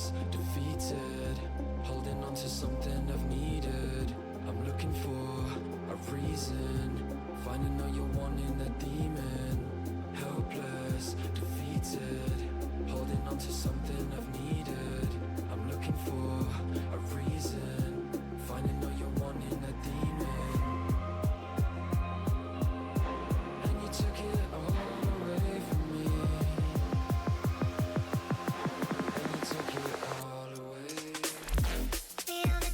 Hopeless, defeated, holding on to something I've needed. I'm looking for a reason, finding all you're wanting, that demon. Helpless, defeated, holding on to something I've needed. I'm looking for a reason, finding all you're wanting, that demon. And you took it all away from me, and you took it all away. Feel the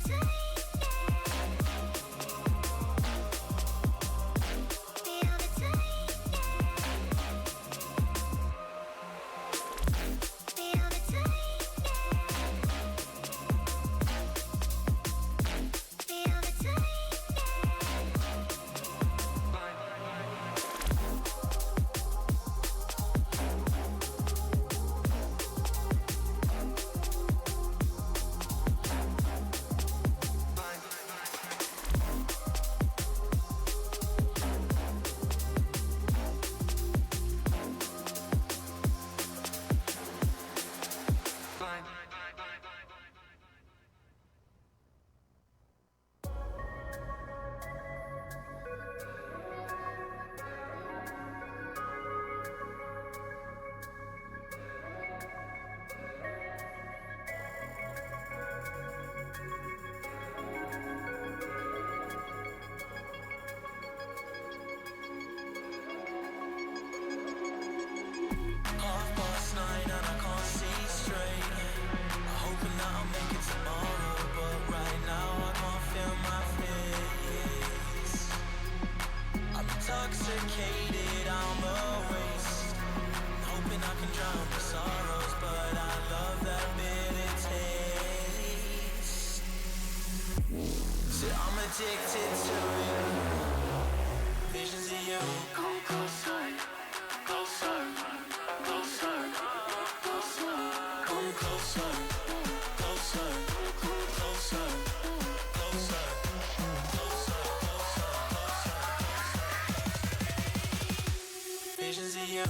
intoxicated, I'm a waste. Hoping I can drown my sorrows, but I love that bitter taste. So I'm addicted to you. Visions of you. Come closer, closer, closer, closer. Come closer, closer, closer, closer. Visions of you.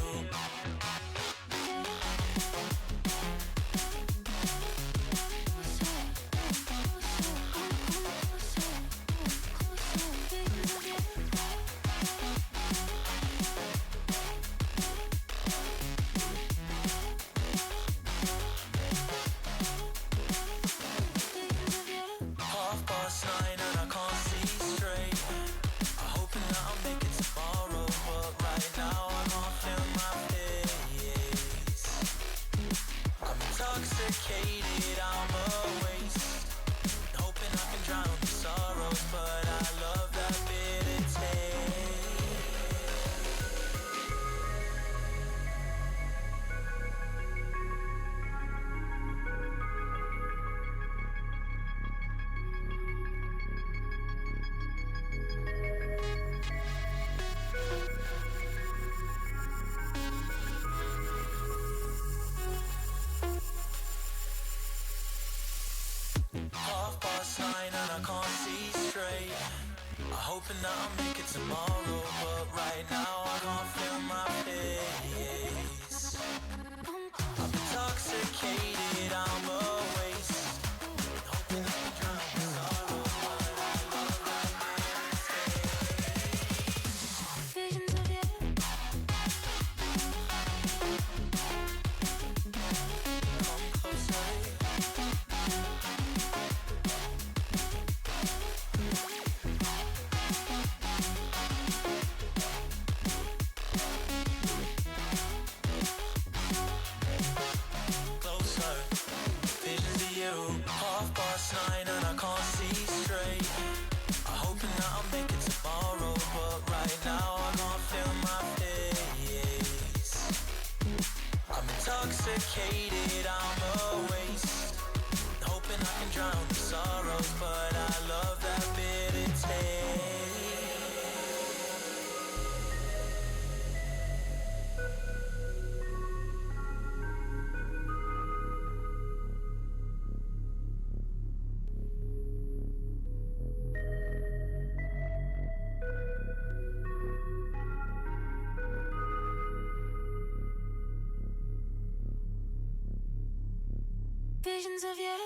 Intoxicated, I'm a waste. Hoping I can drown the sorrows, but I love that bitter hoping that I'll make it tomorrow, but right now I can't feel my face. I'm intoxicated, I'm a waste. Hoping I can drown my sorrow, but I love that bitter taste. Visions of you. Come closer. Nine and I can't see straight. I'm hoping that I'll make it tomorrow, but right now I can't feel my face. I'm intoxicated, I'm a waste. Hoping I can drown the sorrows, but I love that bitter taste. visions of you.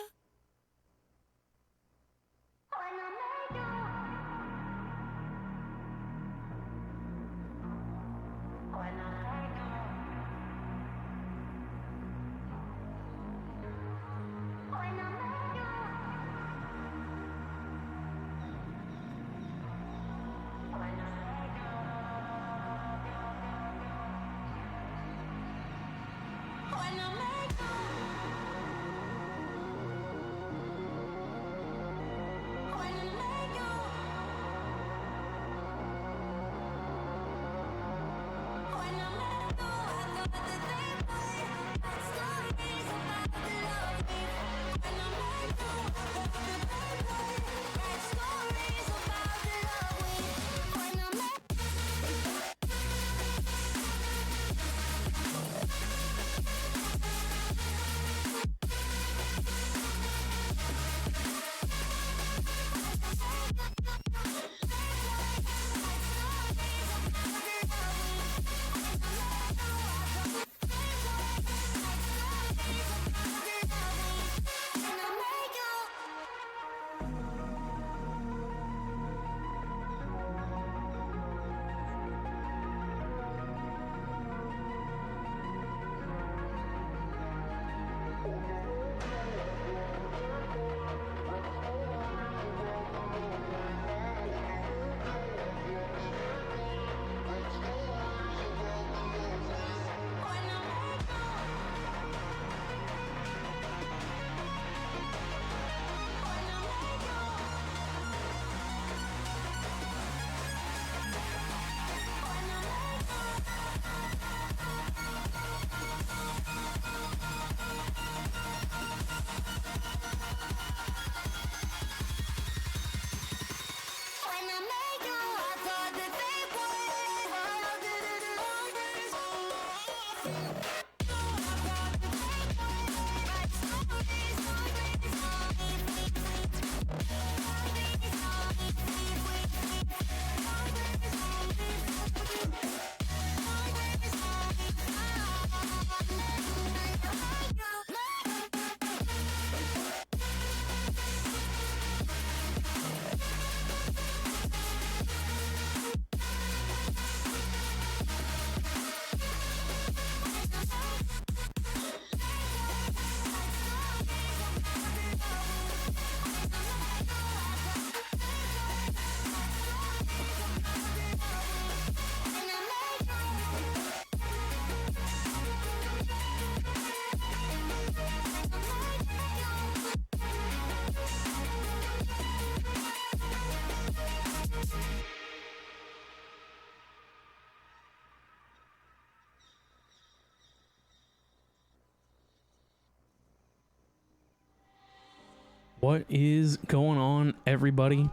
What is going on, everybody?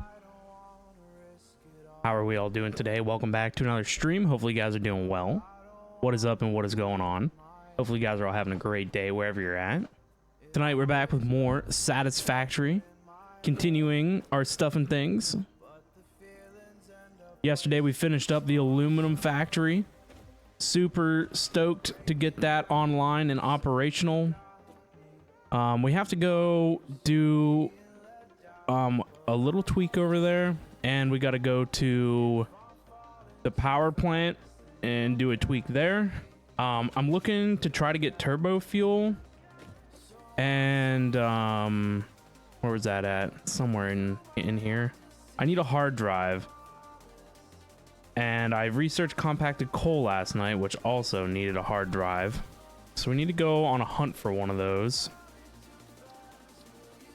How are we all doing today? Welcome back to another stream. Hopefully you guys are doing well. What is up and what is going on? Hopefully you guys are all having a great day wherever you're at. Tonight we're back with more Satisfactory, continuing our stuff and things. Yesterday we finished up the aluminum factory. Super stoked to get that online and operational. We have to go do a little tweak over there, and we got to go to the power plant and do a tweak there. I'm looking to try to get turbo fuel, and where was that at? Somewhere in here. I need a hard drive, and I researched compacted coal last night, which also needed a hard drive, so we need to go on a hunt for one of those.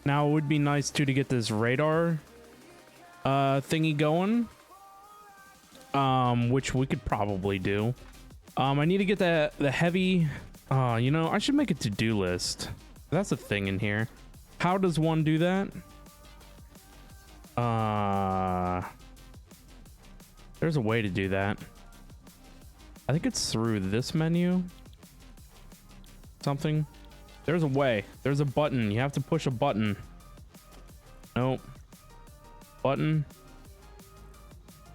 Now, it would be nice, too, to get this radar thingy going, which we could probably do. I need to get the heavy... you know, I should make a to-do list. That's a thing in here. How does one do that? There's a way to do that. I think it's through this menu. Something. There's a way. There's a button. You have to push a button. Nope. Button.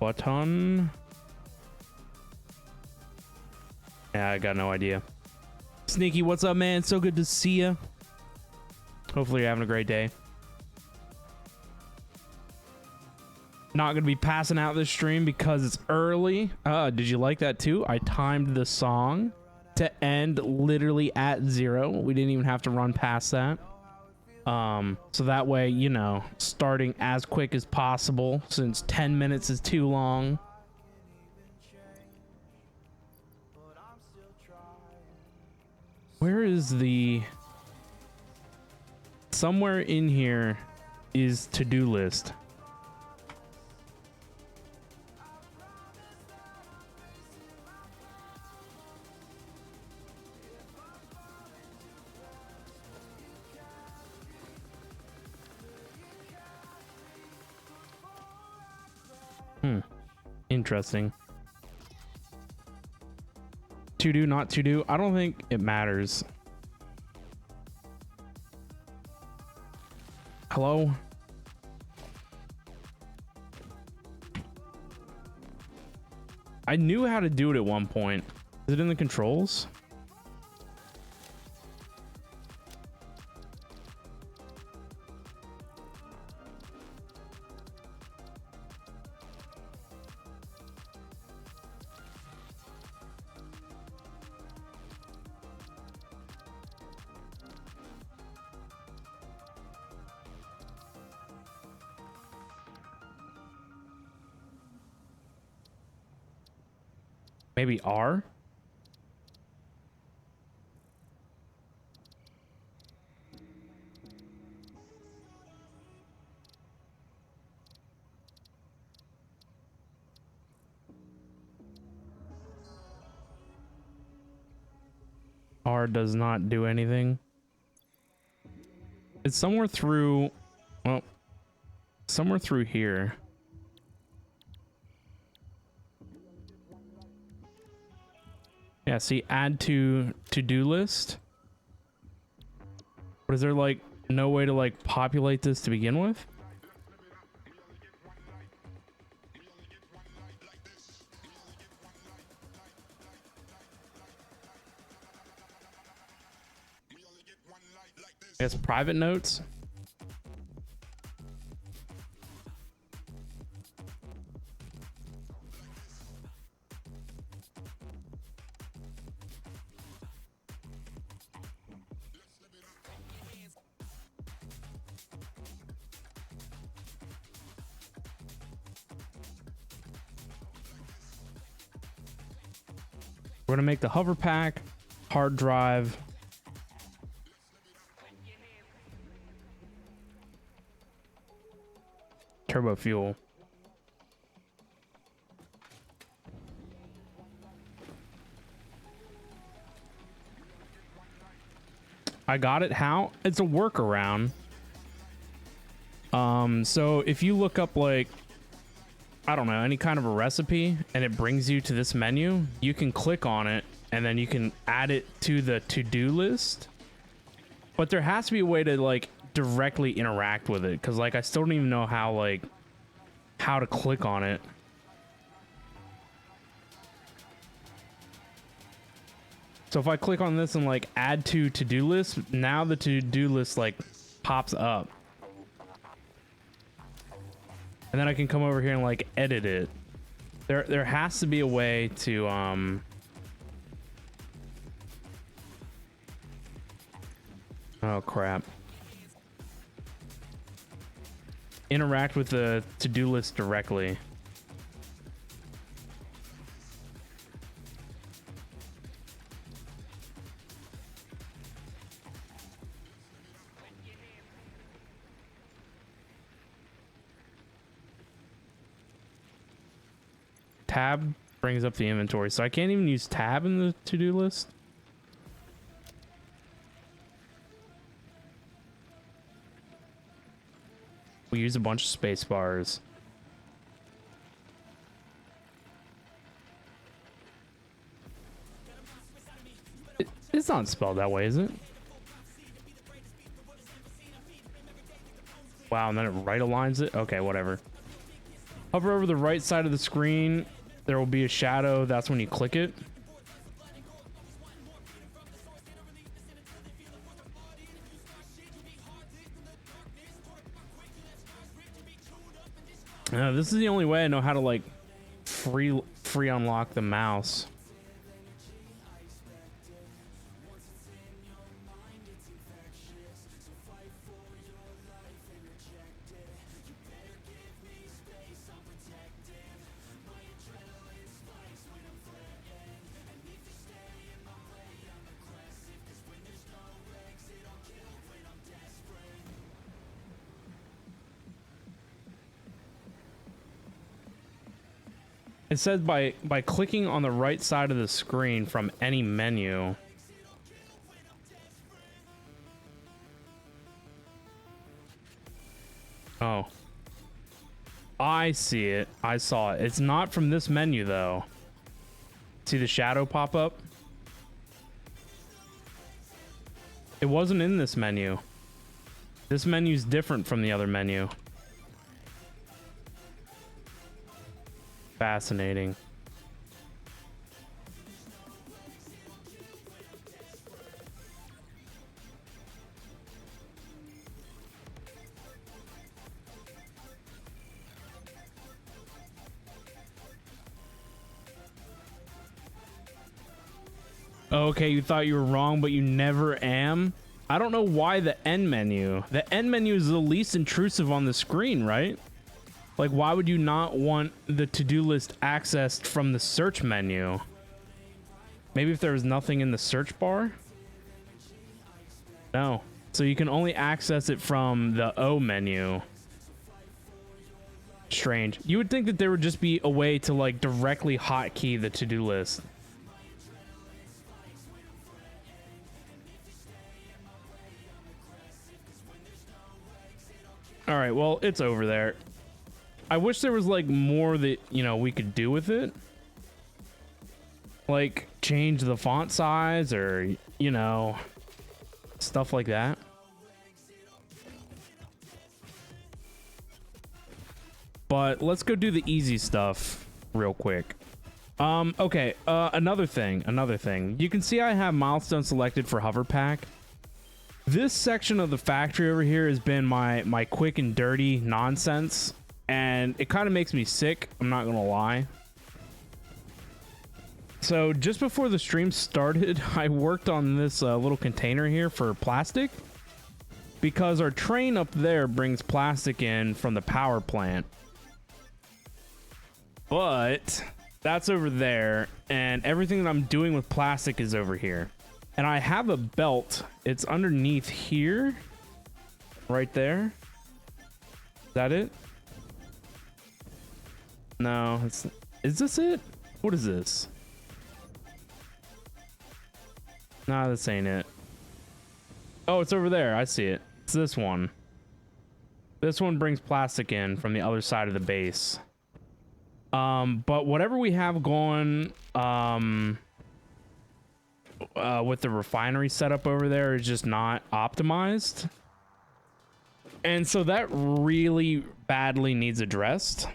Button. Yeah, I got no idea. Sneaky, what's up, man? So good to see you. Hopefully you're having a great day. Not gonna be passing out this stream because it's early. Did you like that too? I timed the song to end literally at 0. We didn't even have to run past that. So that way, you know, starting as quick as possible since 10 minutes is too long. Where is the... Somewhere in here is to-do list. Interesting. To do, not to do. I don't think it matters. Hello? I knew how to do it at one point. Is it in the controls? Maybe R? R does not do anything. It's somewhere through, well, somewhere through here. Yeah, see, add to to-do list. But is there like no way to like populate this to begin with? I guess private notes. We're gonna make the hover pack, hard drive, turbo fuel. I got it. How? It's a workaround. So if you look up like, I don't know, any kind of a recipe and it brings you to this menu, you can click on it and then you can add it to the to-do list. But there has to be a way to like directly interact with it, because like I still don't even know how to click on it. So if I click on this and like add to-do list, now the to-do list like pops up. And then I can come over here and like edit it. There has to be a way to oh crap. Interact with the to-do list directly. Tab brings up the inventory, so I can't even use tab in the to-do list. We use a bunch of space bars. It's not spelled that way, is it? Wow, and then it right aligns it? Okay, whatever. Hover over the right side of the screen. There will be a shadow. That's when you click it. This is the only way I know how to like free unlock the mouse. It says by clicking on the right side of the screen from any menu. Oh. I see it. I saw it. It's not from this menu though. See the shadow pop up? It wasn't in this menu. This menu's different from the other menu. Fascinating. Okay, you thought you were wrong, but you never am. I don't know why the end menu. The end menu is the least intrusive on the screen, right? Like, why would you not want the to-do list accessed from the search menu? Maybe if there was nothing in the search bar? No. So you can only access it from the O menu. Strange. You would think that there would just be a way to, like, directly hotkey the to-do list. All right, well, it's over there. I wish there was like more that, you know, we could do with it. Like change the font size or, you know, stuff like that. But let's go do the easy stuff real quick. Okay, another thing. You can see I have milestone selected for hover pack. This section of the factory over here has been my quick and dirty nonsense. And it kind of makes me sick, I'm not gonna lie. So just before the stream started, I worked on this little container here for plastic. Because our train up there brings plastic in from the power plant. But that's over there, and everything that I'm doing with plastic is over here. And I have a belt, it's underneath here. Right there. Is that it? No, is this it? What is this? Nah, this ain't it. Oh, it's over there. I see it. It's this one. This one brings plastic in from the other side of the base. But whatever we have going, with the refinery setup over there is just not optimized. And so that really badly needs addressed.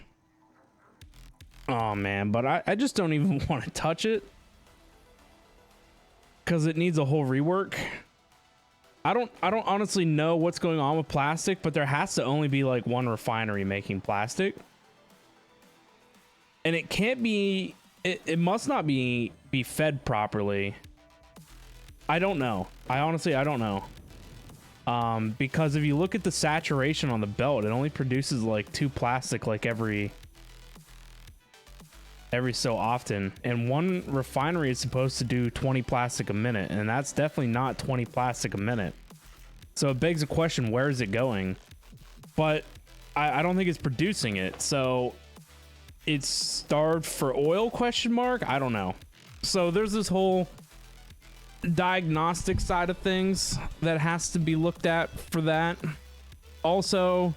Oh man, but I just don't even want to touch it because it needs a whole rework. I don't honestly know what's going on with plastic, but there has to only be like one refinery making plastic, and it can't be. It must not be fed properly. I don't know. I don't know. Because if you look at the saturation on the belt, it only produces like 2 plastic like every so often, and one refinery is supposed to do 20 plastic a minute, and that's definitely not 20 plastic a minute. So it begs the question, where is it going? But I don't think it's producing it, so it's starved for oil, question mark? I don't know. So there's this whole diagnostic side of things that has to be looked at for that. Also,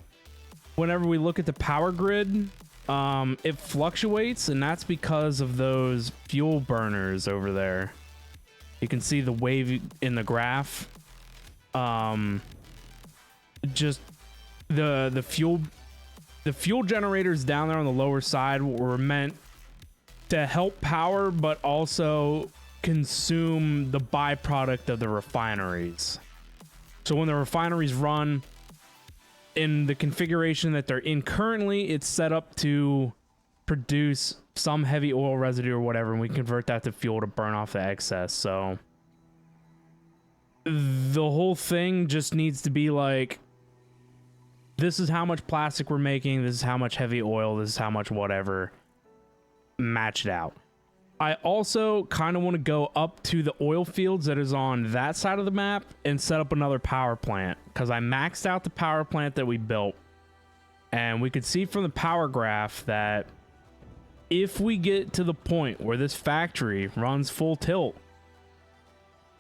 whenever we look at the power grid, it fluctuates, and that's because of those fuel burners over there. You can see the wave in the graph. Just the fuel generators down there on the lower side were meant to help power, but also consume the byproduct of the refineries. So when the refineries run, in the configuration that they're in currently, it's set up to produce some heavy oil residue or whatever, and we convert that to fuel to burn off the excess. So the whole thing just needs to be like, this is how much plastic we're making, this is how much heavy oil, this is how much whatever, match it out. I also kind of want to go up to the oil fields that is on that side of the map and set up another power plant, because I maxed out the power plant that we built, and we could see from the power graph that if we get to the point where this factory runs full tilt,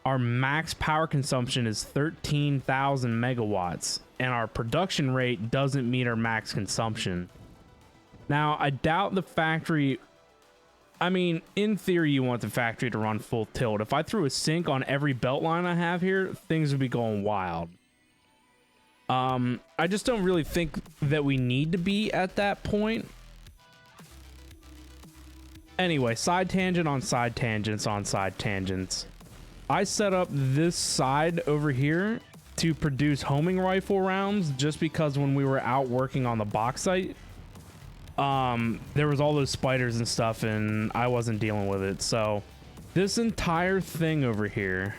our max power consumption is 13,000 megawatts, and our production rate doesn't meet our max consumption. Now, I doubt the factory... I mean, in theory, you want the factory to run full tilt. If I threw a sink on every belt line I have here, things would be going wild. I just don't really think that we need to be at that point. Anyway, side tangent on side tangents on side tangents. I set up this side over here to produce homing rifle rounds just because when we were out working on the bauxite, there was all those spiders and stuff and I wasn't dealing with it. So this entire thing over here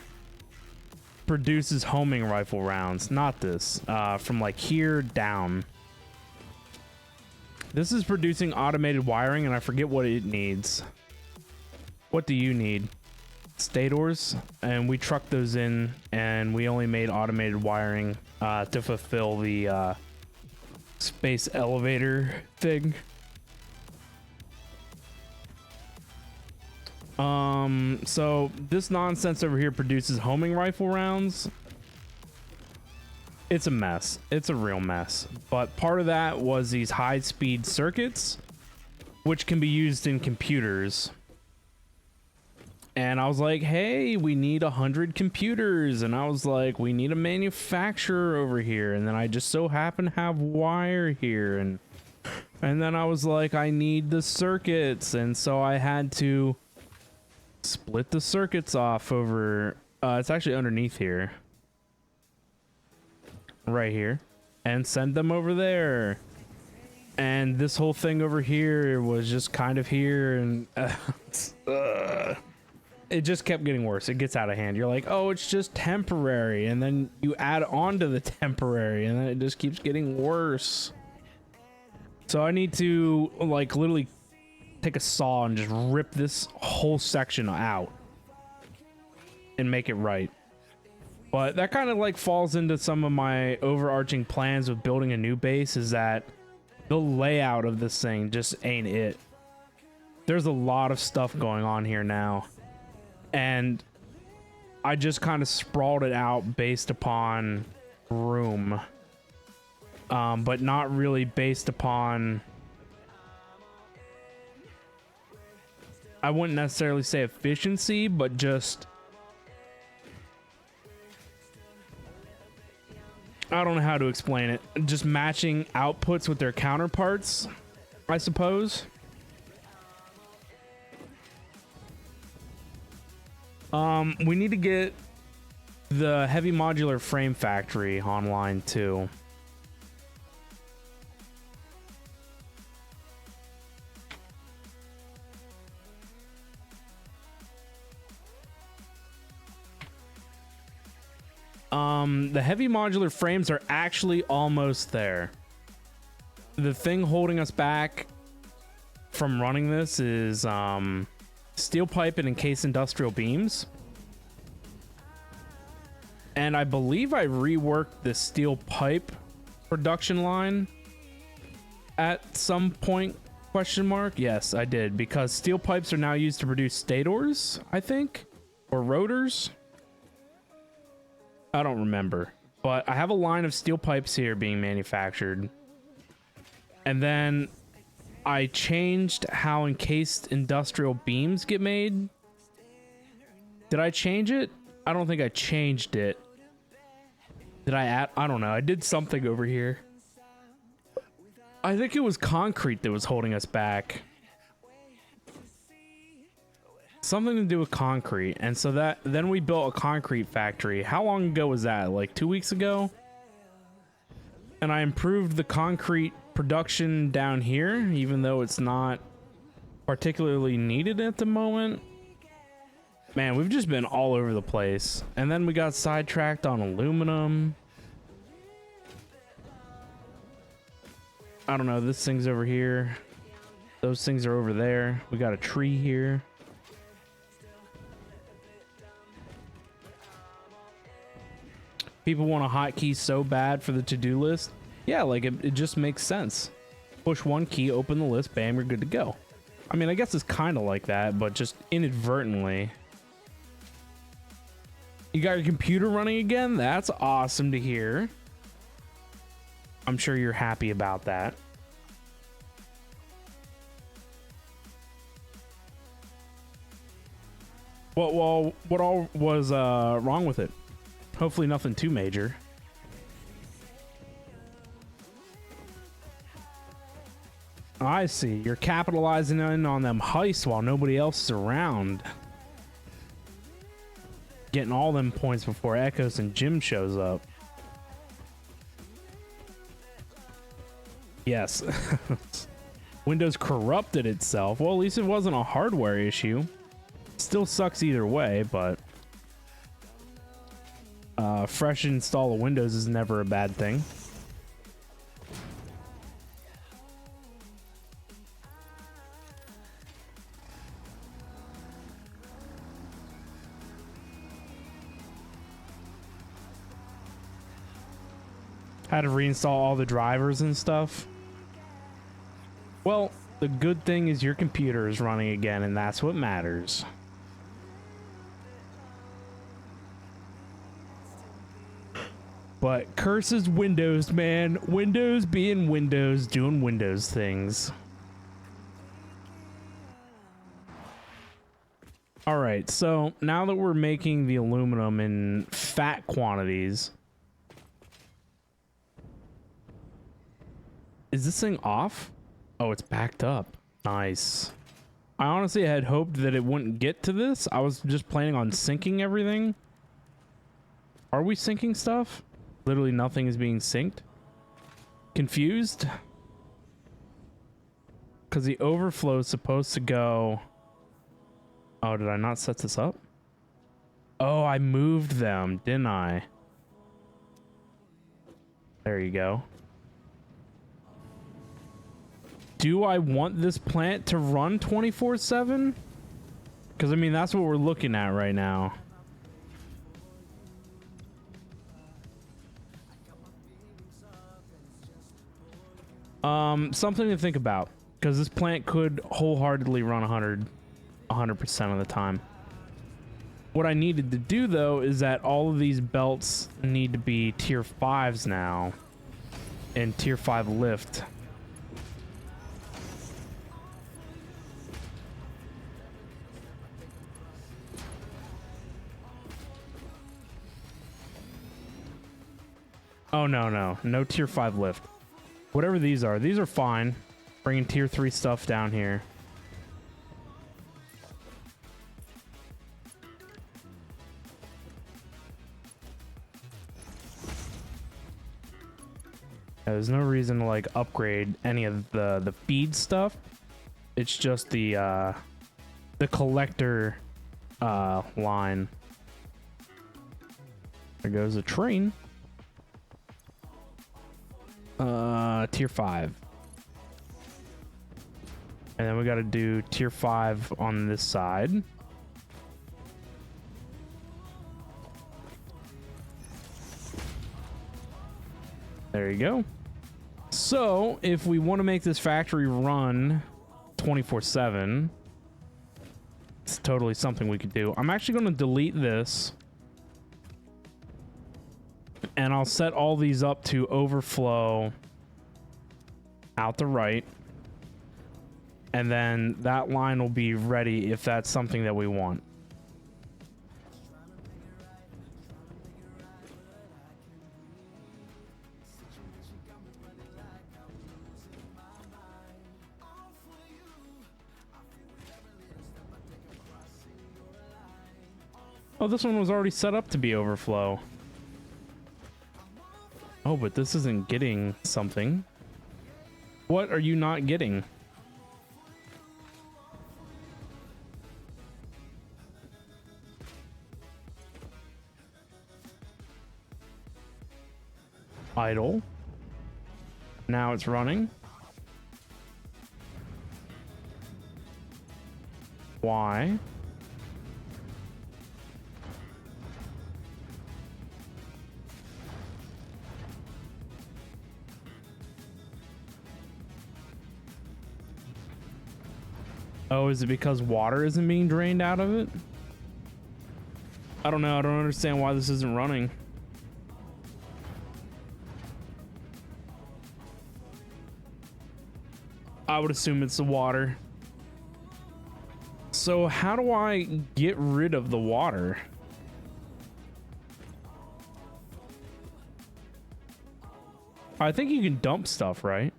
produces homing rifle rounds, not this, from like here down. This is producing automated wiring and I forget what it needs. What do you need? Stators, and we trucked those in and we only made automated wiring to fulfill the space elevator thing. So this nonsense over here produces homing rifle rounds. It's a mess. It's a real mess. But part of that was these high-speed circuits, which can be used in computers. And I was like, hey, we need 100 computers. And I was like, we need a manufacturer over here. And then I just so happen to have wire here. And then I was like, I need the circuits. And so I had to split the circuits off over, it's actually underneath here. Right here. And send them over there. And this whole thing over here was just kind of here. And it just kept getting worse. It gets out of hand. You're like, oh, it's just temporary. And then you add on to the temporary. And then it just keeps getting worse. So I need to, like, literally take a saw and just rip this whole section out. And make it right. But that kind of, like, falls into some of my overarching plans with building a new base. Is that the layout of this thing just ain't it. There's a lot of stuff going on here now. And I just kind of sprawled it out based upon room, but not really based upon, I wouldn't necessarily say efficiency, but just, I don't know how to explain it. Just matching outputs with their counterparts, I suppose. We need to get the heavy modular frame factory online too. The heavy modular frames are actually almost there. The thing holding us back from running this is steel pipe and encased industrial beams. And I believe I reworked the steel pipe production line at some point, question mark. Yes, I did, because steel pipes are now used to produce stators, I think, or rotors. I don't remember, but I have a line of steel pipes here being manufactured. And then I changed how encased industrial beams get made. Did I change it? I don't think I changed it. Did I add? I don't know. I did something over here. I think it was concrete that was holding us back. Something to do with concrete. And so then we built a concrete factory. How long ago was that? Like 2 weeks ago? And I improved the concrete production down here, even though it's not particularly needed at the moment. Man, we've just been all over the place. And then we got sidetracked on aluminum. I don't know, this thing's over here. Those things are over there. We got a tree here. People want a hotkey so bad for the to-do list. Yeah, like it just makes sense. Push one key, open the list, bam, you're good to go. I mean, I guess it's kind of like that, but just inadvertently. You got your computer running again? That's awesome to hear. I'm sure you're happy about that. Well, what all was wrong with it? Hopefully nothing too major. I see. You're capitalizing in on them heists while nobody else is around. Getting all them points before Echoes and Jim shows up. Yes. Windows corrupted itself. Well, at least it wasn't a hardware issue. Still sucks either way, but fresh install of Windows is never a bad thing. Had to reinstall all the drivers and stuff. Well, the good thing is your computer is running again, and that's what matters. But curses Windows, man. Windows being Windows, doing Windows things. All right, so now that we're making the aluminum in fat quantities, is this thing off? Oh, it's backed up. Nice. I honestly had hoped that it wouldn't get to this. I was just planning on syncing everything. Are we syncing stuff? Literally nothing is being synced. Confused? Because the overflow is supposed to go... Oh, did I not set this up? Oh, I moved them, didn't I? There you go. Do I want this plant to run 24/7? Because, I mean, that's what we're looking at right now. Something to think about. Because this plant could wholeheartedly run 100% of the time. What I needed to do, though, is that all of these belts need to be tier 5s now. And tier 5 lift. Oh, no tier 5 lift. Whatever these are fine. Bringing tier 3 stuff down here. There's no reason to like upgrade any of the feed stuff. It's just the collector line. There goes a train. Tier 5. And then we got to do tier 5 on this side. There you go. So, if we want to make this factory run 24/7, it's totally something we could do. I'm actually going to delete this. And I'll set all these up to overflow out the right. And then that line will be ready if that's something that we want. Oh, this one was already set up to be overflow. Oh, but this isn't getting something. What are you not getting? Idle. Now it's running. Why? Oh, is it because water isn't being drained out of it? I don't know. I don't understand why this isn't running. I would assume it's the water. So how do I get rid of the water? I think you can dump stuff, right?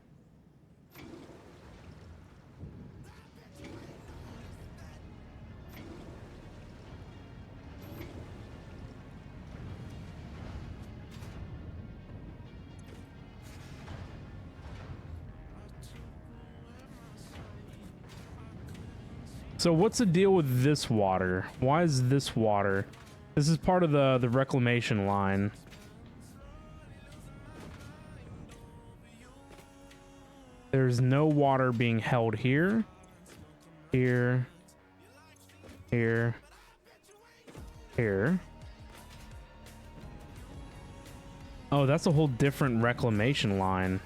So what's the deal with this water? Why is this water? This is part of the reclamation line. There's no water being held here. Here. Here. Here. Oh, that's a whole different reclamation line.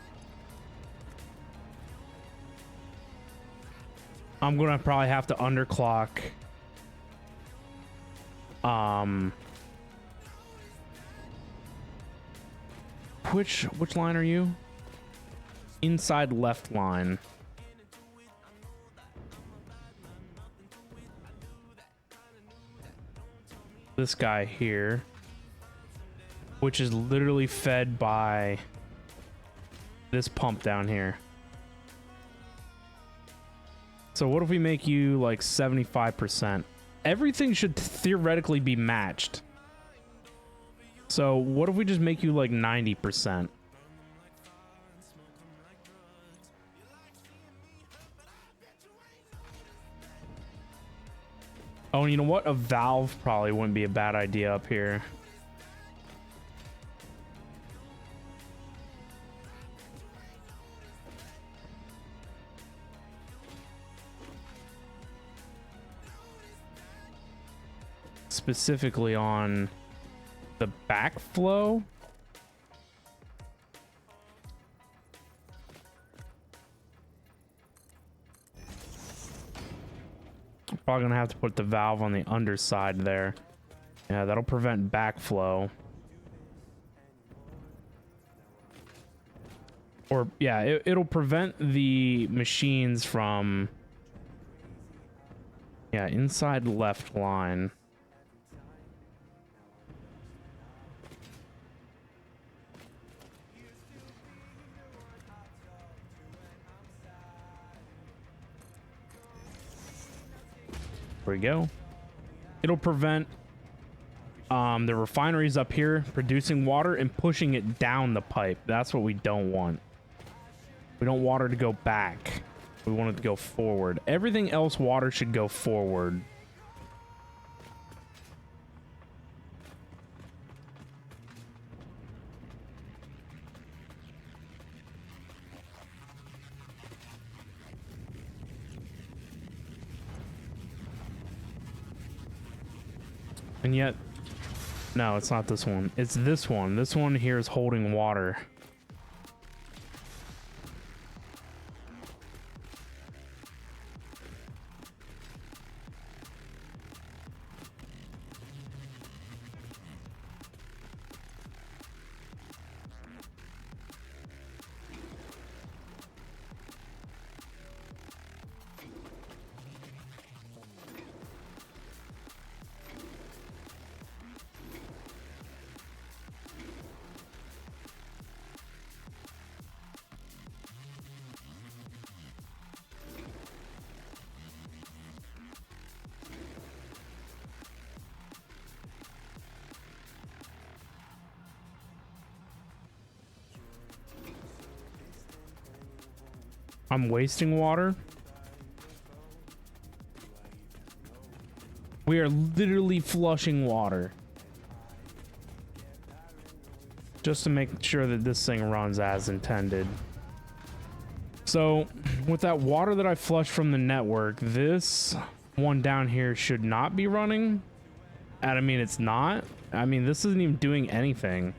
I'm gonna probably have to underclock. Which line are you? Inside left line. This guy here, which is literally fed by this pump down here. So what if we make you like 75%? Everything should theoretically be matched. So what if we just make you like 90%? Oh, and you know what? A valve probably wouldn't be a bad idea up here. Specifically on the backflow. Probably gonna have to put the valve on the underside there. Yeah, that'll prevent backflow. Or yeah, it'll prevent the machines from, yeah, inside left line. There we go. It'll prevent the refineries up here producing water and pushing it down the pipe. That's what we don't want. We don't want water to go back. We want it to go forward. Everything else, water should go forward. And yet, no, it's not this one. It's this one. This one here is holding water. I'm wasting water. We are literally flushing water. Just to make sure that this thing runs as intended. So, with that water that I flushed from the network, this one down here should not be running. And I mean, it's not. I mean, this isn't even doing anything.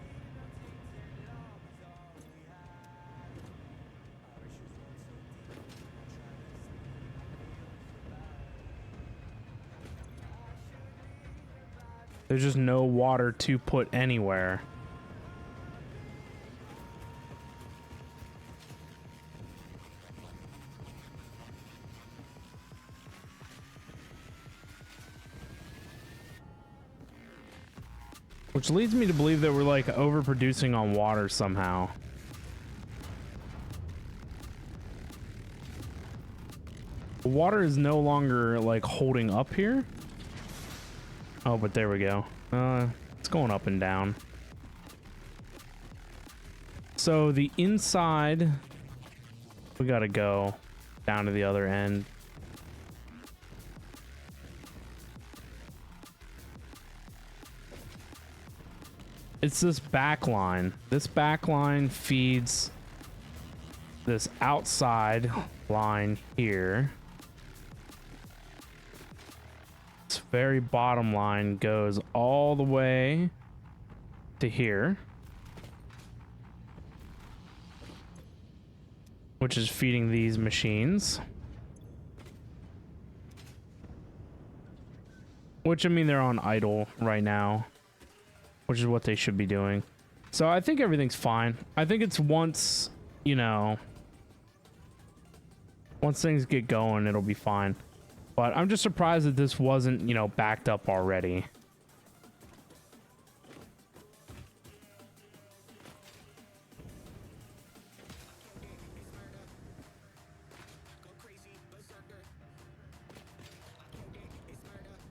There's just no water to put anywhere. Which leads me to believe that we're like overproducing on water somehow. The water is no longer like holding up here. Oh, but there we go. It's going up and down. So the inside, we gotta go down to the other end. It's this back line. This back line feeds this outside line here. This very bottom line goes all the way to here, which is feeding these machines. Which, I mean, they're on idle right now, which is what they should be doing. So I think everything's fine. I think it's once, you know, once things get going, it'll be fine. But I'm just surprised that this wasn't, you know, backed up already.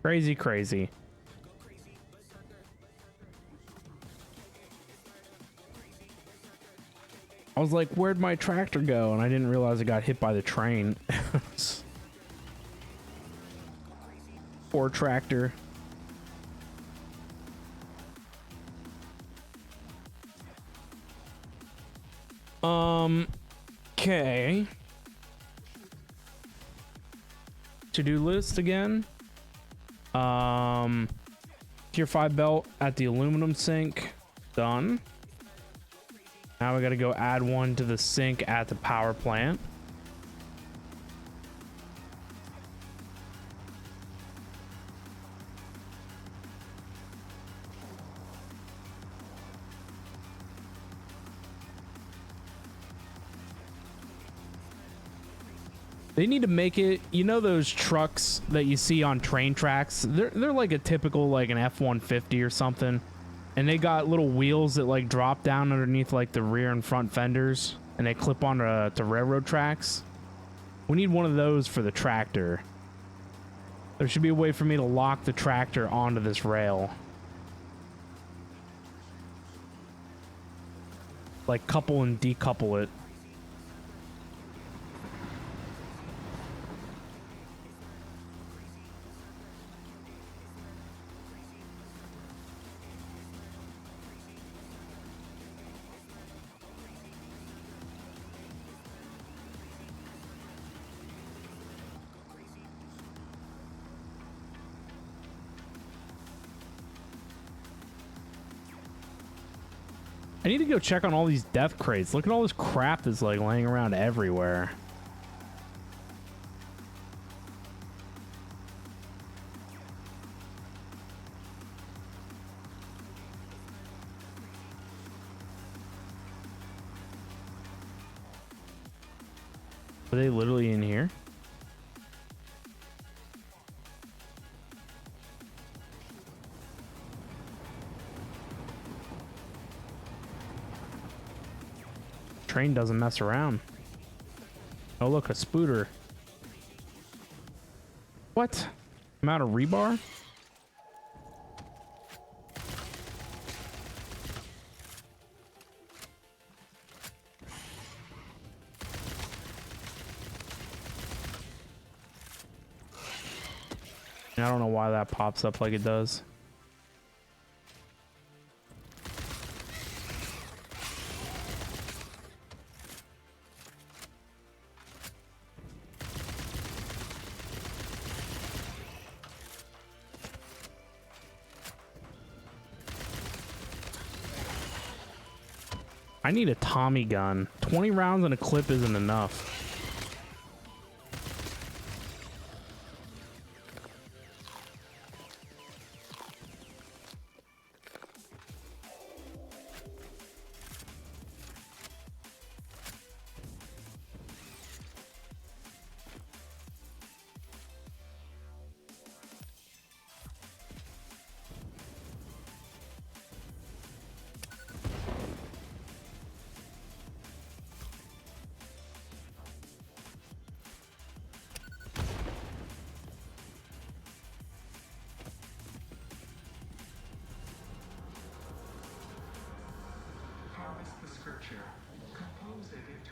Crazy, crazy. I was like, where'd my tractor go? And I didn't realize it got hit by the train. Poor tractor. Okay. To-do list again. Tier 5 belt at the aluminum sink. Done. Now we gotta go add one to the sink at the power plant. They need to make it, you know, those trucks that you see on train tracks? They're like a typical, like an F-150 or something. And they got little wheels that like drop down underneath like the rear and front fenders. And they clip onto to railroad tracks. We need one of those for the tractor. There should be a way for me to lock the tractor onto this rail. Like couple and decouple it. I need to go check on all these death crates. Look at all this crap that's like laying around everywhere. Are they literally in here? Train doesn't mess around. Oh look, a spooter. What? I'm out of rebar? I don't know why that pops up like it does. I need a Tommy gun. 20 rounds in a clip isn't enough.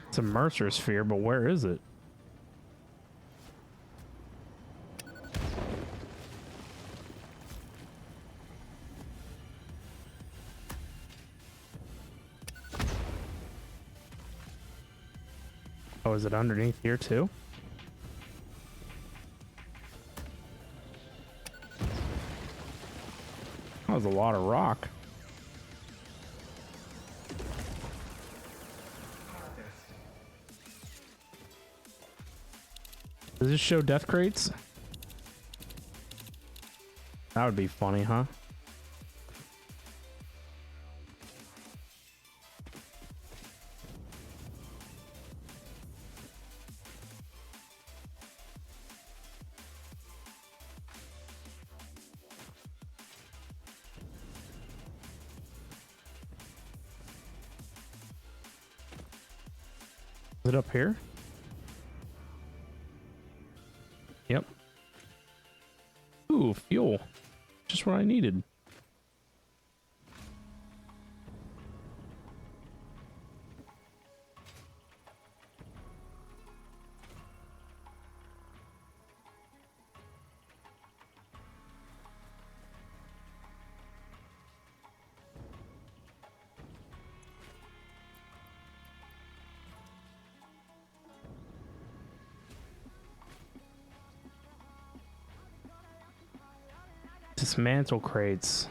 It's a Mercer sphere, but where is it? Oh, is it underneath here too? That was a lot of rock. Does this show death crates? That would be funny, huh? Is it up here? Yep. Ooh, fuel. Just what I needed. Dismantle crates.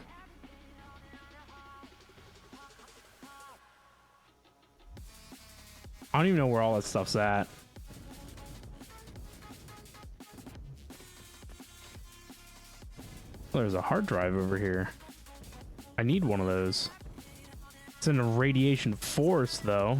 I don't even know where all that stuff's at. Oh, there's a hard drive over here. I need one of those. It's in a radiation force, though.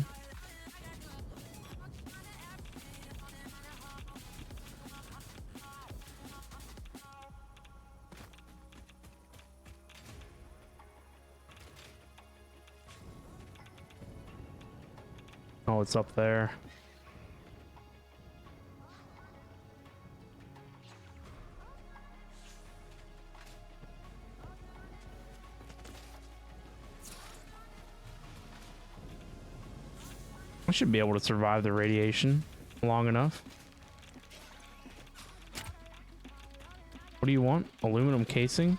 Oh, it's up there. I should be able to survive the radiation long enough. What do you want? Aluminum casing?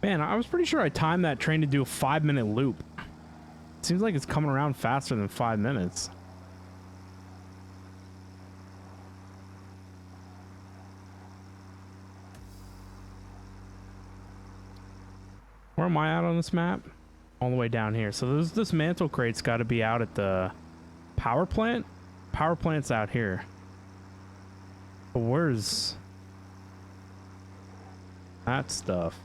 Man, I was pretty sure I timed that train to do a 5-minute loop. Seems like it's coming around faster than 5 minutes. Where am I at on this map? All the way down here. So this mantle crate's got to be out at the power plant. Power plant's out here. But where's that stuff?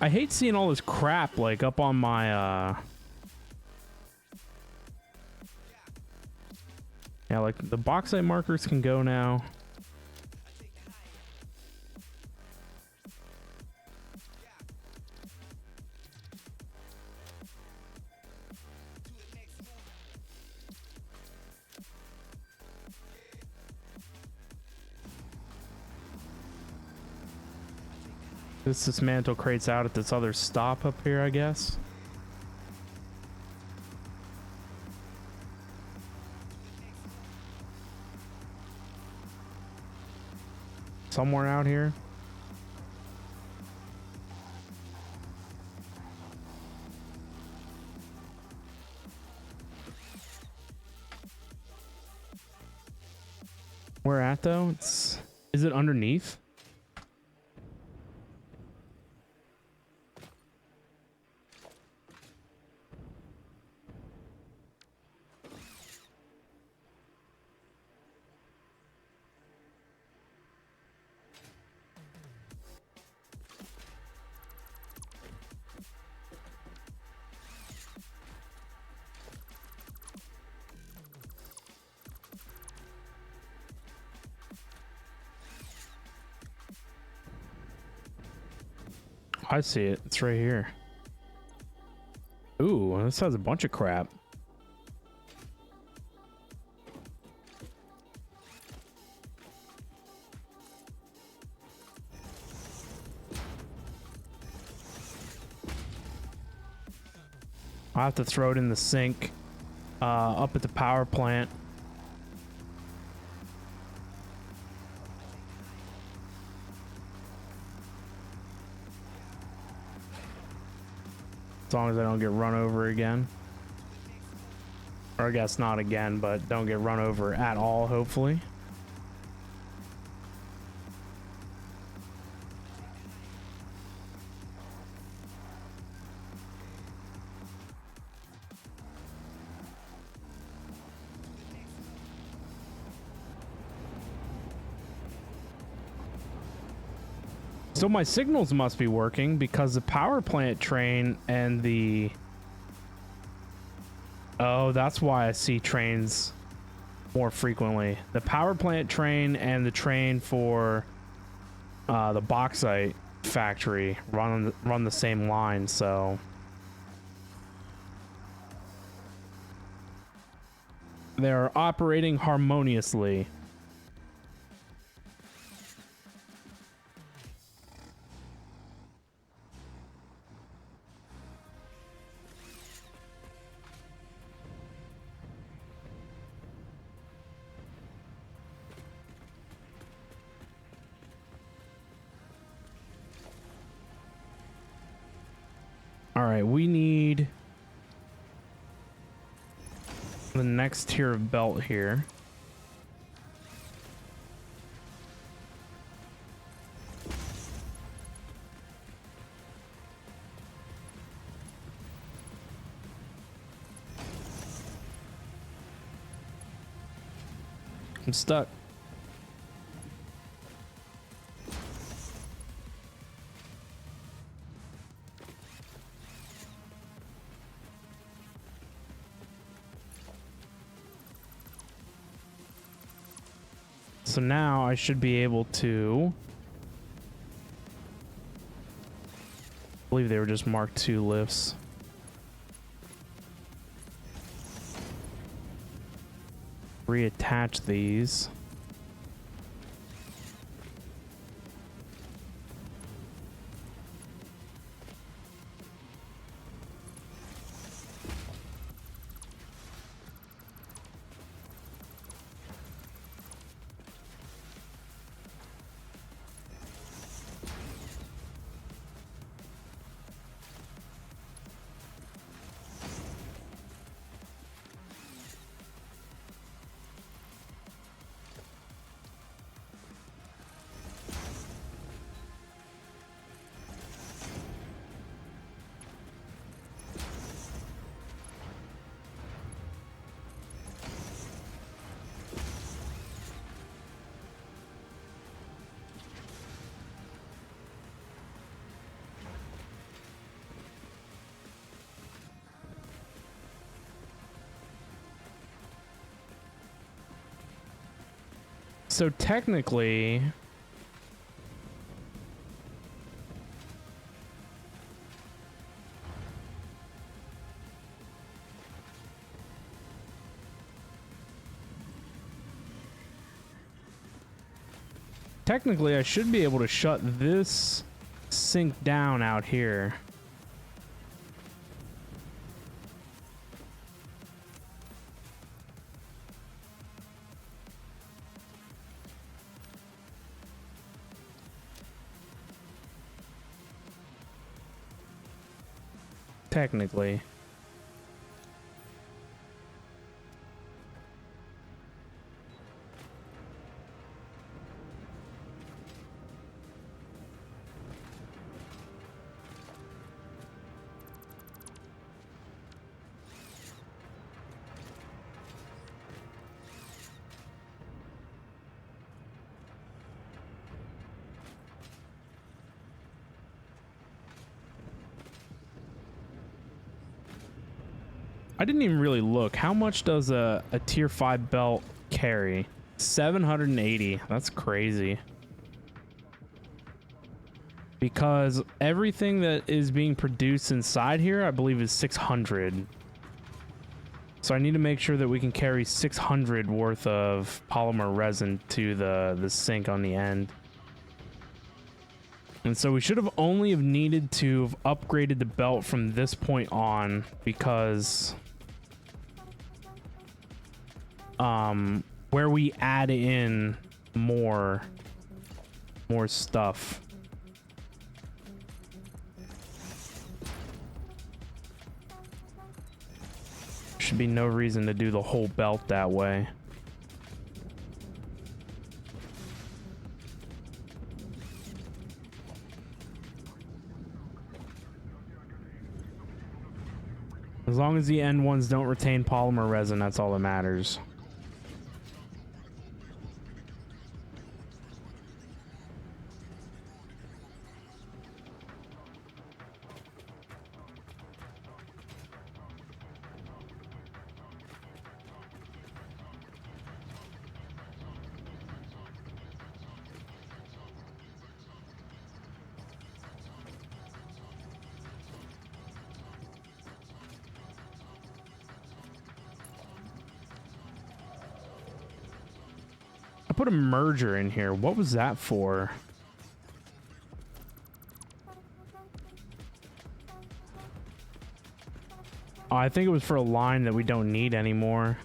I hate seeing all this crap like up on my yeah, like the bauxite markers can go now. This dismantle crates out at this other stop up here, I guess. Somewhere out here. Where at though? Is it underneath? I see it. It's right here. Ooh, this has a bunch of crap. I'll have to throw it in the sink up at the power plant. As long as I don't get run over again. Or I guess not again, but don't get run over at all, hopefully. So my signals must be working because the power plant train and the... Oh, that's why I see trains more frequently. The power plant train and the train for the bauxite factory run the same line, so... They're operating harmoniously. All right, we need the next tier of belt here. I'm stuck. So now I should be able to... I believe they were just Mark II lifts. Reattach these. So technically, I should be able to shut this sink down out here. Technically. I didn't even really look. How much does a tier 5 belt carry? 780. That's crazy. Because everything that is being produced inside here, I believe, is 600. So I need to make sure that we can carry 600 worth of polymer resin to the sink on the end. And so we should have only have needed to have upgraded the belt from this point on, because where we add in more stuff. Should be no reason to do the whole belt that way. As long as the end ones don't retain polymer resin, that's all that matters. Put a merger in here. What was that for? Oh, I think it was for a line that we don't need anymore.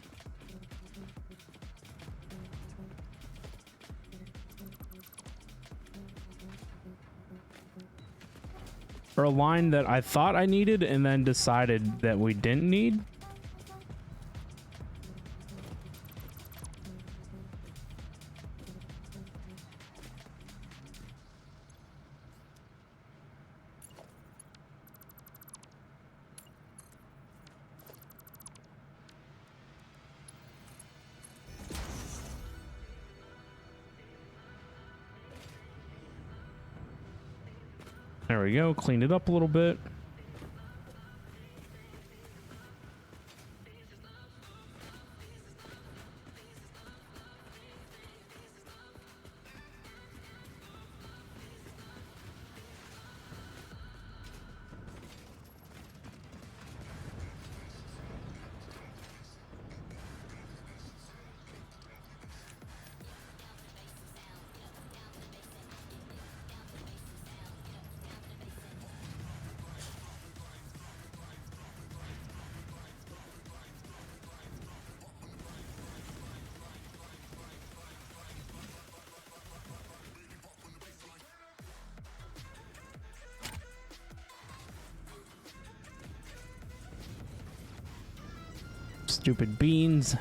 Or a line that I thought I needed and then decided that we didn't need. There we go. Cleaned it up a little bit. Stupid beans.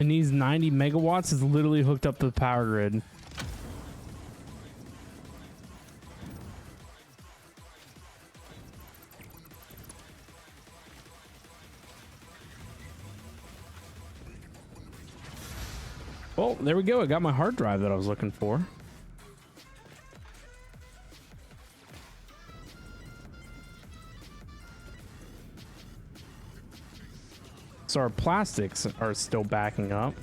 It needs 90 megawatts. It's literally hooked up to the power grid. Well, there we go. I got my hard drive that I was looking for. So our plastics are still backing up.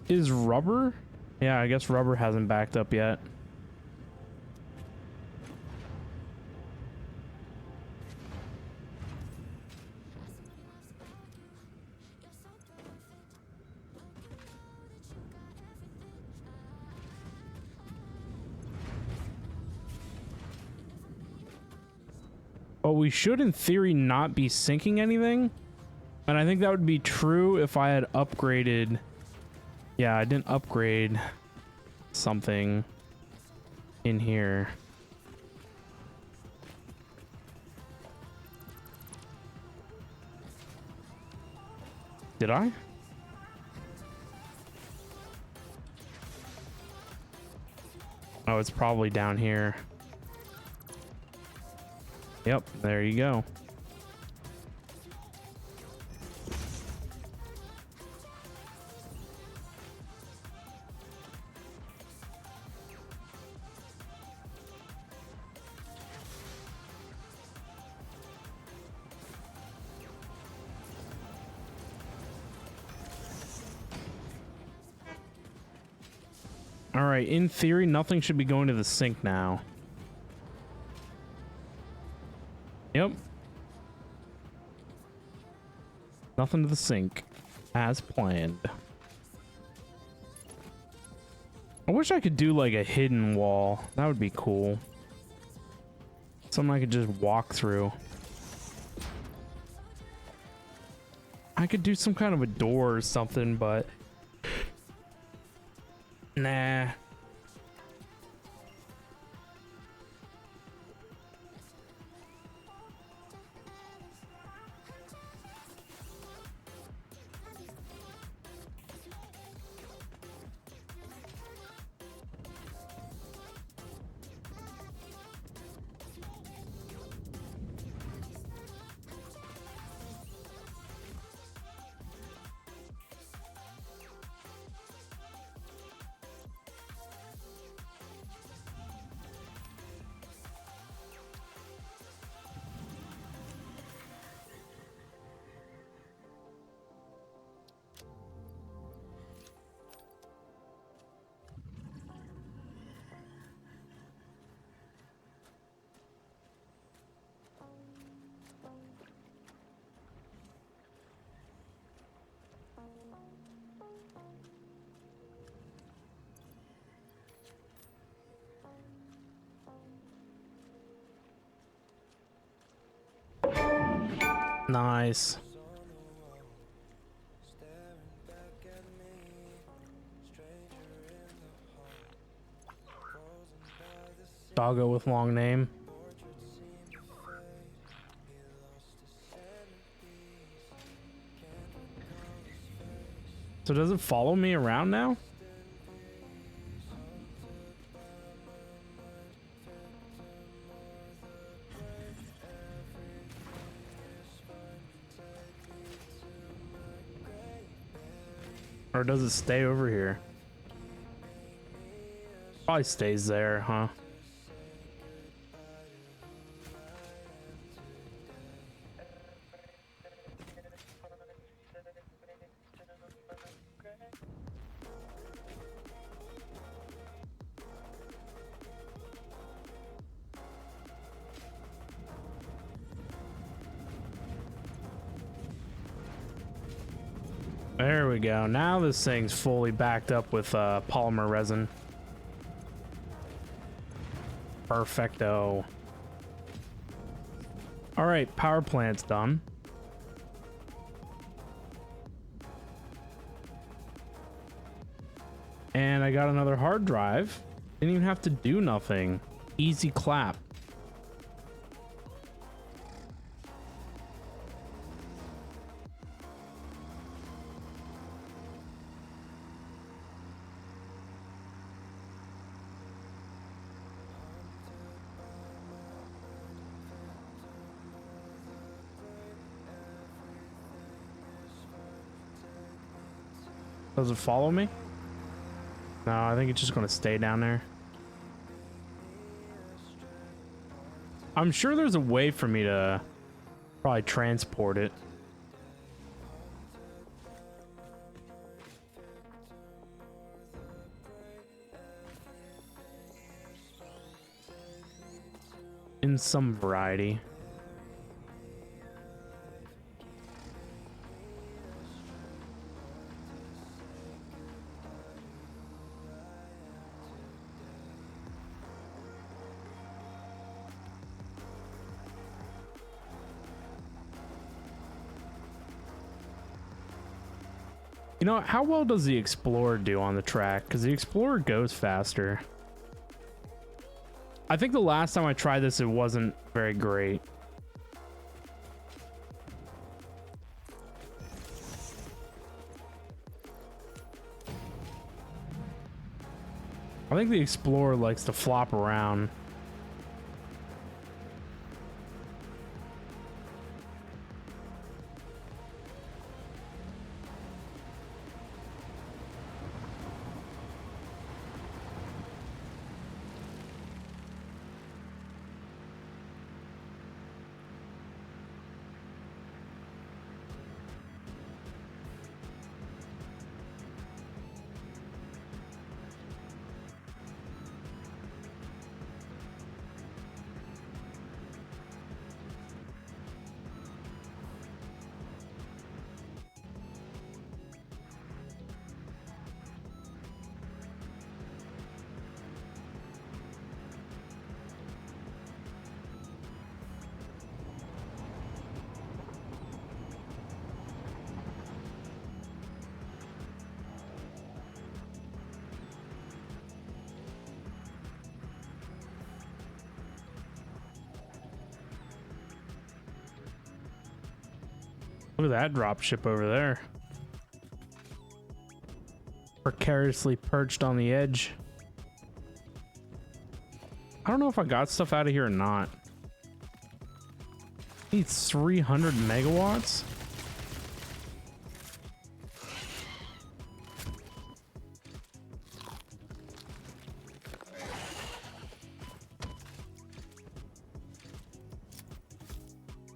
Is rubber? Yeah, I guess rubber hasn't backed up yet. But we should, in theory, not be sinking anything. And I think that would be true if I had upgraded. Yeah, I didn't upgrade something in here. Did I? Oh, it's probably down here. Yep, there you go. All right, in theory, nothing should be going to the sink now. Yep. Nothing to the sink, as planned. I wish I could do like a hidden wall. That would be cool. Something I could just walk through. I could do some kind of a door or something, but nah. Nice. Doggo with long name. So does it follow me around now? Or does it stay over here? Probably stays there, huh? There we go. Now this thing's fully backed up with polymer resin. Perfecto. All right, power plant's done. And I got another hard drive. Didn't even have to do nothing. Easy clap. Does it follow me? No, I think it's just going to stay down there. I'm sure there's a way for me to probably transport it. In some variety. You know, how well does the Explorer do on the track? Because the Explorer goes faster. I think the last time I tried this, it wasn't very great. I think the Explorer likes to flop around. Look at that dropship over there. Precariously perched on the edge. I don't know if I got stuff out of here or not. Needs 300 megawatts?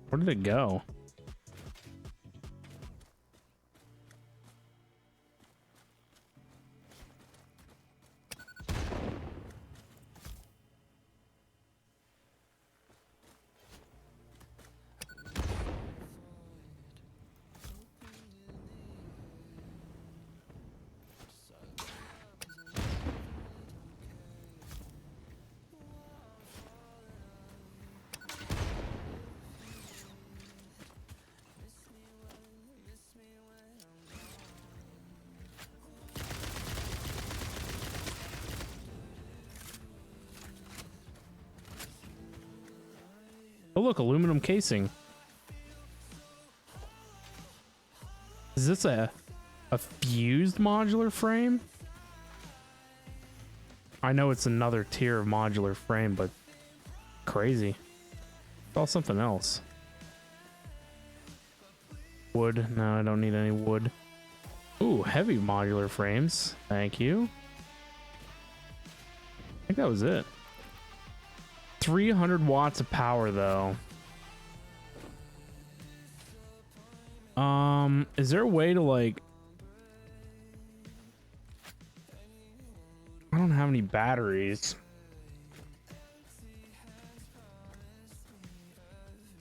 Where did it go? Oh, look, aluminum casing. Is this a fused modular frame? I know it's another tier of modular frame, but crazy. Saw something else. Wood. No, I don't need any wood. Ooh, heavy modular frames. Thank you. I think that was it. 300 watts of power, though. Is there a way to, like... I don't have any batteries.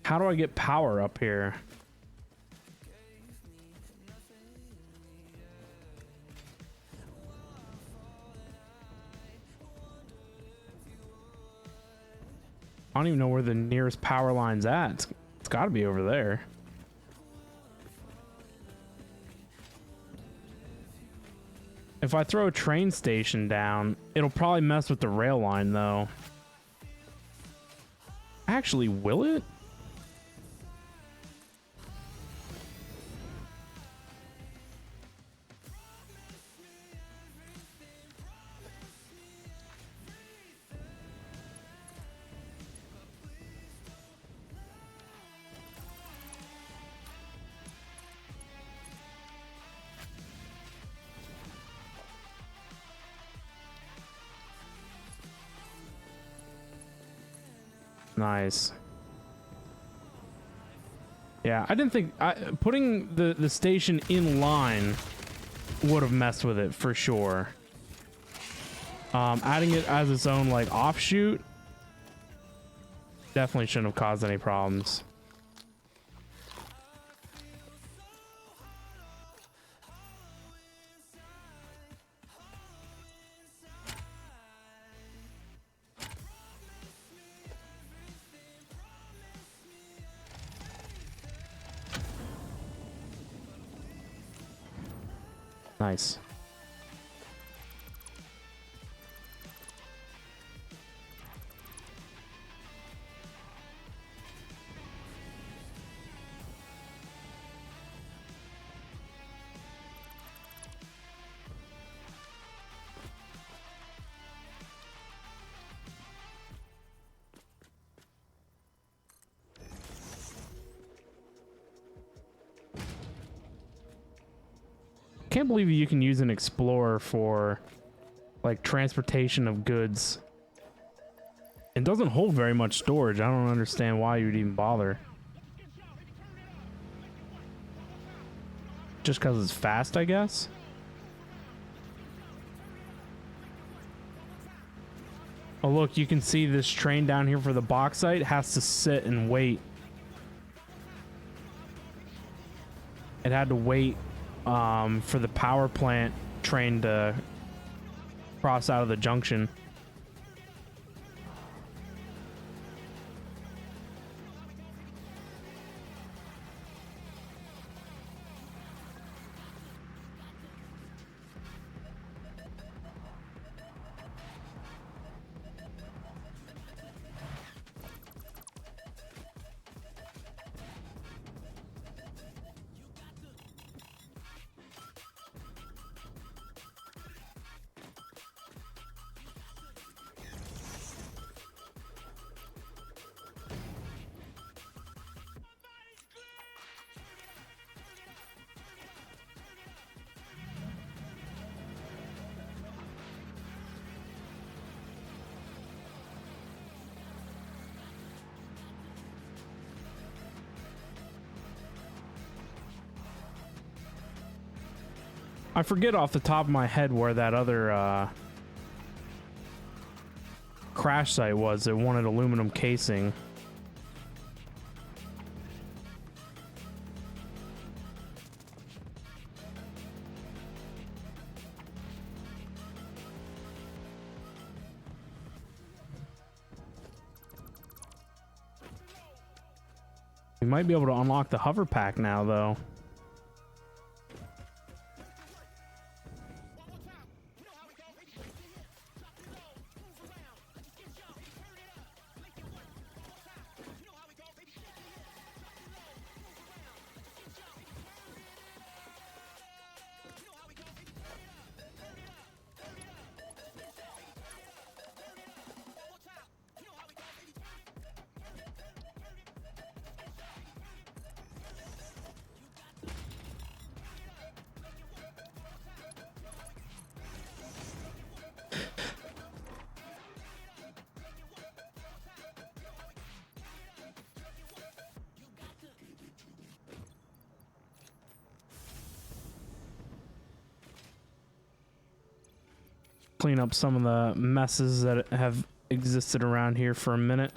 How do I get power up here? I don't even know where the nearest power line's at. It's got to be over there. If I throw a train station down, it'll probably mess with the rail line, though. Actually, will it? Nice. Yeah, I didn't think putting the station in line would have messed with it for sure. Adding it as its own like offshoot definitely shouldn't have caused any problems. Nice. Can't believe you can use an Explorer for like transportation of goods. It doesn't hold very much storage. I don't understand why you'd even bother. Just because it's fast, I guess. Oh look, you can see this train down here for the bauxite has to sit and wait. It had to wait for the power plant train to cross out of the junction. I forget off the top of my head where that other crash site was that wanted aluminum casing. We might be able to unlock the hover pack now, though. Clean up some of the messes that have existed around here for a minute.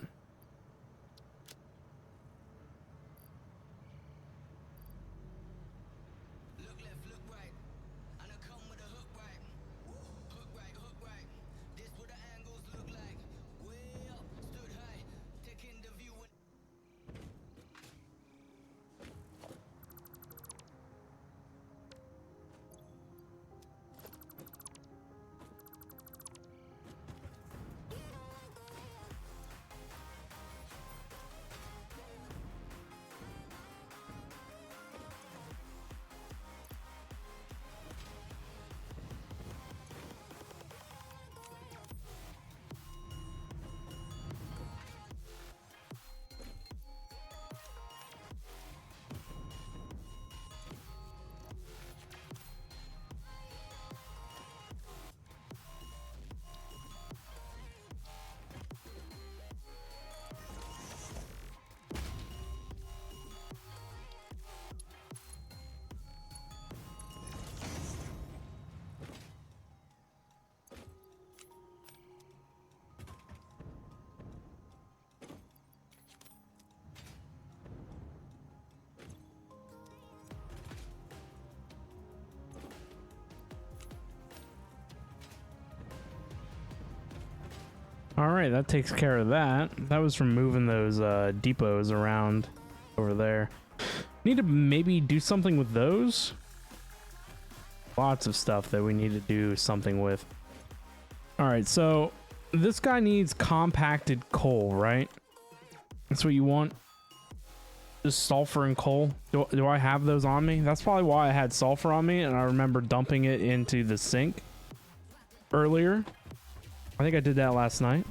All right, that takes care of that. That was from moving those depots around over there. Need to maybe do something with those. Lots of stuff that we need to do something with. All right, so this guy needs compacted coal, right? That's what you want? Just sulfur and coal. Do I have those on me? That's probably why I had sulfur on me, and I remember dumping it into the sink earlier. I think I did that last night.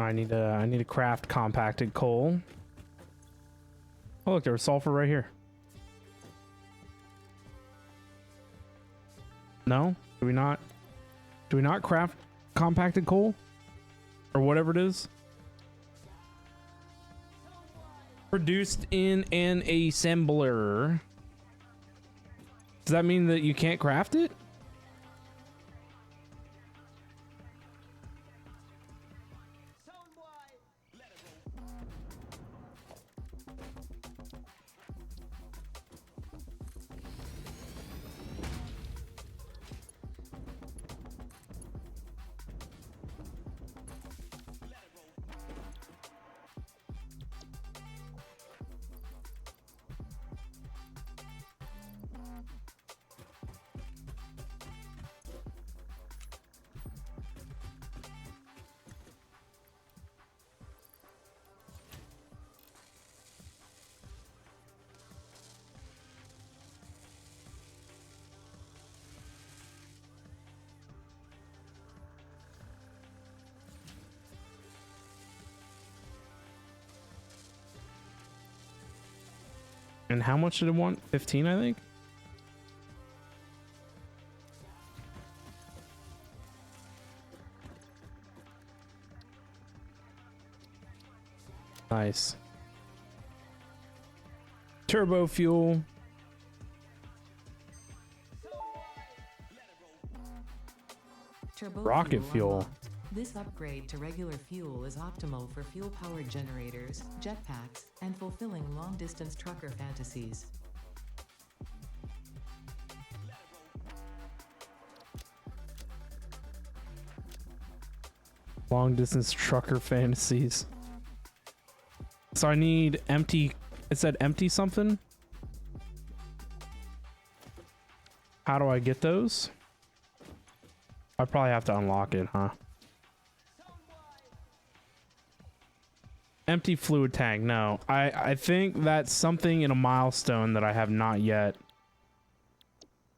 I need to craft compacted coal. Oh look, there was sulfur right here. No? Do we not craft compacted coal? Or whatever it is? Produced in an assembler. Does that mean that you can't craft it? And how much did it want? 15, I think. Nice. Turbo fuel. Turbo Rocket fuel. unlocked. This upgrade to regular fuel is optimal for fuel-powered generators, jetpacks, and fulfilling long-distance trucker fantasies. Long distance trucker fantasies. So I need empty. It said empty something. How do I get those? I probably have to unlock it, huh? Empty fluid tank. No, I think that's something in a milestone that I have not yet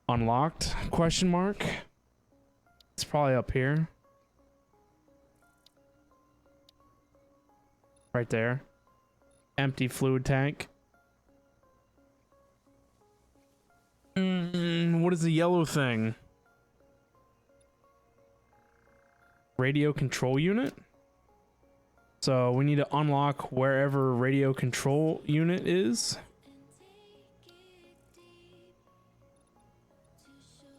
unlocked. Question mark. It's probably up here. Right there. Empty fluid tank. What is the yellow thing? Radio control unit? So we need to unlock wherever radio control unit is.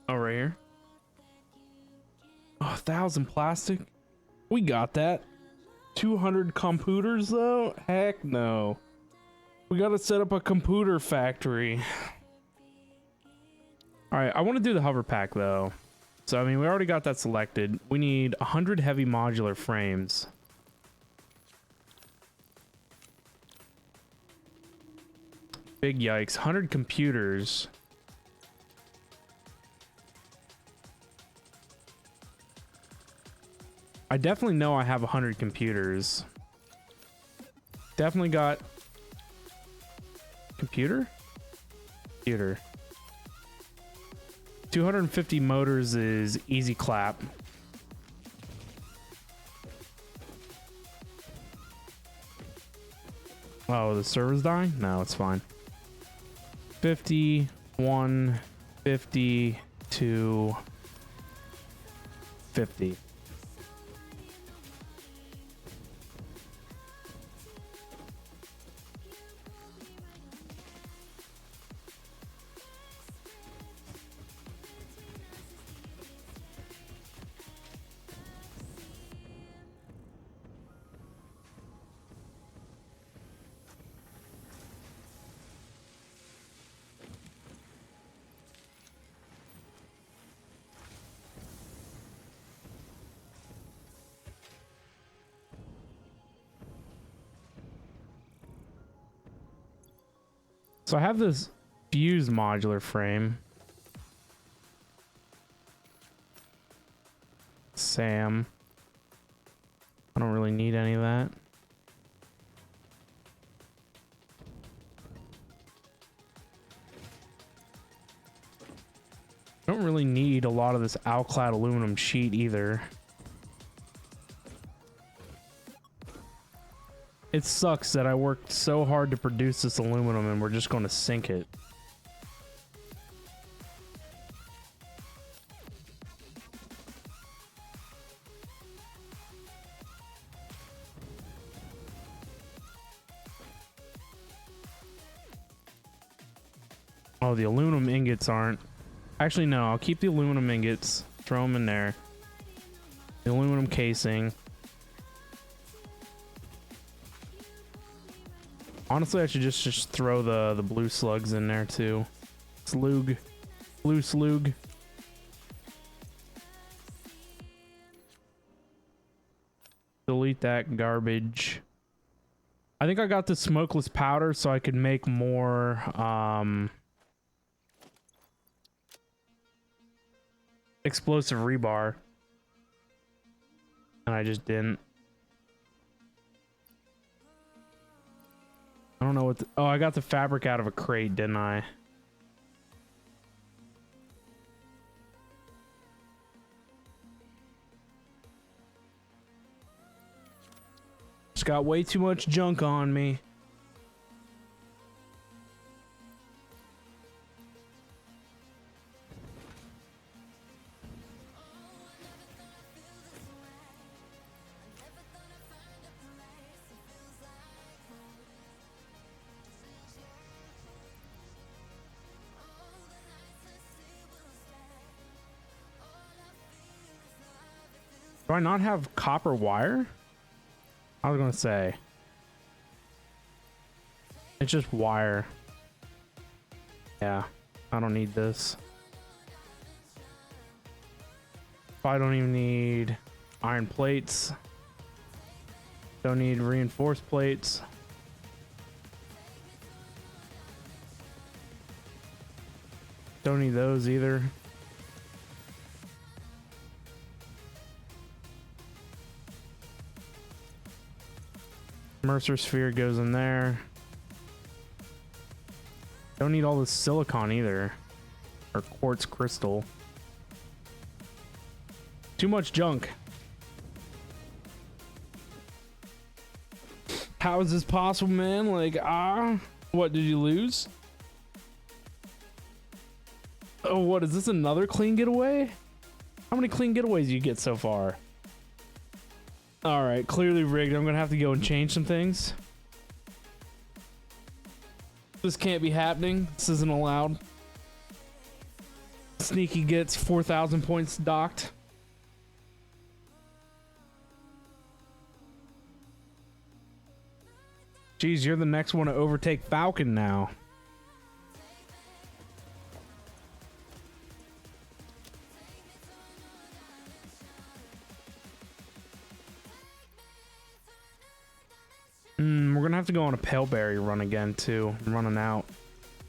Oh, right here. Oh, 1,000 plastic. We got that. 200 computers though? Heck no. We gotta set up a computer factory. Alright, I want to do the hover pack though. So I mean, we already got that selected. We need 100 heavy modular frames. Big yikes. 100 computers. I definitely know I have 100 computers. Definitely got... Computer? Computer. 250 motors is easy clap. Oh, the server's dying? No, it's fine. 51 50 to 50. So I have this fused modular frame. Sam. I don't really need any of that. I don't really need a lot of this alclad aluminum sheet either. It sucks that I worked so hard to produce this aluminum and we're just going to sink it. Oh, the aluminum ingots aren't. Actually, no, I'll keep the aluminum ingots, throw them in there. The aluminum casing. Honestly, I should just throw the blue slugs in there too. Slug. Blue slug. Delete that garbage. I think I got the smokeless powder so I could make more explosive rebar. And I just didn't. I don't know what oh, I got the fabric out of a crate, didn't I? Just got way too much junk on me. Do I not have copper wire? I was gonna say. It's just wire. Yeah, I don't need this. I don't even need iron plates. Don't need reinforced plates. Don't need those either. Mercer sphere goes in there. Don't need all this silicon either. Or quartz crystal. Too much junk. How is this possible, man? Like, what did you lose? Oh, what is this, another clean getaway? How many clean getaways do you get so far? All right, clearly rigged. I'm gonna have to go and change some things. This can't be happening. This isn't allowed. Sneaky gets 4,000 points docked. Geez, you're the next one to overtake Falcon now. We're gonna have to go on a Paleberry run again too. I'm running out.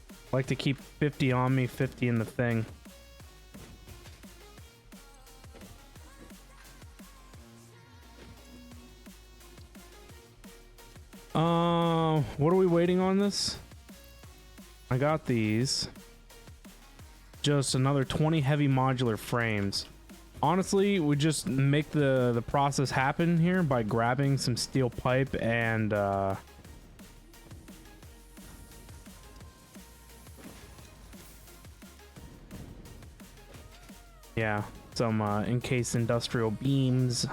I like to keep 50 on me, 50 in the thing. What are we waiting on this? I got these. Just another 20 heavy modular frames. Honestly, we just make the process happen here by grabbing some steel pipe and Yeah, some encased industrial beams.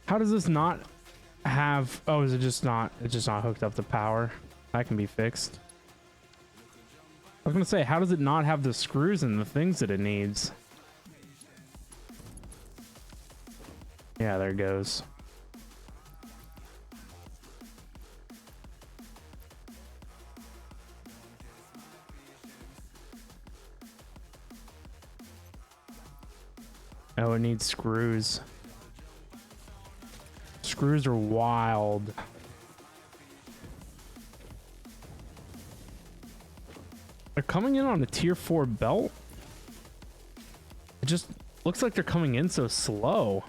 How does this not have... Oh, is it just not... It's just not hooked up to power? That can be fixed. I was gonna say, how does it not have the screws and the things that it needs? Yeah, there it goes. Oh, it needs screws. Screws are wild. They're coming in on a tier 4 belt. It just looks like they're coming in so slow.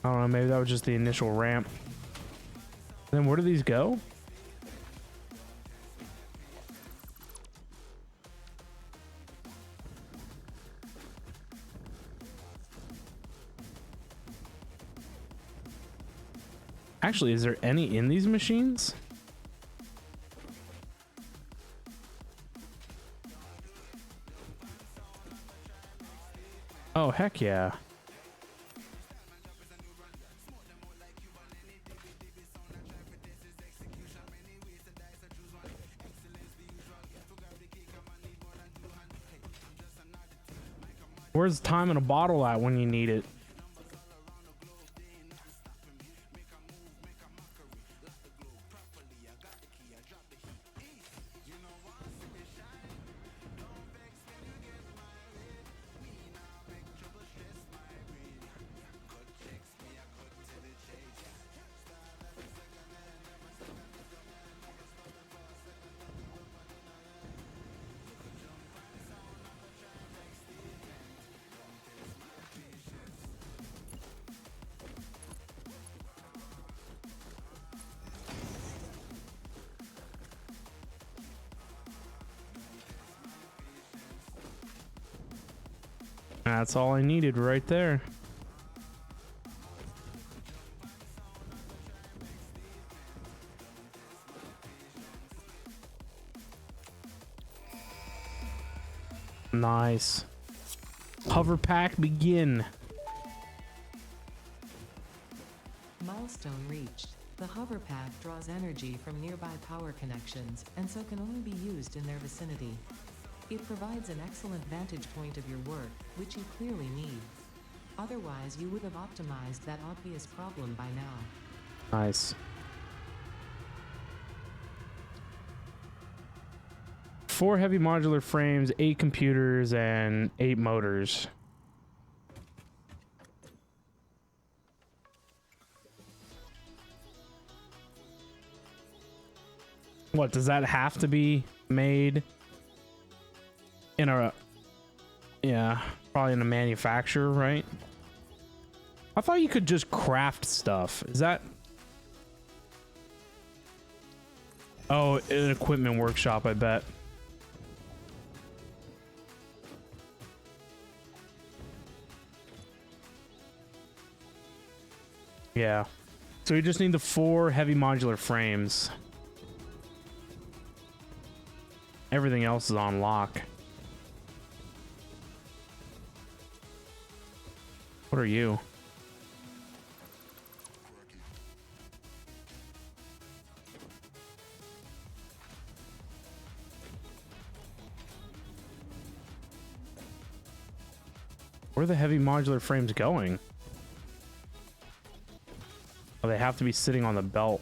I don't know, maybe that was just the initial ramp. Then where do these go? Actually, is there any in these machines? Oh, heck yeah. Where's time in a bottle at when you need it? That's all I needed right there. Nice. Hover pack begin. Milestone reached. The hover pack draws energy from nearby power connections and so can only be used in their vicinity. It provides an excellent vantage point of your work, which you clearly need. Otherwise, you would have optimized that obvious problem by now. Nice. 4 heavy modular frames, 8 computers, and 8 motors. What, does that have to be made in a... Yeah, probably in a manufacturer, right? I thought you could just craft stuff. Is that... Oh, an equipment workshop, I bet. Yeah. So we just need the 4 heavy modular frames. Everything else is on lock. What are you? Where are the heavy modular frames going? Oh, they have to be sitting on the belt.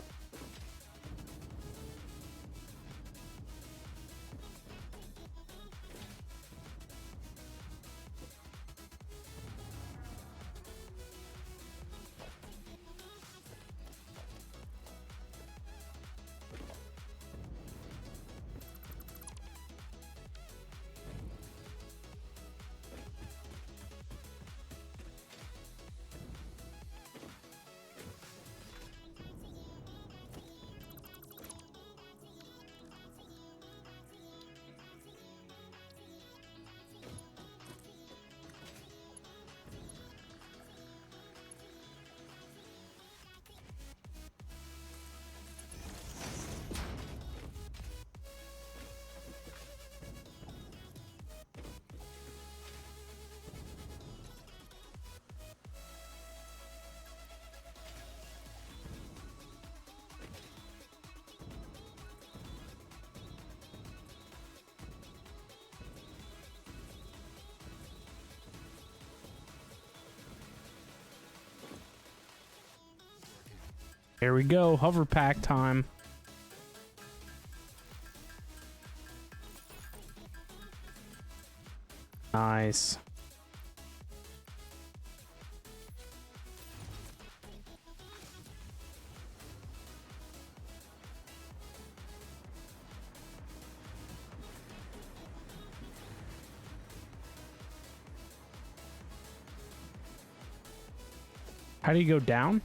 Here we go, hover pack time. Nice. How do you go down?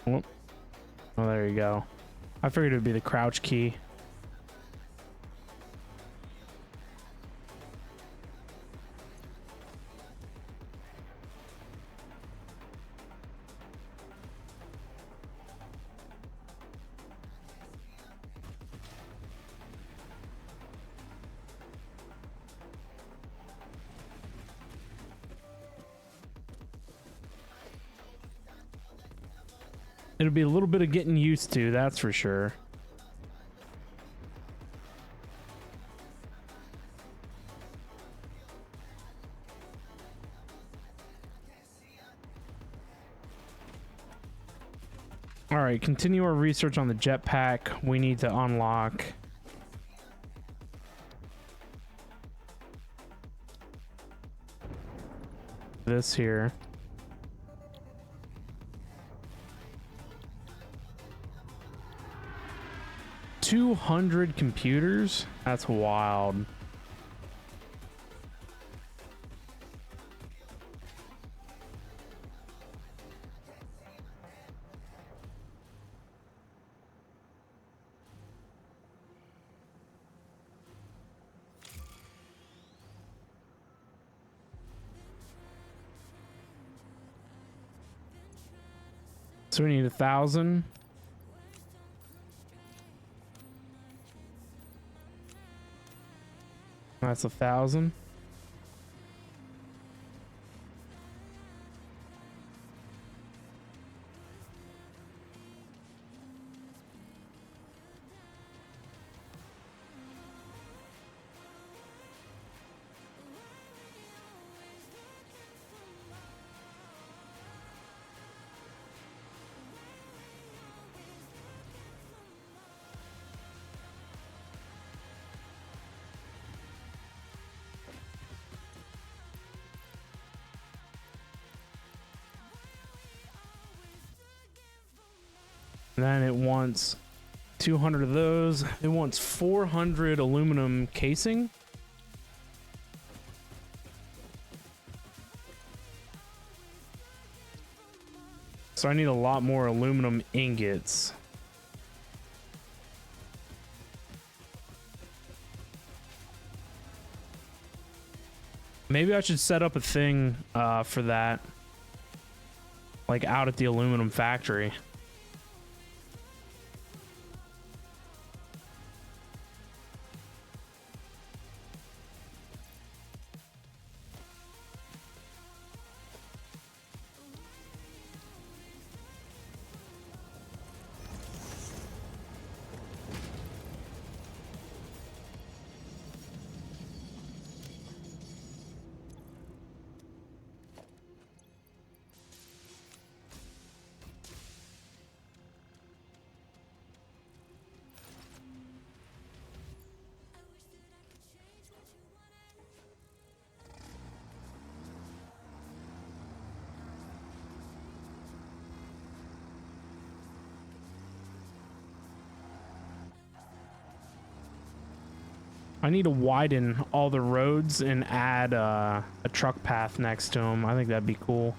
Oh, there you go. I figured it would be the crouch key. It'll be a little bit of getting used to, that's for sure. All right, continue our research on the jetpack. We need to unlock this here. 200 computers? That's wild. So we need 1,000. That's 1,000. Then it wants 200 of those. It wants 400 aluminum casing. So I need a lot more aluminum ingots. Maybe I should set up a thing for that, like out at the aluminum factory. I need to widen all the roads and add a truck path next to them. I think that'd be cool.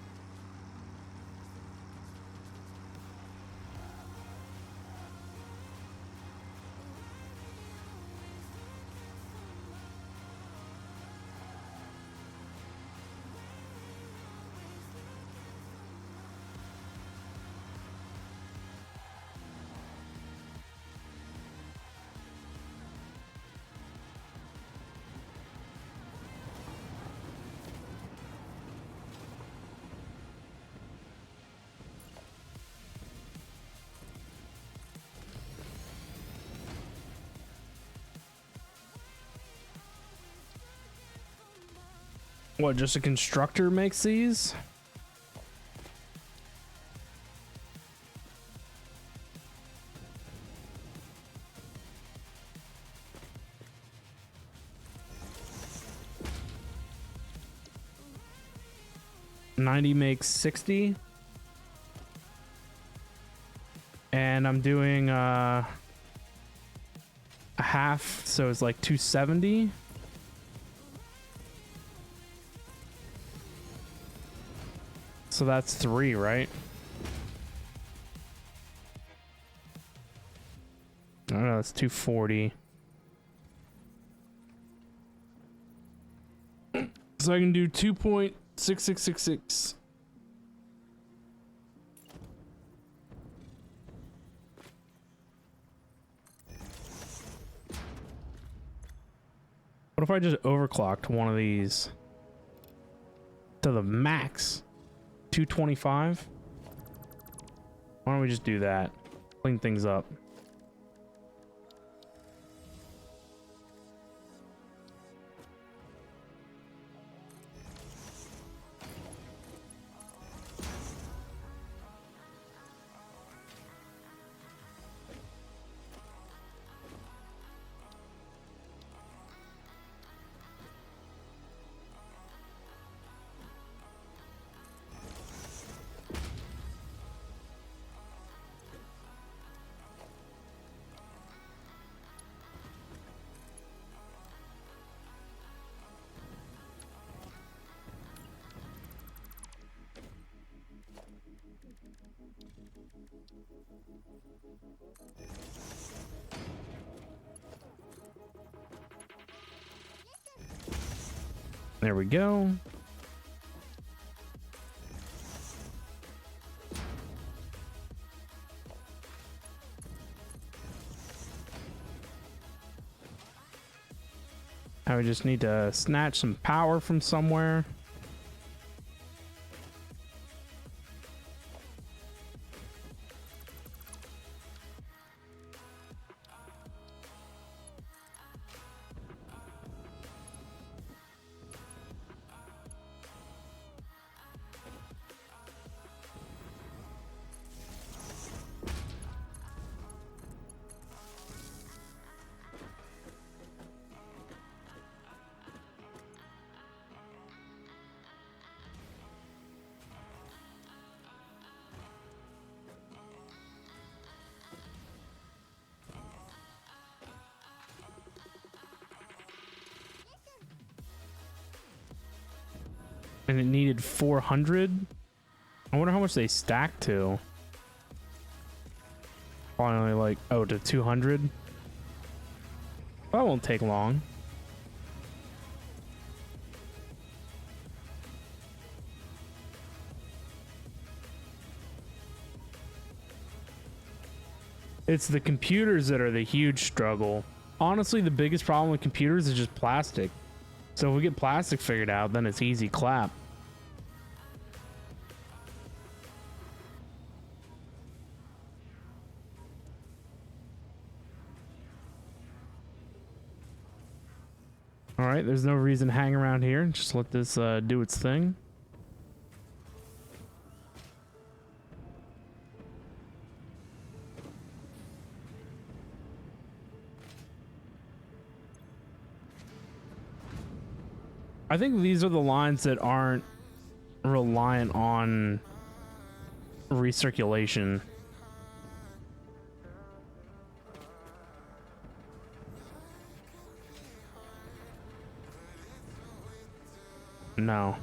What, just a constructor makes these? $90 makes 60. And I'm doing a half, so it's like 270. So that's 3, right? Oh no, that's 240. So I can do 2.6666. What if I just overclocked one of these to the max? 225? Why don't we just do that? Clean things up. There we go. I would just need to snatch some power from somewhere. And it needed 400. I wonder how much they stack to. Probably only like, oh, to 200. That won't take long. It's the computers that are the huge struggle. Honestly, the biggest problem with computers is just plastic. So if we get plastic figured out, then it's easy clap. All right, there's no reason to hang around here. Just let this do its thing. I think these are the lines that aren't reliant on recirculation. No.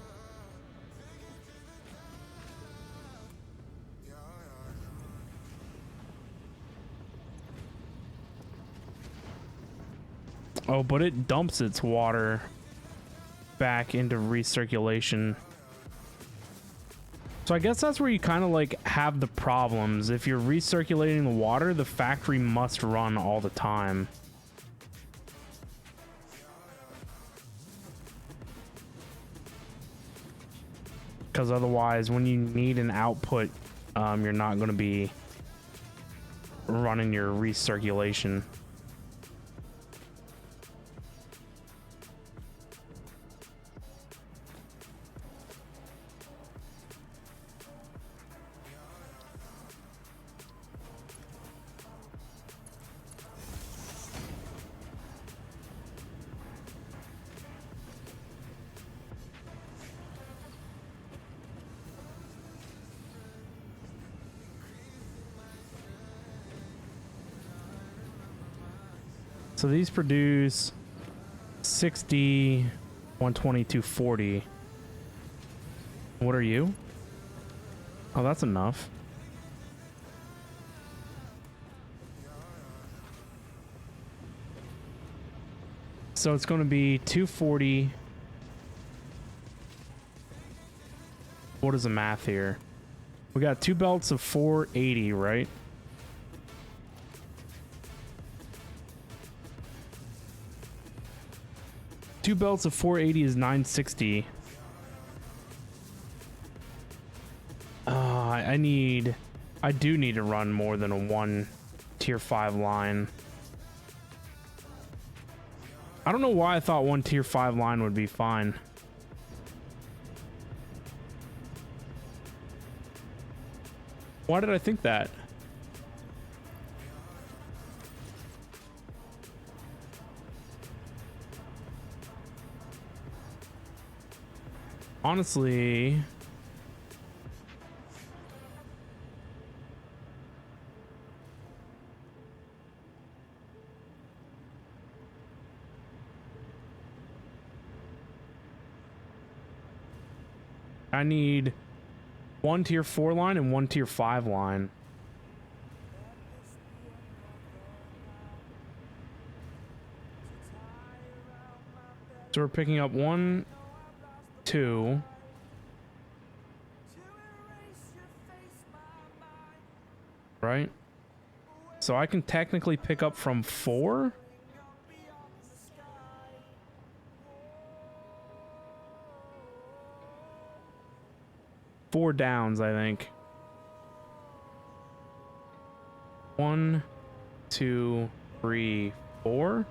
Oh, but it dumps its water back into recirculation. So I guess that's where you kind of like have the problems. If you're recirculating the water, the factory must run all the time. Because otherwise, when you need an output, you're not going to be running your recirculation. So these produce 60, 120, 240. What are you? Oh, that's enough. So it's going to be 240. What is the math here? We got 2 belts of 480, right? Two belts of 480 is 960. I do need to run more than a 1 tier 5 line. I don't know why I thought 1 tier 5 line would be fine. Why did I think that? Honestly, I need 1 tier 4 line and 1 tier 5 line. So we're picking up 1, 2. Right? So I can technically pick up from 4? Four downs, I think. 1, 2, 3, 4.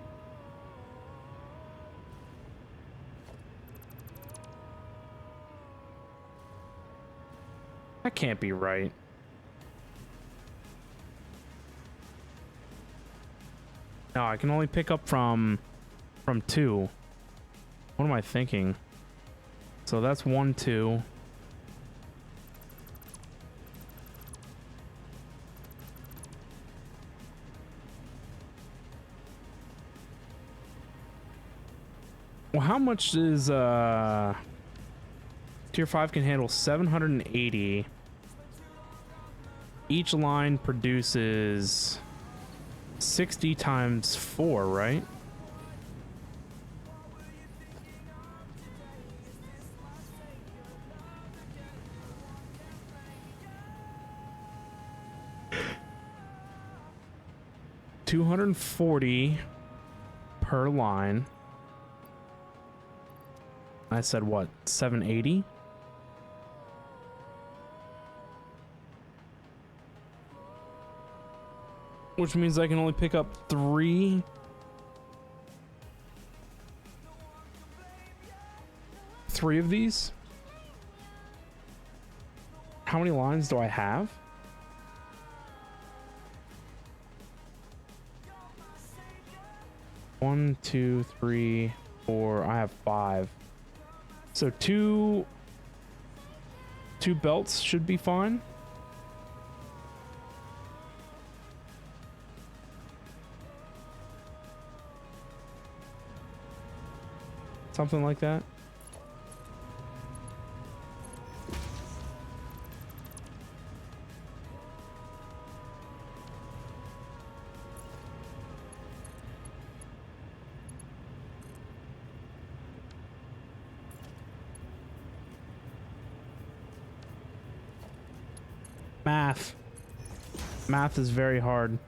That can't be right. No, I can only pick up from 2. What am I thinking? So that's 1, 2. Well, how much is tier 5 can handle 780. Each line produces 60 times 4, right? $240 per line. I said what? 780? Which means I can only pick up 3. Three of these? How many lines do I have? One, 2, 3, 4. I have 5. So two belts should be fine. Something like that. Math. Math is very hard.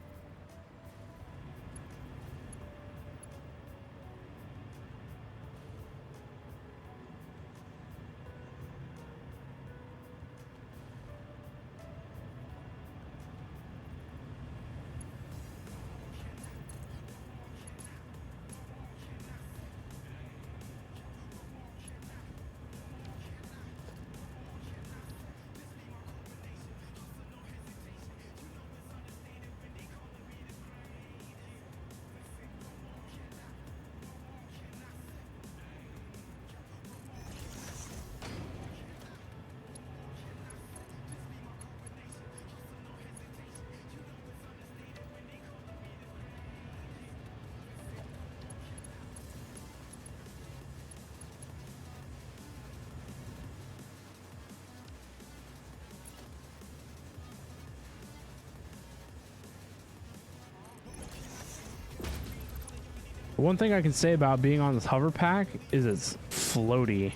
One thing I can say about being on this hover pack is it's floaty.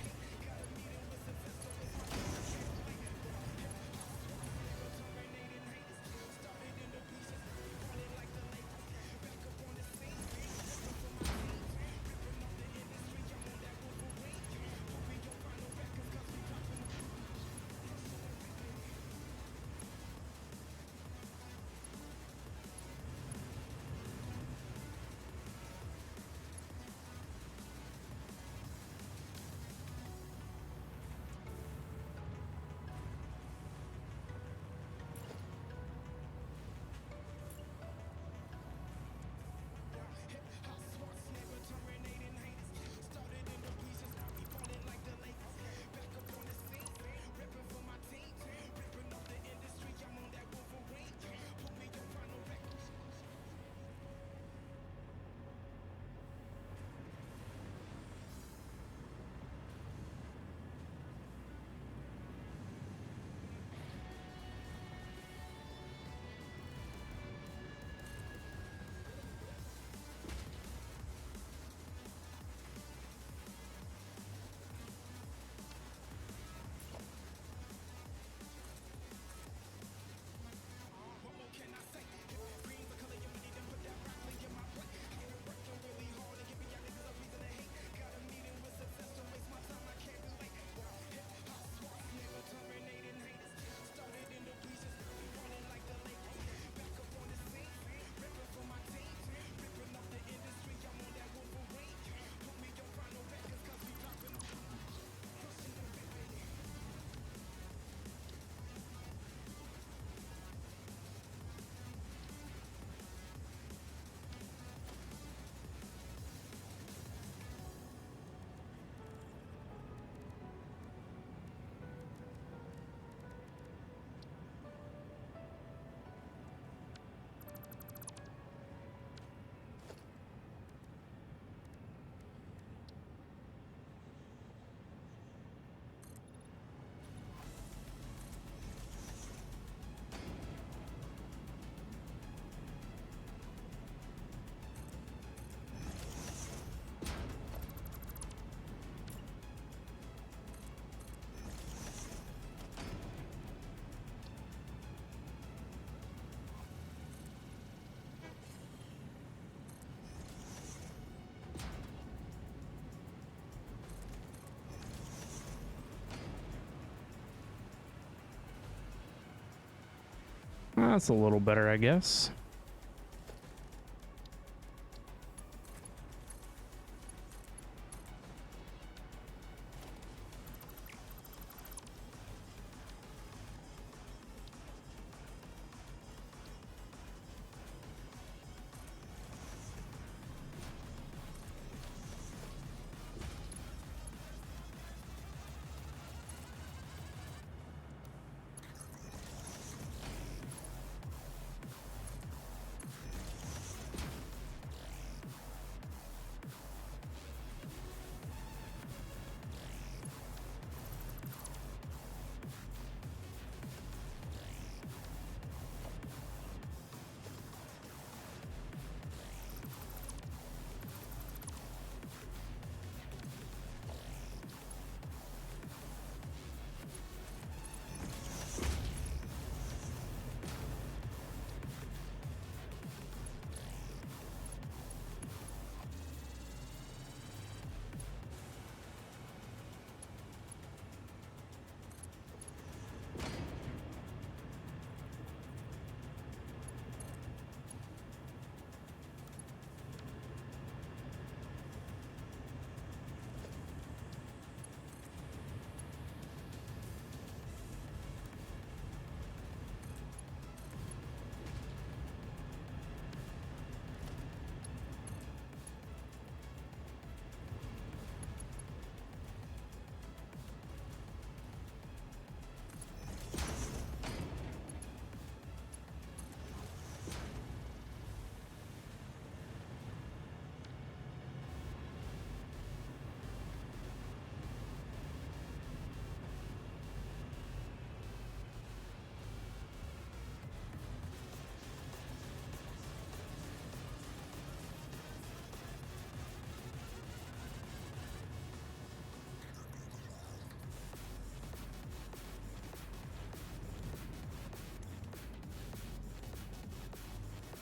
That's a little better, I guess.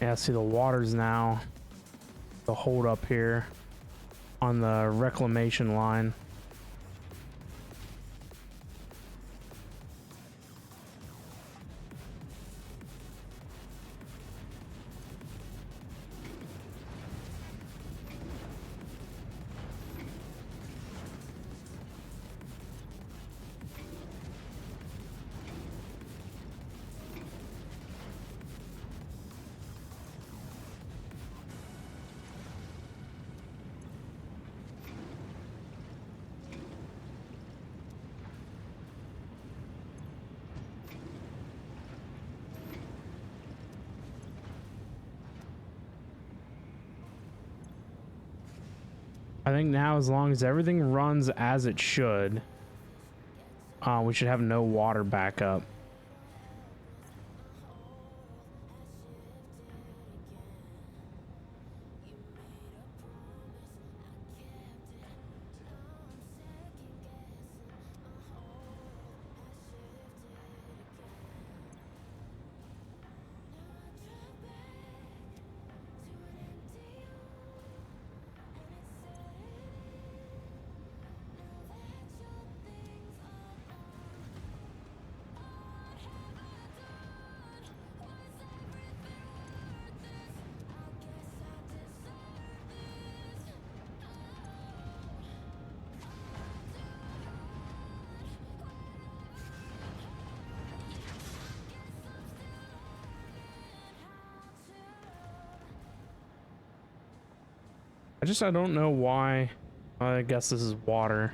Yeah, see the water's now the hold up here on the reclamation line. I think now, as long as everything runs as it should, we should have no water backup. I don't know why. I guess this is water.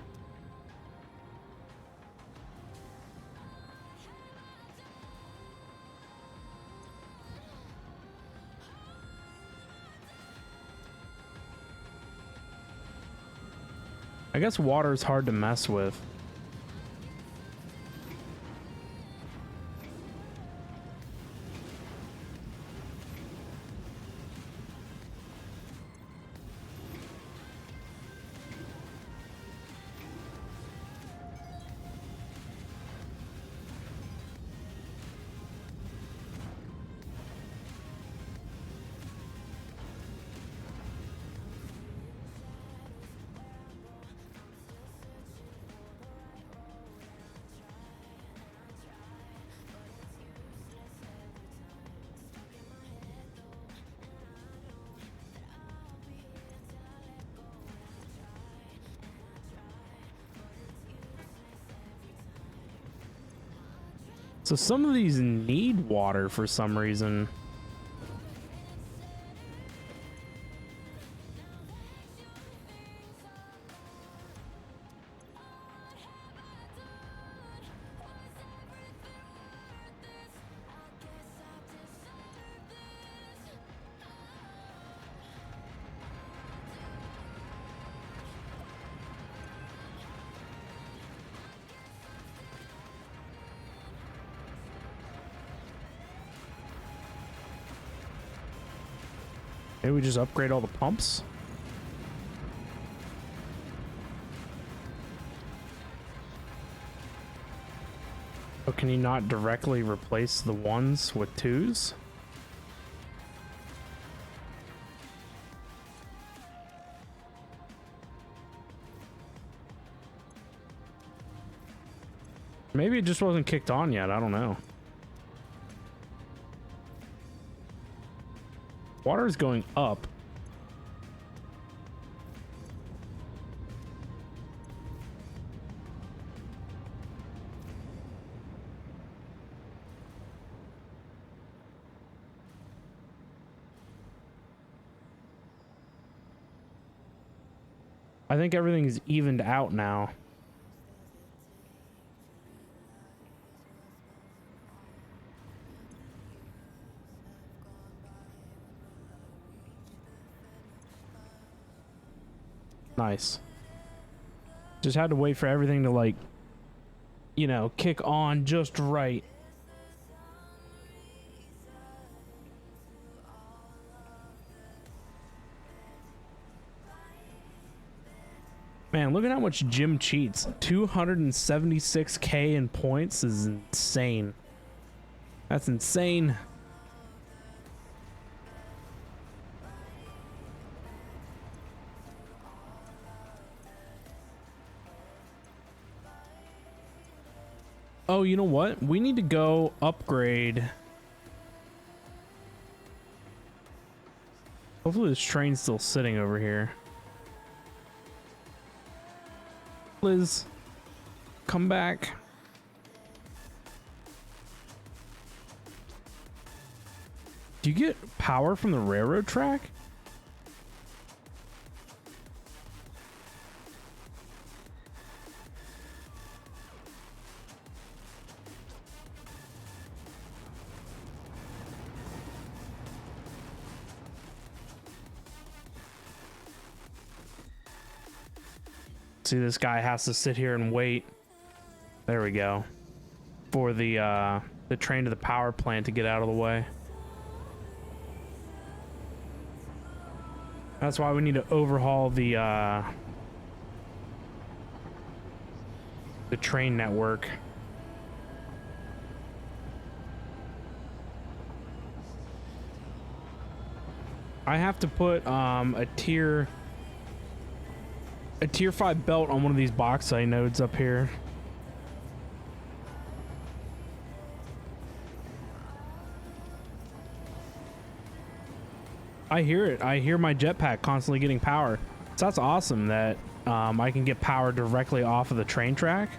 I guess water is hard to mess with. So some of these need water for some reason. Maybe we just upgrade all the pumps? Oh, can you not directly replace the ones with twos? Maybe it just wasn't kicked on yet. I don't know. Water is going up. I think everything's evened out now. Nice. Just had to wait for everything to, like, you know, kick on just right. Man, look at how much Jim cheats. 276k in points is insane. That's insane. Oh, you know what? We need to go upgrade. Hopefully this train's still sitting over here. Liz, come back. Do you get power from the railroad track? See, this guy has to sit here and wait. There we go. For the train to the power plant to get out of the way. That's why we need to overhaul the train network. I have to put a tier 5 belt on one of these bauxite nodes up here. I hear it. I hear my jetpack constantly getting power. So that's awesome that I can get power directly off of the train track.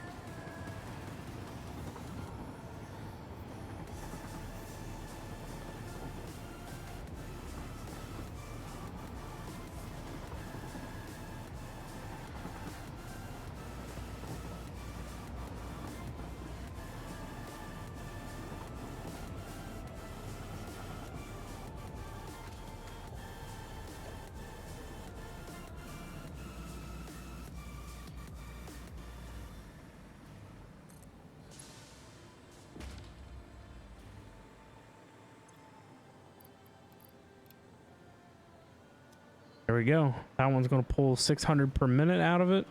There we go. That one's going to pull 600 per minute out of it.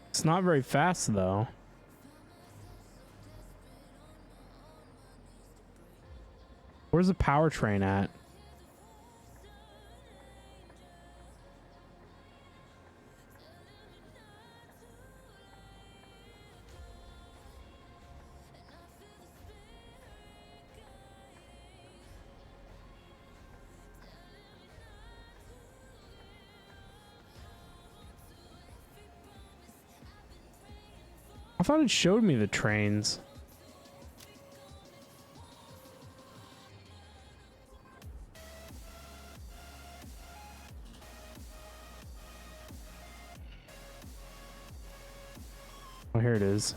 It's not very fast though. Where's the powertrain at? I thought it showed me the trains. Oh, here it is.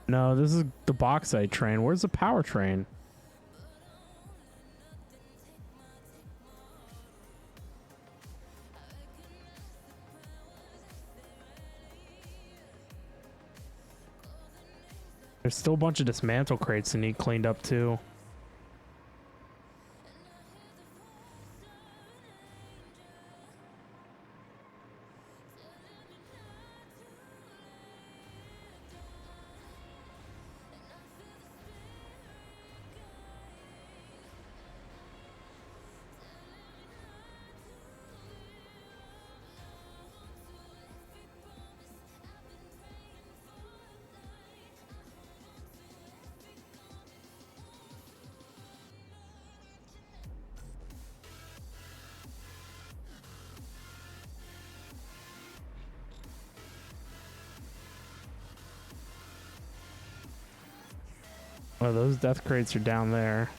No, this is the bauxite train. Where's the power train? There's still a bunch of dismantle crates that need cleaned up too. Oh, those death crates are down there.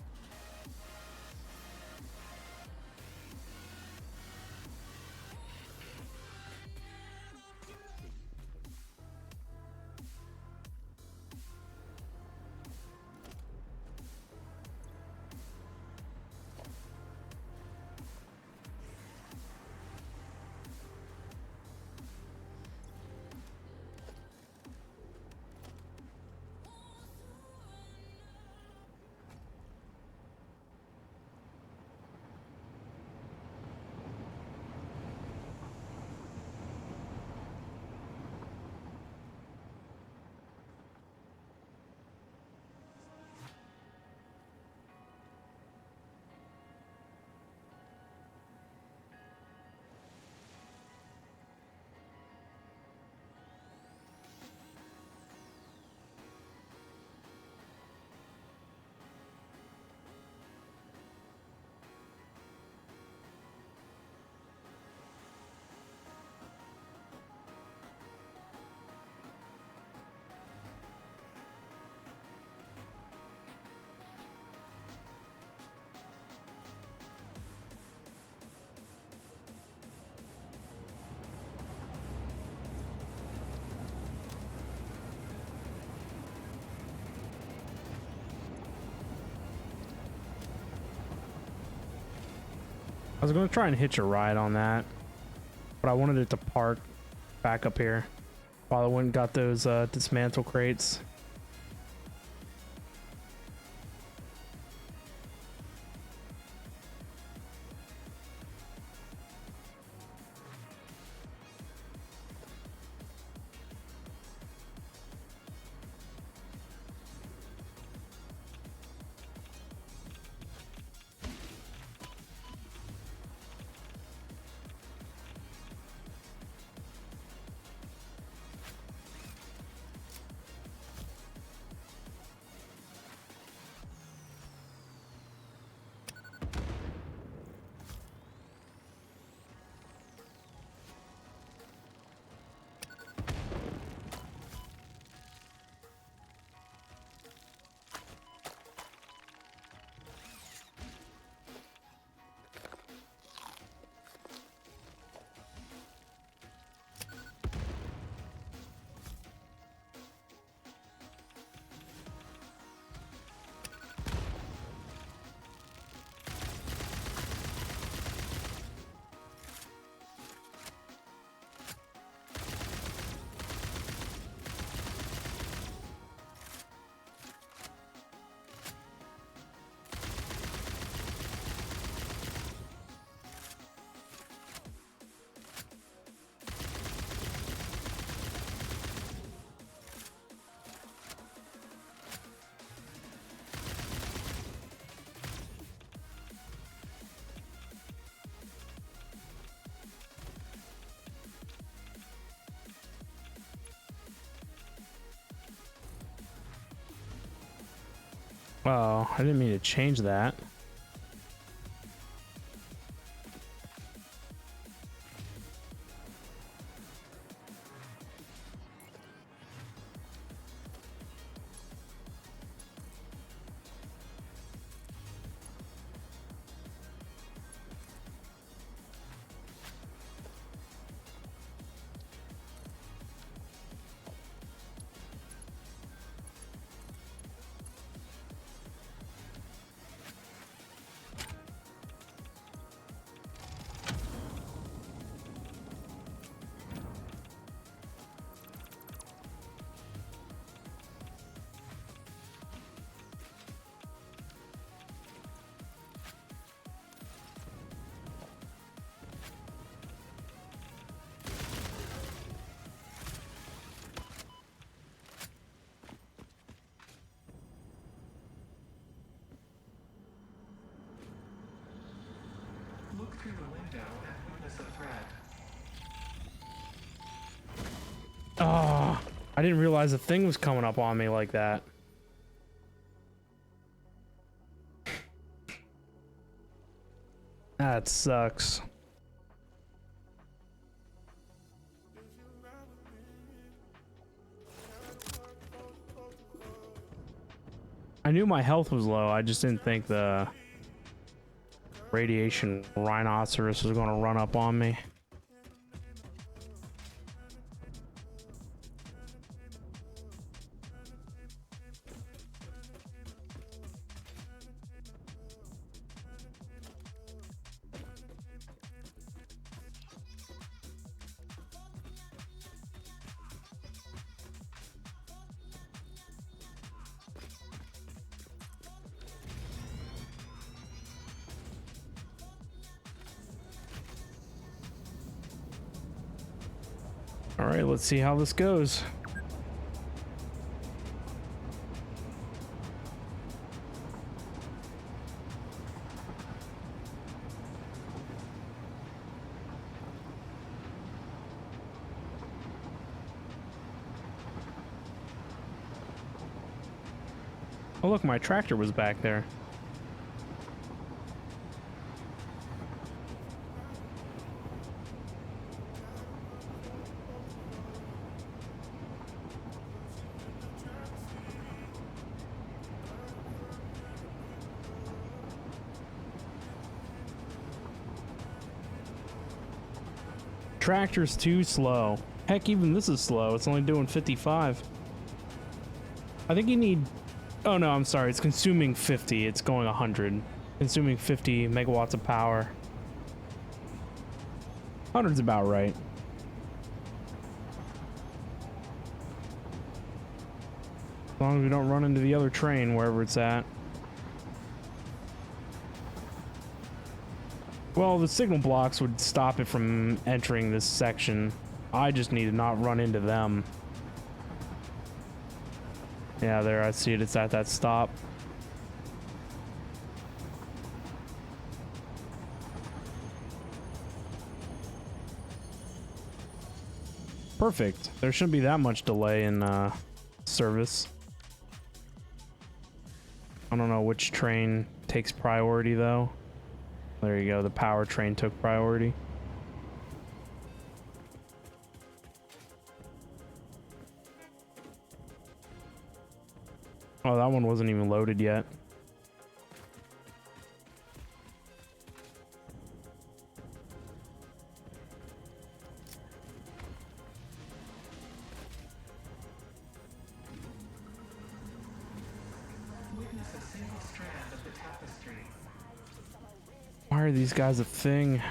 I was going to try and hitch a ride on that, but I wanted it to park back up here while I went and got those dismantle crates. Oh, I didn't mean to change that. Look through the window and witness a threat. Oh, I didn't realize the thing was coming up on me like that. That sucks. I knew my health was low. I just didn't think the radiation rhinoceros was going to run up on me. All right, let's see how this goes. Oh, look, my tractor was back there. Tractor's too slow. Heck, even this is slow. It's only doing 55. I think you need... Oh no, I'm sorry. It's consuming 50. It's going 100. Consuming 50 megawatts of power. 100's about right. As long as we don't run into the other train wherever it's at. Well, the signal blocks would stop it from entering this section. I just need to not run into them. Yeah, there, I see it. It's at that stop. Perfect. There shouldn't be that much delay in service. I don't know which train takes priority, though. There you go, the power train took priority. Oh, that one wasn't even loaded yet. Witness a single strand of the tapestry. Why are these guys a thing?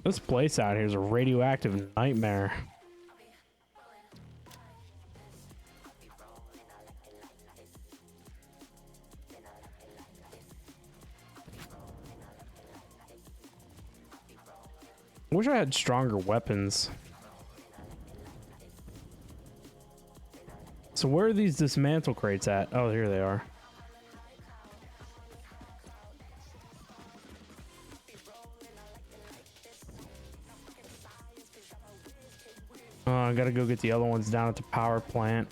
This place out here is a radioactive nightmare. I wish I had stronger weapons. So where are these dismantle crates at? Oh, here they are. I gotta go get the other ones down at the power plant.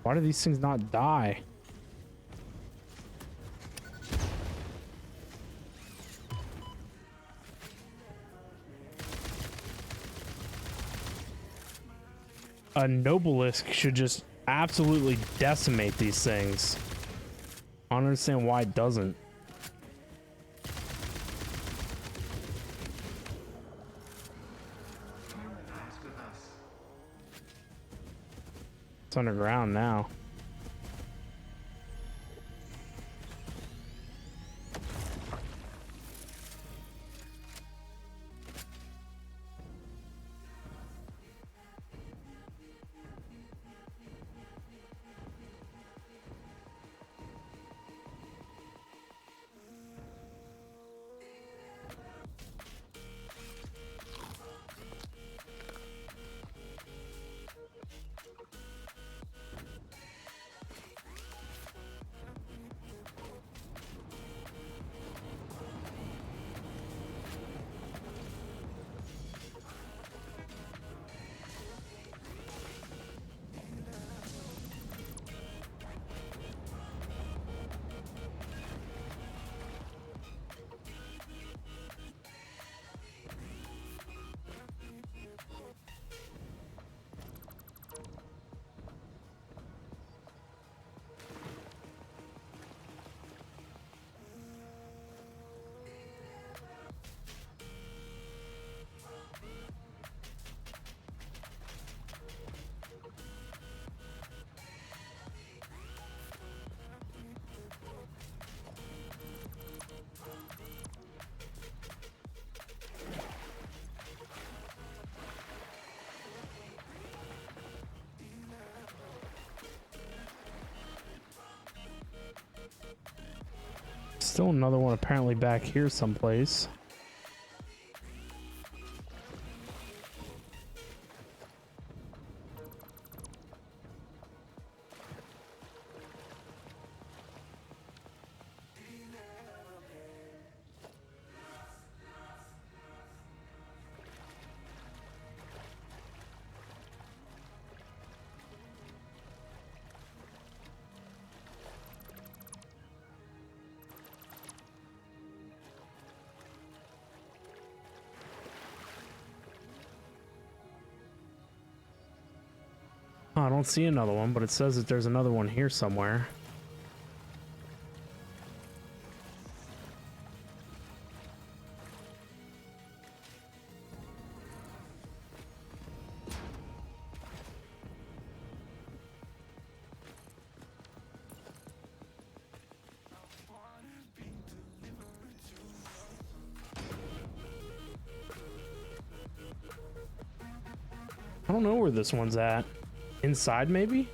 Why do these things not die? A Nobelisk should just absolutely decimate these things. I don't understand why it doesn't. Harmonize with us. It's underground now. Still another one apparently back here someplace. Oh, I don't see another one, but it says that there's another one here somewhere. I don't know where this one's at. Inside, maybe?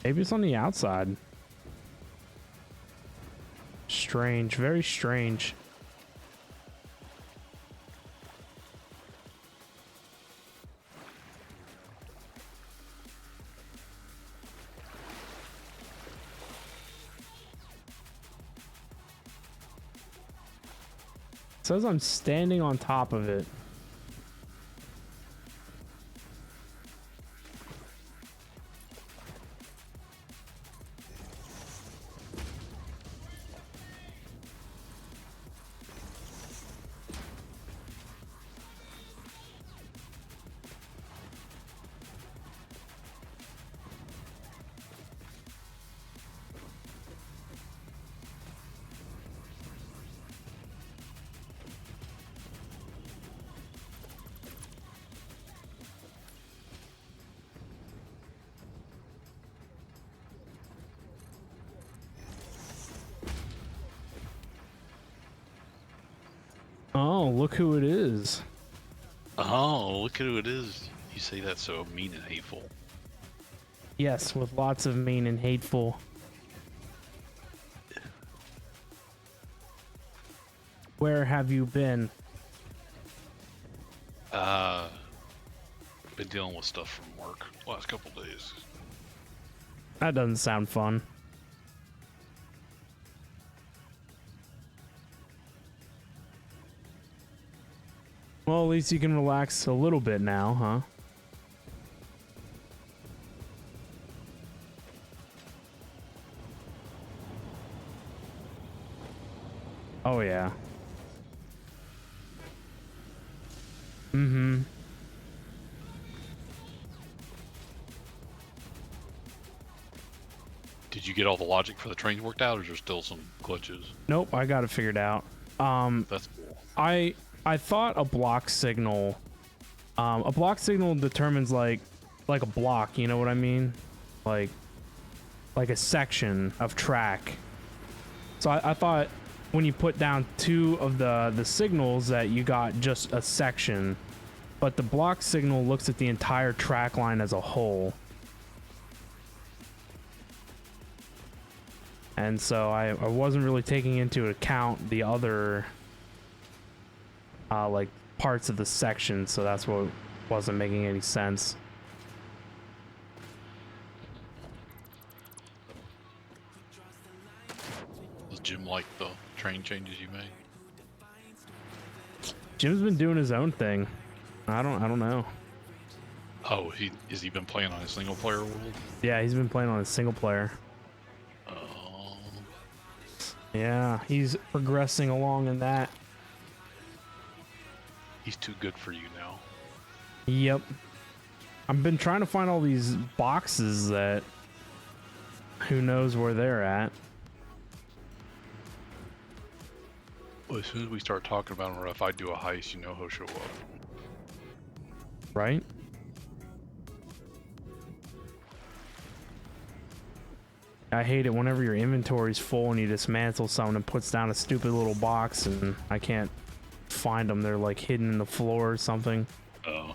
Maybe it's on the outside. Strange, very strange. It says I'm standing on top of it. Oh, look who it is. Oh, look at who it is. You say that so mean and hateful. Yes, with lots of mean and hateful. Where have you been? Been dealing with stuff from work last couple days. That doesn't sound fun. Well, at least you can relax a little bit now, huh? Oh, yeah. Mm-hmm. Did you get all the logic for the trains worked out, or is there still some glitches? Nope, I got it figured out. That's cool. I thought a block signal determines like a block, you know what I mean? Like a section of track. So I thought when you put down two of the signals that you got just a section, but the block signal looks at the entire track line as a whole. And so I wasn't really taking into account the other like parts of the section, so that's what wasn't making any sense. Does Jim like the train changes you made? Jim's been doing his own thing. I don't know. Oh, has he been playing on a single player world? Yeah, he's been playing on a single player. Oh, Yeah, he's progressing along in that. he's too good for you now. Yep. I've been trying to find all these boxes that who knows where they're at. Well, as soon as we start talking about him, or if I do a heist, you know he'll show up. Right? I hate it whenever your inventory's full and you dismantle something and puts down a stupid little box and I can't find them. They're like hidden in the floor or something. Oh.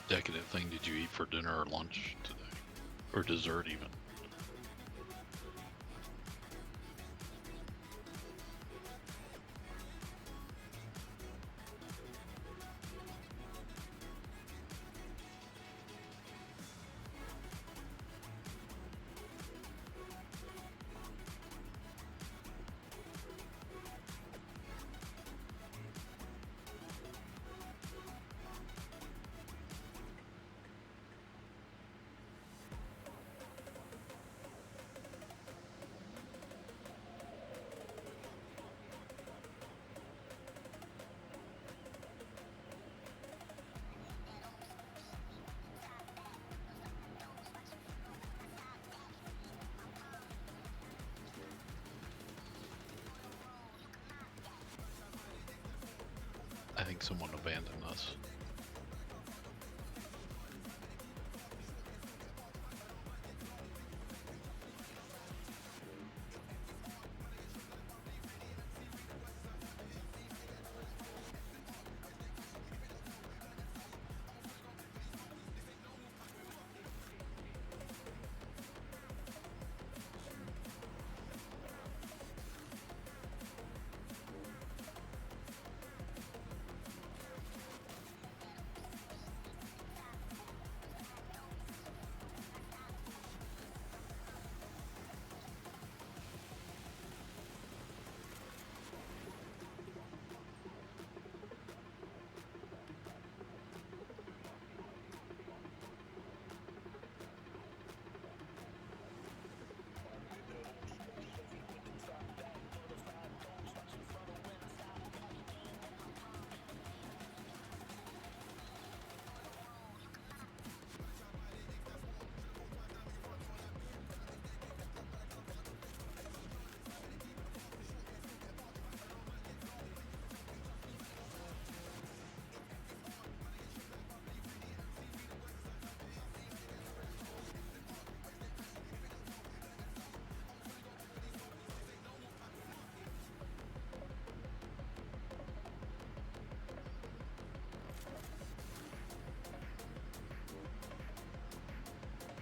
Decadent thing did you eat for dinner or lunch today? Or dessert even? I think someone abandoned us.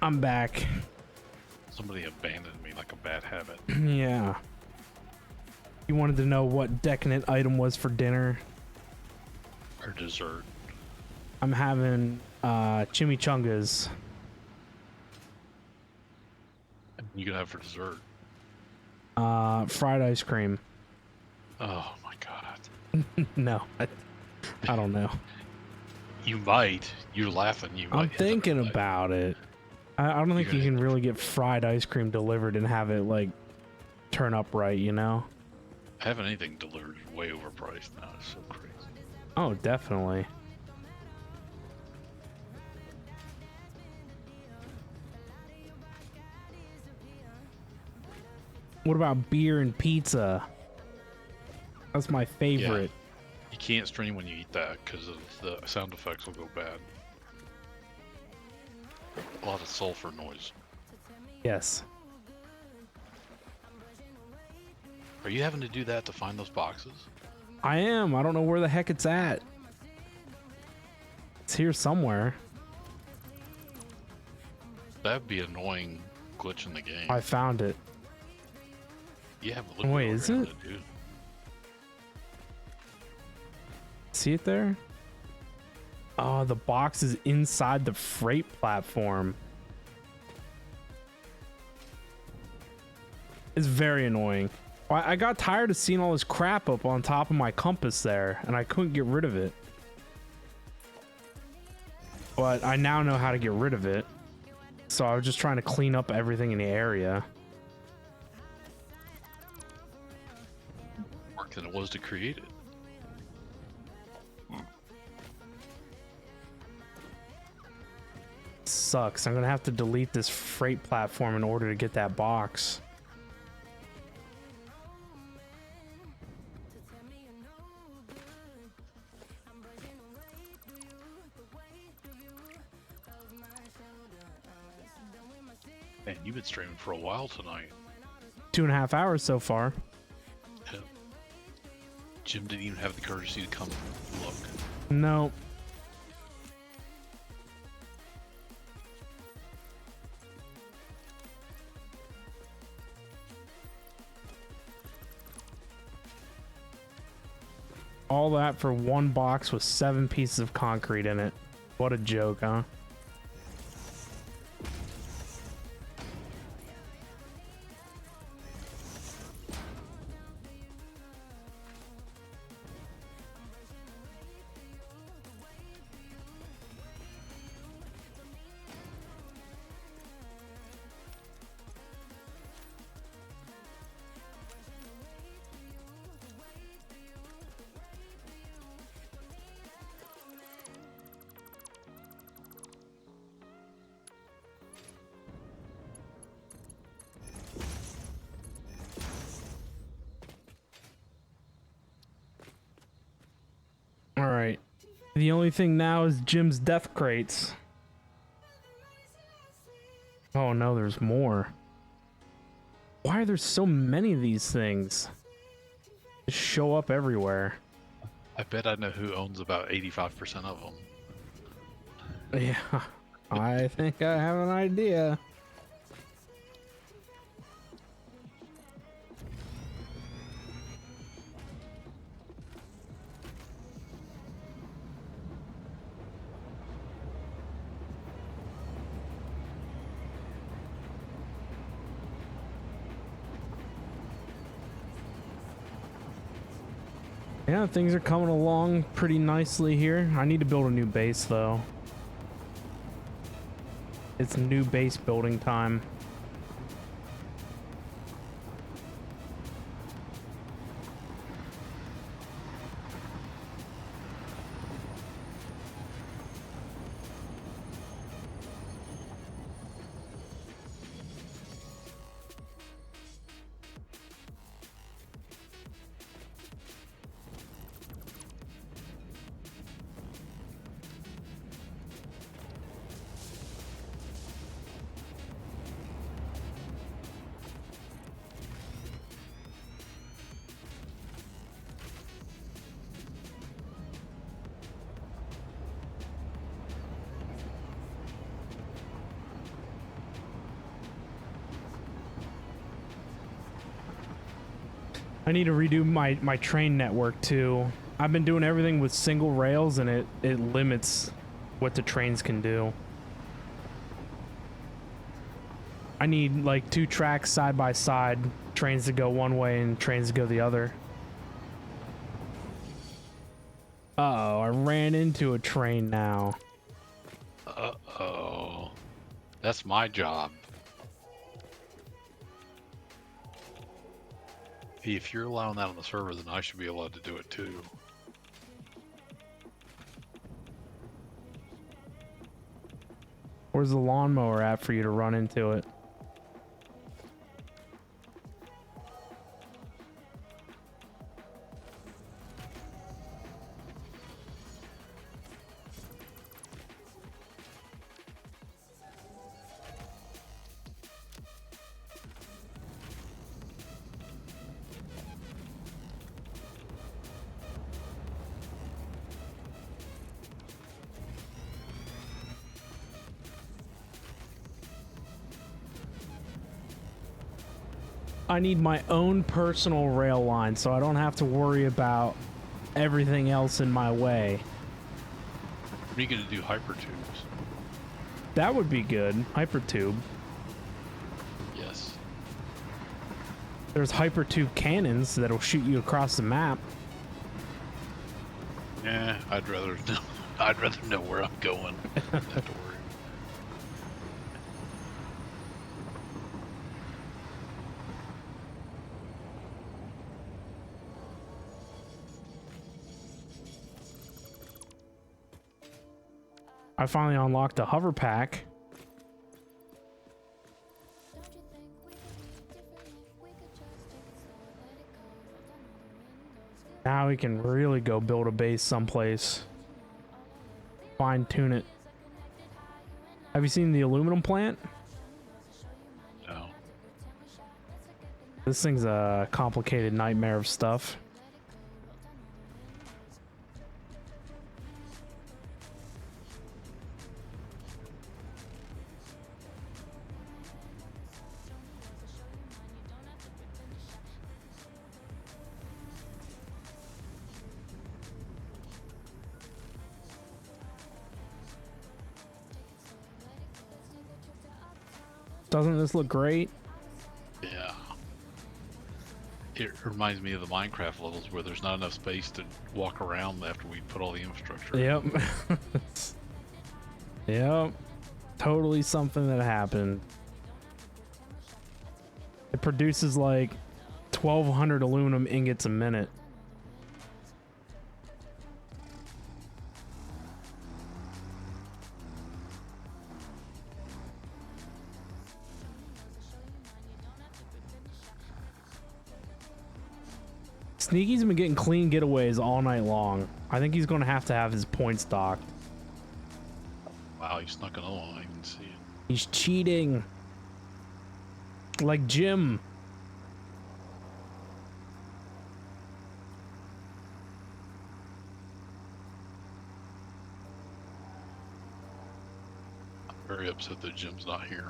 I'm back. Somebody abandoned me like a bad habit. Yeah. You wanted to know what decadent item was for dinner? Or dessert. I'm having chimichangas. You can have for dessert. Fried ice cream. Oh my god. No, I don't know. You might. You're laughing. You might. I'm thinking about it. I don't think you can really get fried ice cream delivered and have it like turn up right, you know? Having anything delivered is way overpriced now. It's so crazy. Oh, definitely. What about beer and pizza? That's my favorite. Yeah. You can't stream when you eat that because of the sound effects will go bad. A lot of sulfur noise. Yes. Are you having to do that to find those boxes? I am. I don't know where the heck it's at. It's here somewhere. That'd be an annoying glitch in the game. I found it. Yeah, but look Wait, what is we're it? gonna do. See it there? Oh, the box is inside the freight platform. It's very annoying. I got tired of seeing all this crap up on top of my compass there, and I couldn't get rid of it. But I now know how to get rid of it. So I was just trying to clean up everything in the area. Work than it was to create it. Sucks. I'm gonna have to delete this freight platform in order to get that box. Man, you've been streaming for a while tonight. 2.5 hours so far. Yeah. Jim didn't even have the courtesy to come look. No. All that for one box with 7 pieces of concrete in it. What a joke, huh? All right. The only thing now is Jim's death crates. Oh no, there's more. Why are there so many of these things? They show up everywhere. I bet I know who owns about 85% of them. Yeah, I think I have an idea. Yeah, things are coming along pretty nicely here. I need to build a new base, though. It's new base building time. I need to redo my train network too. I've been doing everything with single rails and it limits what the trains can do. I need like 2 tracks side by side, trains to go one way and trains to go the other. Uh-oh, I ran into a train now. Uh-oh. That's my job. Hey, if you're allowing that on the server, then I should be allowed to do it too. Where's the lawnmower at for you to run into it? I need my own personal rail line so I don't have to worry about everything else in my way. What are you going to do, hypertubes? That would be good. Hypertube. Yes. There's hypertube cannons that'll shoot you across the map. Yeah, I'd rather know. I'd rather know where I'm going. Than have to worry. I finally unlocked a hover pack. Now we can really go build a base someplace. Fine tune it. Have you seen the aluminum plant? No. This thing's a complicated nightmare of stuff. Doesn't this look great? Yeah. It reminds me of the Minecraft levels where there's not enough space to walk around after we put all the infrastructure. Yep. Yep. Totally something that happened. It produces like 1,200 aluminum ingots a minute. Sneaky's been getting clean getaways all night long. I think he's going to have his points docked. Wow, he snuck another one. I didn't even see it. He's cheating. Like Jim. I'm very upset that Jim's not here.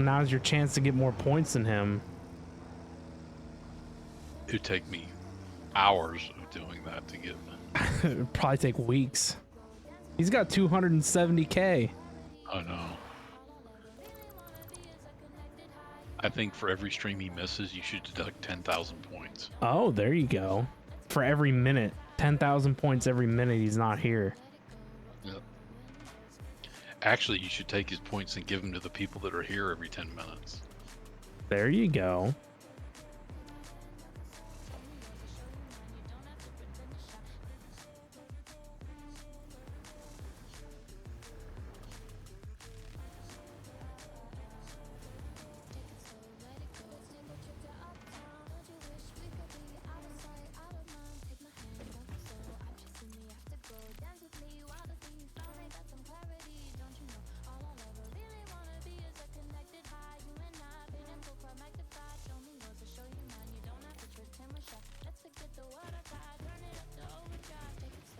Now's your chance to get more points than him. It'd take me hours of doing that to get. It'd probably take weeks. He's got 270k. Oh no. I think for every stream he misses, you should deduct 10,000 points. Oh, there you go. For every minute. 10,000 points every minute he's not here. Yep. Actually, you should take his points and give them to the people that are here every 10 minutes. There you go.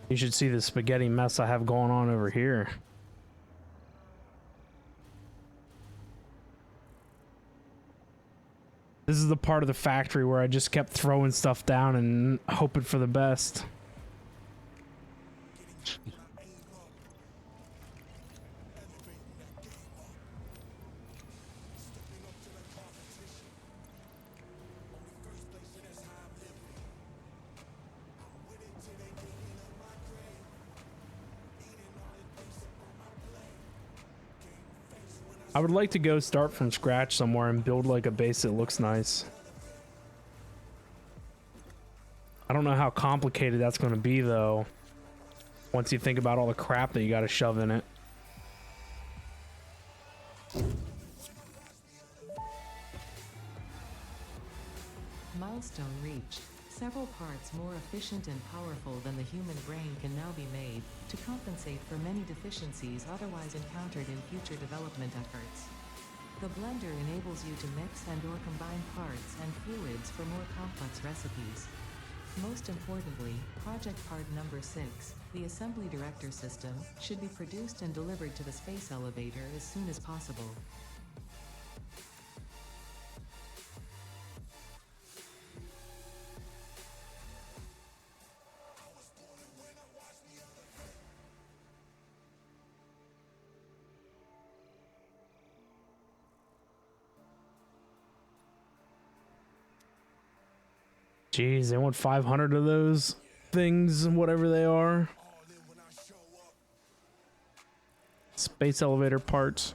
You should see the spaghetti mess I have going on over here. This is the part of the factory where I just kept throwing stuff down and hoping for the best. I would like to go start from scratch somewhere and build like a base that looks nice. I don't know how complicated that's going to be though, once you think about all the crap that you got to shove in it. Milestone reached. Several parts more efficient and powerful than the human brain can now be made to compensate for many deficiencies otherwise encountered in future development efforts. The blender enables you to mix and/or combine parts and fluids for more complex recipes. Most importantly, project part number 6, the assembly director system, should be produced and delivered to the space elevator as soon as possible. Jeez, they want 500 of those things, whatever they are. Space elevator parts.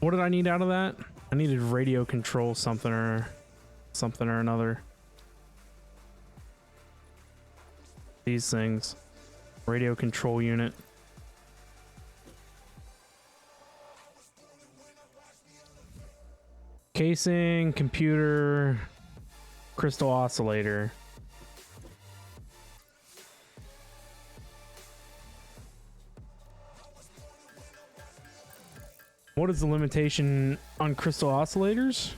What did I need out of that? I needed radio control something or another. These things. Radio control unit. Casing, computer, crystal oscillator. What is the limitation on crystal oscillators?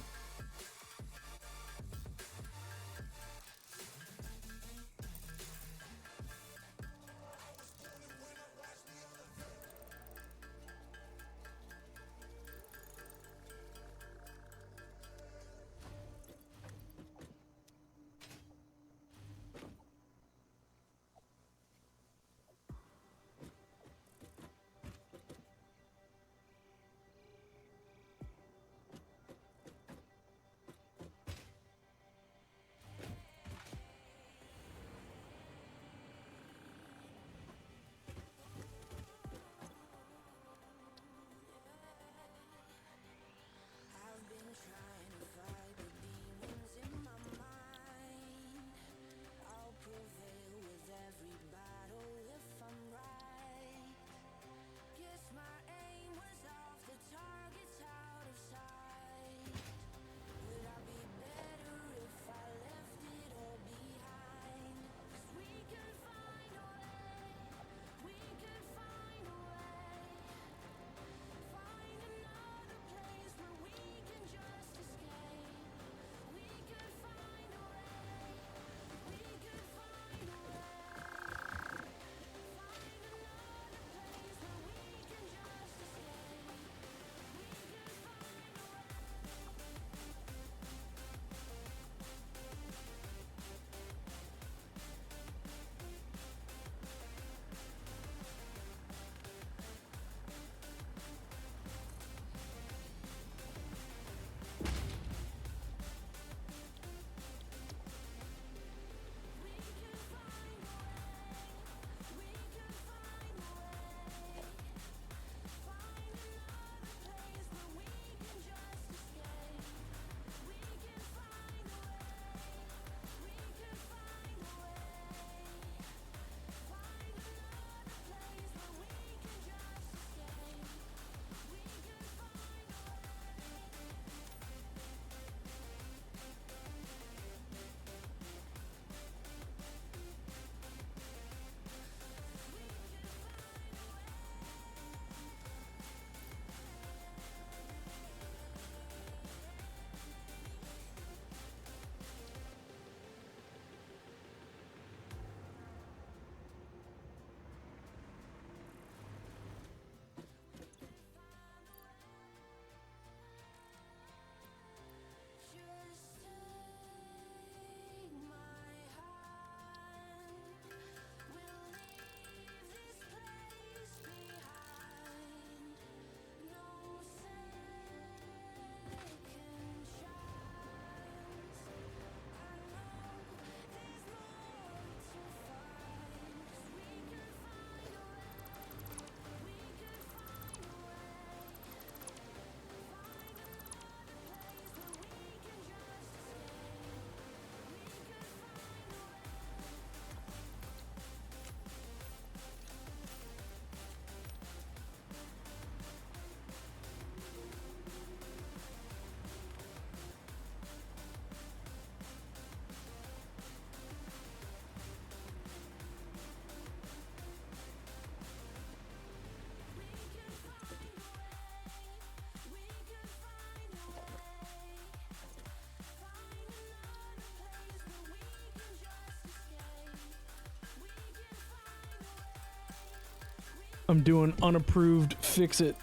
I'm doing unapproved fix-it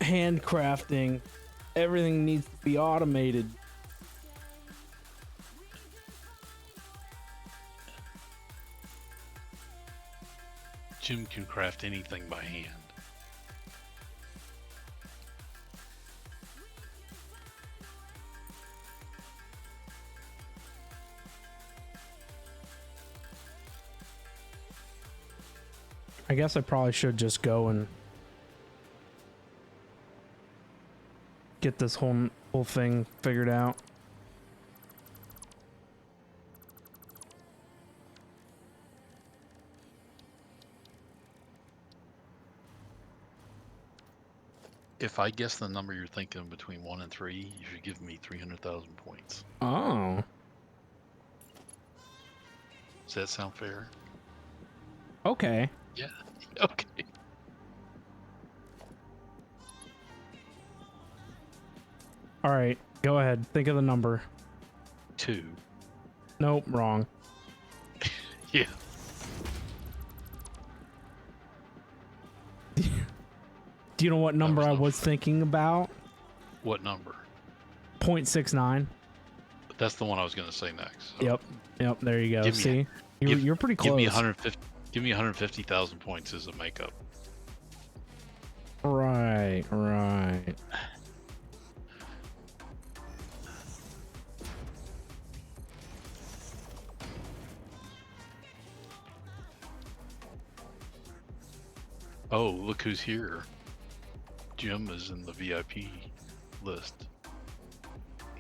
handcrafting. Everything needs to be automated. Jim can craft anything by hand. I guess I probably should just go and get this whole thing figured out. If I guess the number you're thinking between 1 and 3, you should give me 300,000 points. Oh. Does that sound fair? Okay. Yeah. Okay. All right. Go ahead. Think of the number. 2. Nope. Wrong. Yeah. Do you know what number I was thinking about? What number? 0.69. That's the one I was going to say next. So Yep. Yep. There you go. Give me See? You're pretty close. Give me 150. Give me 150,000 points as a makeup. Right. Right. Oh, look who's here. Jim is in the VIP list.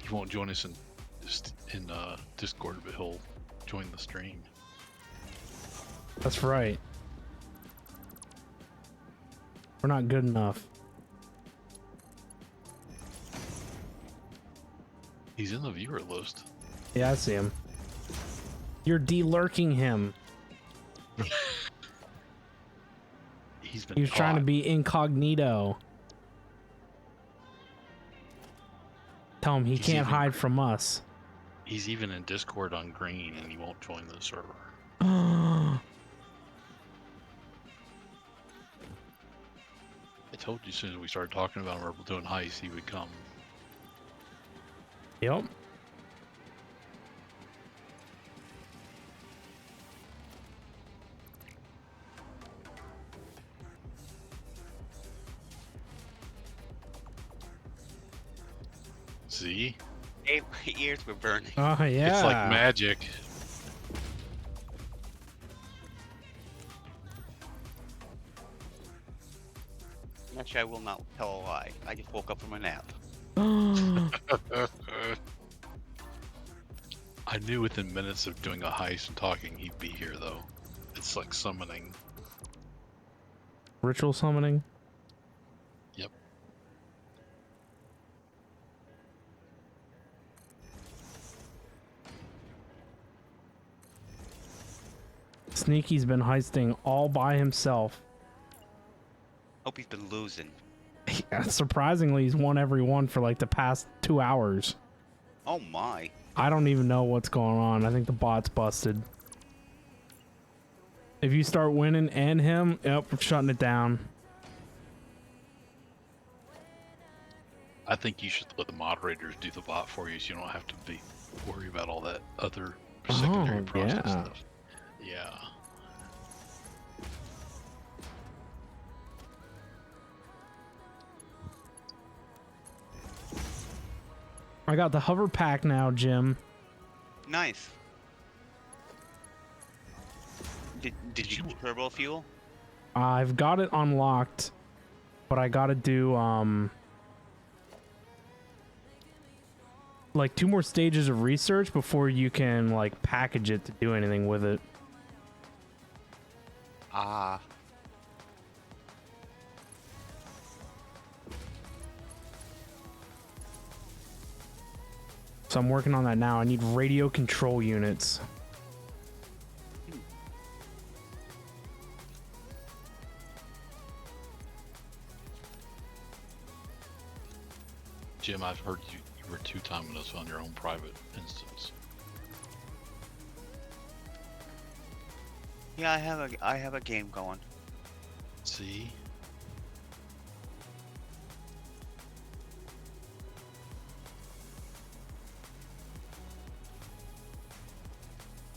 He won't join us in Discord, but he'll join the stream. That's right. We're not good enough. He's in the viewer list. Yeah, I see him. You're de-lurking him. He was trying to be incognito. Tell him he can't hide from us. He's even in Discord on green, and he won't join the server. Oh. I told you as soon as we started talking about him, we're doing heist, he would come. Yep. See? Hey, my ears were burning. Oh, yeah. It's like magic. Actually, I will not tell a lie. I just woke up from a nap. I knew within minutes of doing a heist and talking, he'd be here, though. It's like summoning. Ritual summoning? Yep. Sneaky's been heisting all by himself. Hope he's been losing. Yeah, surprisingly, he's won every one for like the past 2 hours. Oh my. I don't even know what's going on. I think the bot's busted. If you start winning and him, yep, we're shutting it down. I think you should let the moderators do the bot for you so you don't have to worry about all that other secondary process yeah. stuff. Yeah. I got the hover pack now, Jim. Nice. Did you turbo fuel? I've got it unlocked, but I gotta do, like 2 more stages of research before you can, like, package it to do anything with it. Ah. So I'm working on that now. I need radio control units. Jim, I've heard you were 2-timing us on your own private instance. Yeah, I have a game going. See?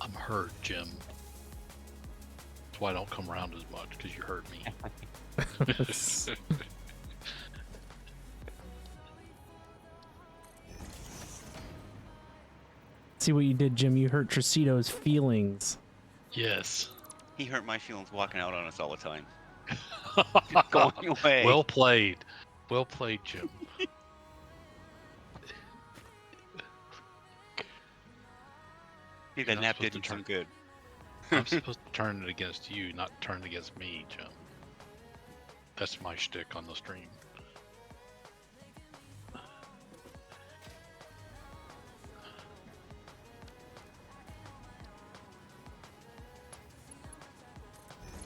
I'm hurt, Jim. That's why I don't come around as much, because you hurt me. See what you did, Jim. You hurt Tricito's feelings. Yes. He hurt my feelings walking out on us all the time. Going away. Well played. Well played, Jim. See, You're that not nap supposed to didn't turn turn- good. I'm supposed to turn it against you, not turn it against me, Jim. That's my shtick on the stream.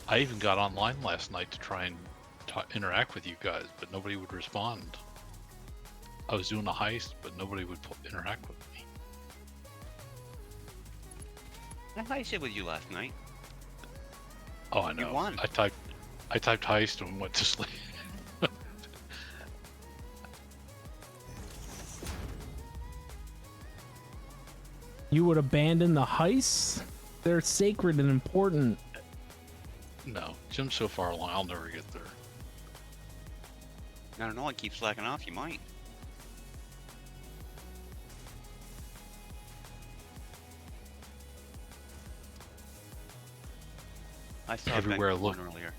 I even got online last night to try and interact with you guys, but nobody would respond. I was doing a heist, but nobody would interact with me. I said with you last night. Oh, I know. You won. I typed heist and went to sleep. You would abandon the heists? They're sacred and important. No, Jim's so far along, I'll never get there. I don't know. I keep slacking off. You might. I saw Everywhere I Ben look. one earlier.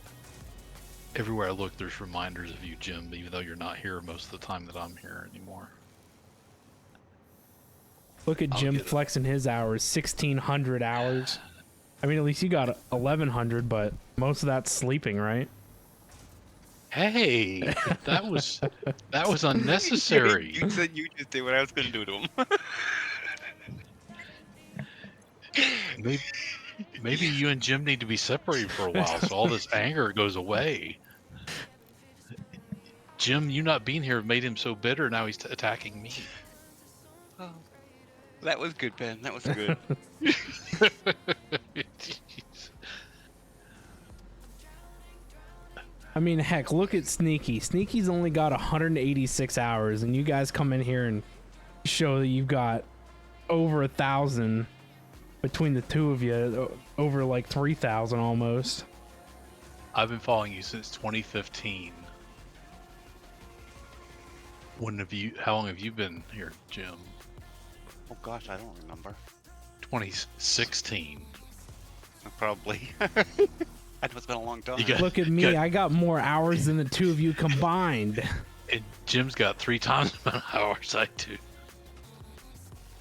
Everywhere I look, there's reminders of you, Jim, even though you're not here most of the time that I'm here anymore. Look at I'll Jim get it. flexing his hours, 1,600 hours. I mean, at least you got 1,100, but most of that's sleeping, right? Hey, that was unnecessary. You said you just did what I was going to do to him. Maybe you and Jim need to be separated for a while so all this anger goes away. Jim, you not being here made him so bitter, now he's attacking me. Oh, that was good, Ben. That was good. Jeez. I mean, heck, look at Sneaky. Sneaky's only got 186 hours, and you guys come in here and show that you've got over 1,000 between the two of you, over like 3,000 almost. I've been following you since 2015. How long have you been here, Jim? Oh gosh, I don't remember. 2016. Probably. That must have been a long time. You got- Look at me. Good. I got more hours than the two of you combined. And Jim's got 3 times the amount of hours I do.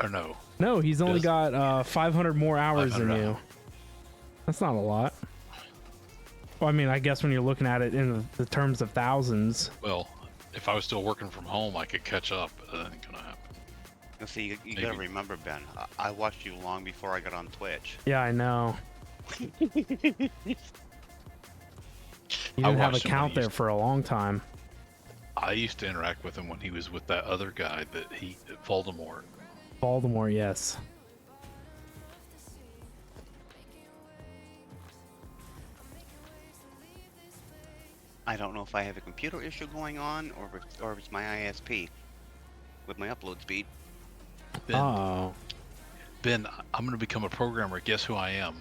Or no. No, he's only Yes. got 500 more hours than 500 you. hours. That's not a lot. Well, I mean, I guess when you're looking at it in the terms of thousands. Well, if I was still working from home, I could catch up, but that ain't gonna happen. You see, you gotta Maybe. remember, Ben. I watched you long before I got on Twitch. Yeah, I know. You I didn't have a watched him when count he there used- for a long time. I used to interact with him when he was with that other guy Voldemort. Baltimore, yes. I don't know if I have a computer issue going on or if it's my ISP with my upload speed. Oh. Ben, I'm gonna become a programmer. Guess who I am?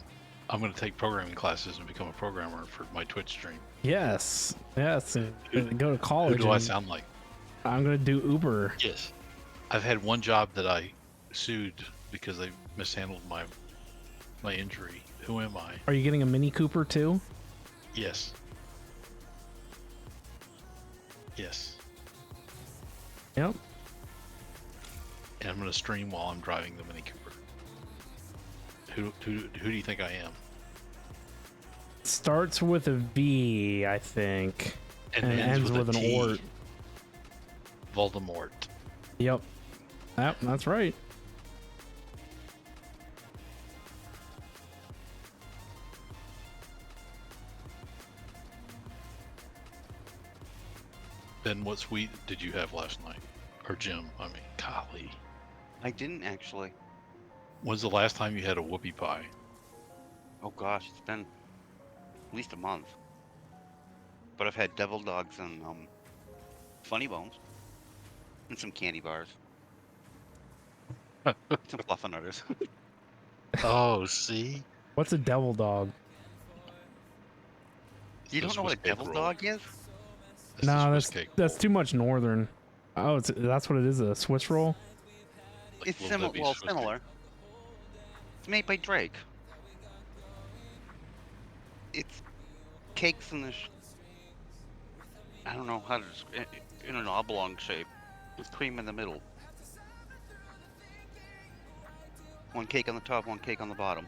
I'm gonna take programming classes and become a programmer for my Twitch stream. Yes. Yes. And go to Who college. do I and sound like? I'm going to do Uber. Yes. I've had one job that I sued because they mishandled my injury. Who am I? Are you getting a Mini Cooper too? Yes. Yes. Yep. And I'm gonna stream while I'm driving the Mini Cooper. Who do you think I am? Starts with a V, I think. And And ends with a an T. Ort. Voldemort. Yep. Yep, that's right. Ben, what sweet did you have last night? Or Jim? I mean, golly. I didn't actually. When's the last time you had a whoopie pie? Oh gosh, it's been at least a month. But I've had devil dogs and funny bones and some candy bars. Some fluffernutters. Oh, see? What's a devil dog? You don't This know what was a devil cake roll. dog is? That's the No, Swiss that's cake that's roll. too much northern. Oh, that's what it is, a Swiss roll. Like It's Little Debbie's Swiss cake. similar. It's made by Drake. It's cakes in this. I don't know how to in an oblong shape with cream in the middle. One cake on the top, one cake on the bottom.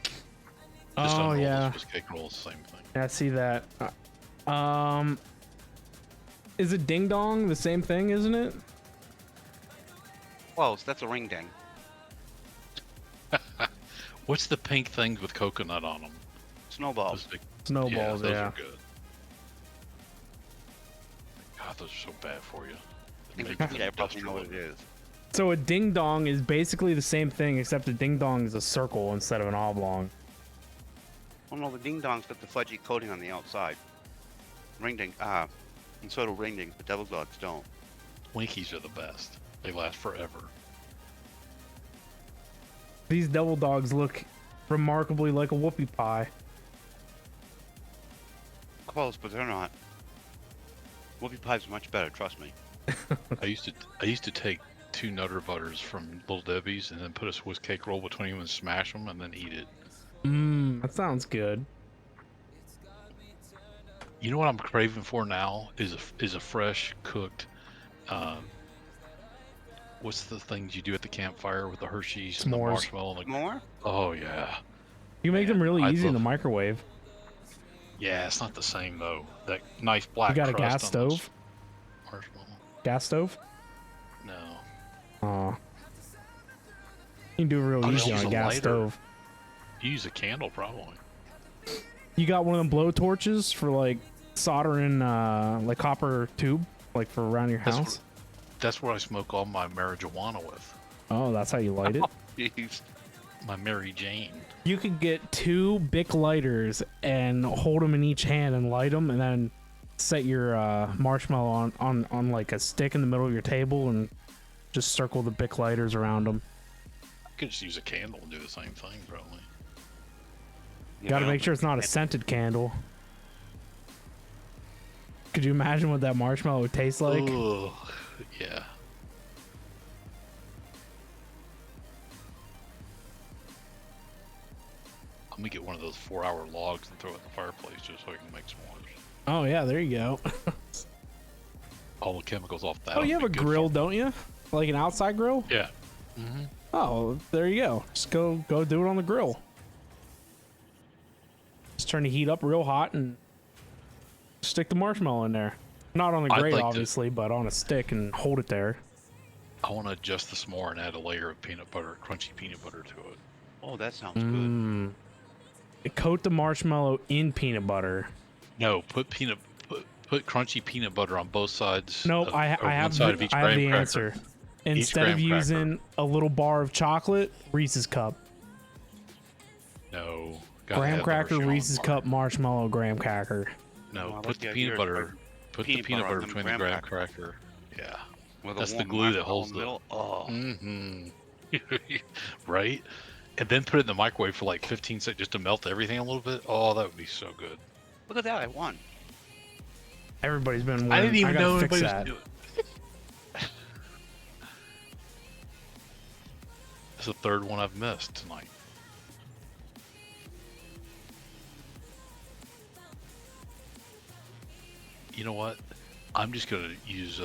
Just Oh unroll the yeah, Swiss cake roll, it's the same thing. I see that. Is it ding dong the same thing, isn't it? Close. That's a ring ding. What's the pink things with coconut on them? Snowballs. Snowballs, those yeah. are good. God, those are so bad for you. I They think make the them guy probably know what it industrial. is. So a ding dong is basically the same thing, except a ding dong is a circle instead of an oblong. Oh no, the ding dong's got the fudgy coating on the outside. Ring ding. And so do ring dings, but devil dogs don't. Twinkies are the best. They last forever. These devil dogs look remarkably like a whoopie pie. Close, but they're not. Whoopie pies are much better, trust me. I used to take 2 Nutter Butters from Little Debbie's and then put a Swiss cake roll between them and smash them and then eat it. That sounds good. You know what I'm craving for now is a fresh cooked. What's the things you do at the campfire with the Hershey's and the S'mores. marshmallow? And the, More? oh yeah, You can make them really I'd easy in the love- microwave. yeah. It's not the same though. That nice black. You got a crust gas on those stove? Marshmallow. Gas stove? No. Aw. You can do it real I'll just easy on use a a gas lighter. stove. You use a candle probably. You got one of them blow torches for like soldering like copper tube, like for around your That's house? That's where I smoke all my marijuana with. Oh, that's how you light it? Jeez. My Mary Jane. You could get 2 Bic lighters and hold them in each hand and light them, and then set your marshmallow on like a stick in the middle of your table and just circle the Bic lighters around them. I could just use a candle and do the same thing probably. Got to make sure it's not a scented candle. Could you imagine what that marshmallow would taste like? Ugh, yeah. I'm gonna get one of those 4-hour logs and throw it in the fireplace just so I can make s'mores. Oh yeah, there you go. All the chemicals off that. Oh, you will have a be good grill, for- don't you? Like an outside grill? Yeah. Mm-hmm. Oh, there you go. Just go do it on the grill. Just turn the heat up real hot and stick the marshmallow in there. Not on the I'd grate, like to- obviously, but on a stick and hold it there. I want to adjust the s'more and add a layer of peanut butter, crunchy peanut butter to it. Oh, that sounds good. Coat the marshmallow in peanut butter. No, put crunchy peanut butter on both sides. Nope, of- I or one have side the, of each I have graham the cracker. answer. Instead of graham cracker. using a little bar of chocolate, Reese's cup. No. gotta Graham have the cracker, Hershey Reese's bar. cup, marshmallow, graham cracker. No, Oh, I put like the the peanut idea of butter. Put the peanut peanut butter butter on between them the graham graham cracker. Yeah. With a That's the warm glue that marshmallow holds in the the. middle. Oh, Mm-hmm. Right? And then put it in the microwave for like 15 seconds just to melt everything a little bit. Oh, that would be so good. look at that! I won. Everybody's been. I didn't even gotta know fix anybody was that. doing it. It's the third one I've missed tonight. You know what? I'm just gonna use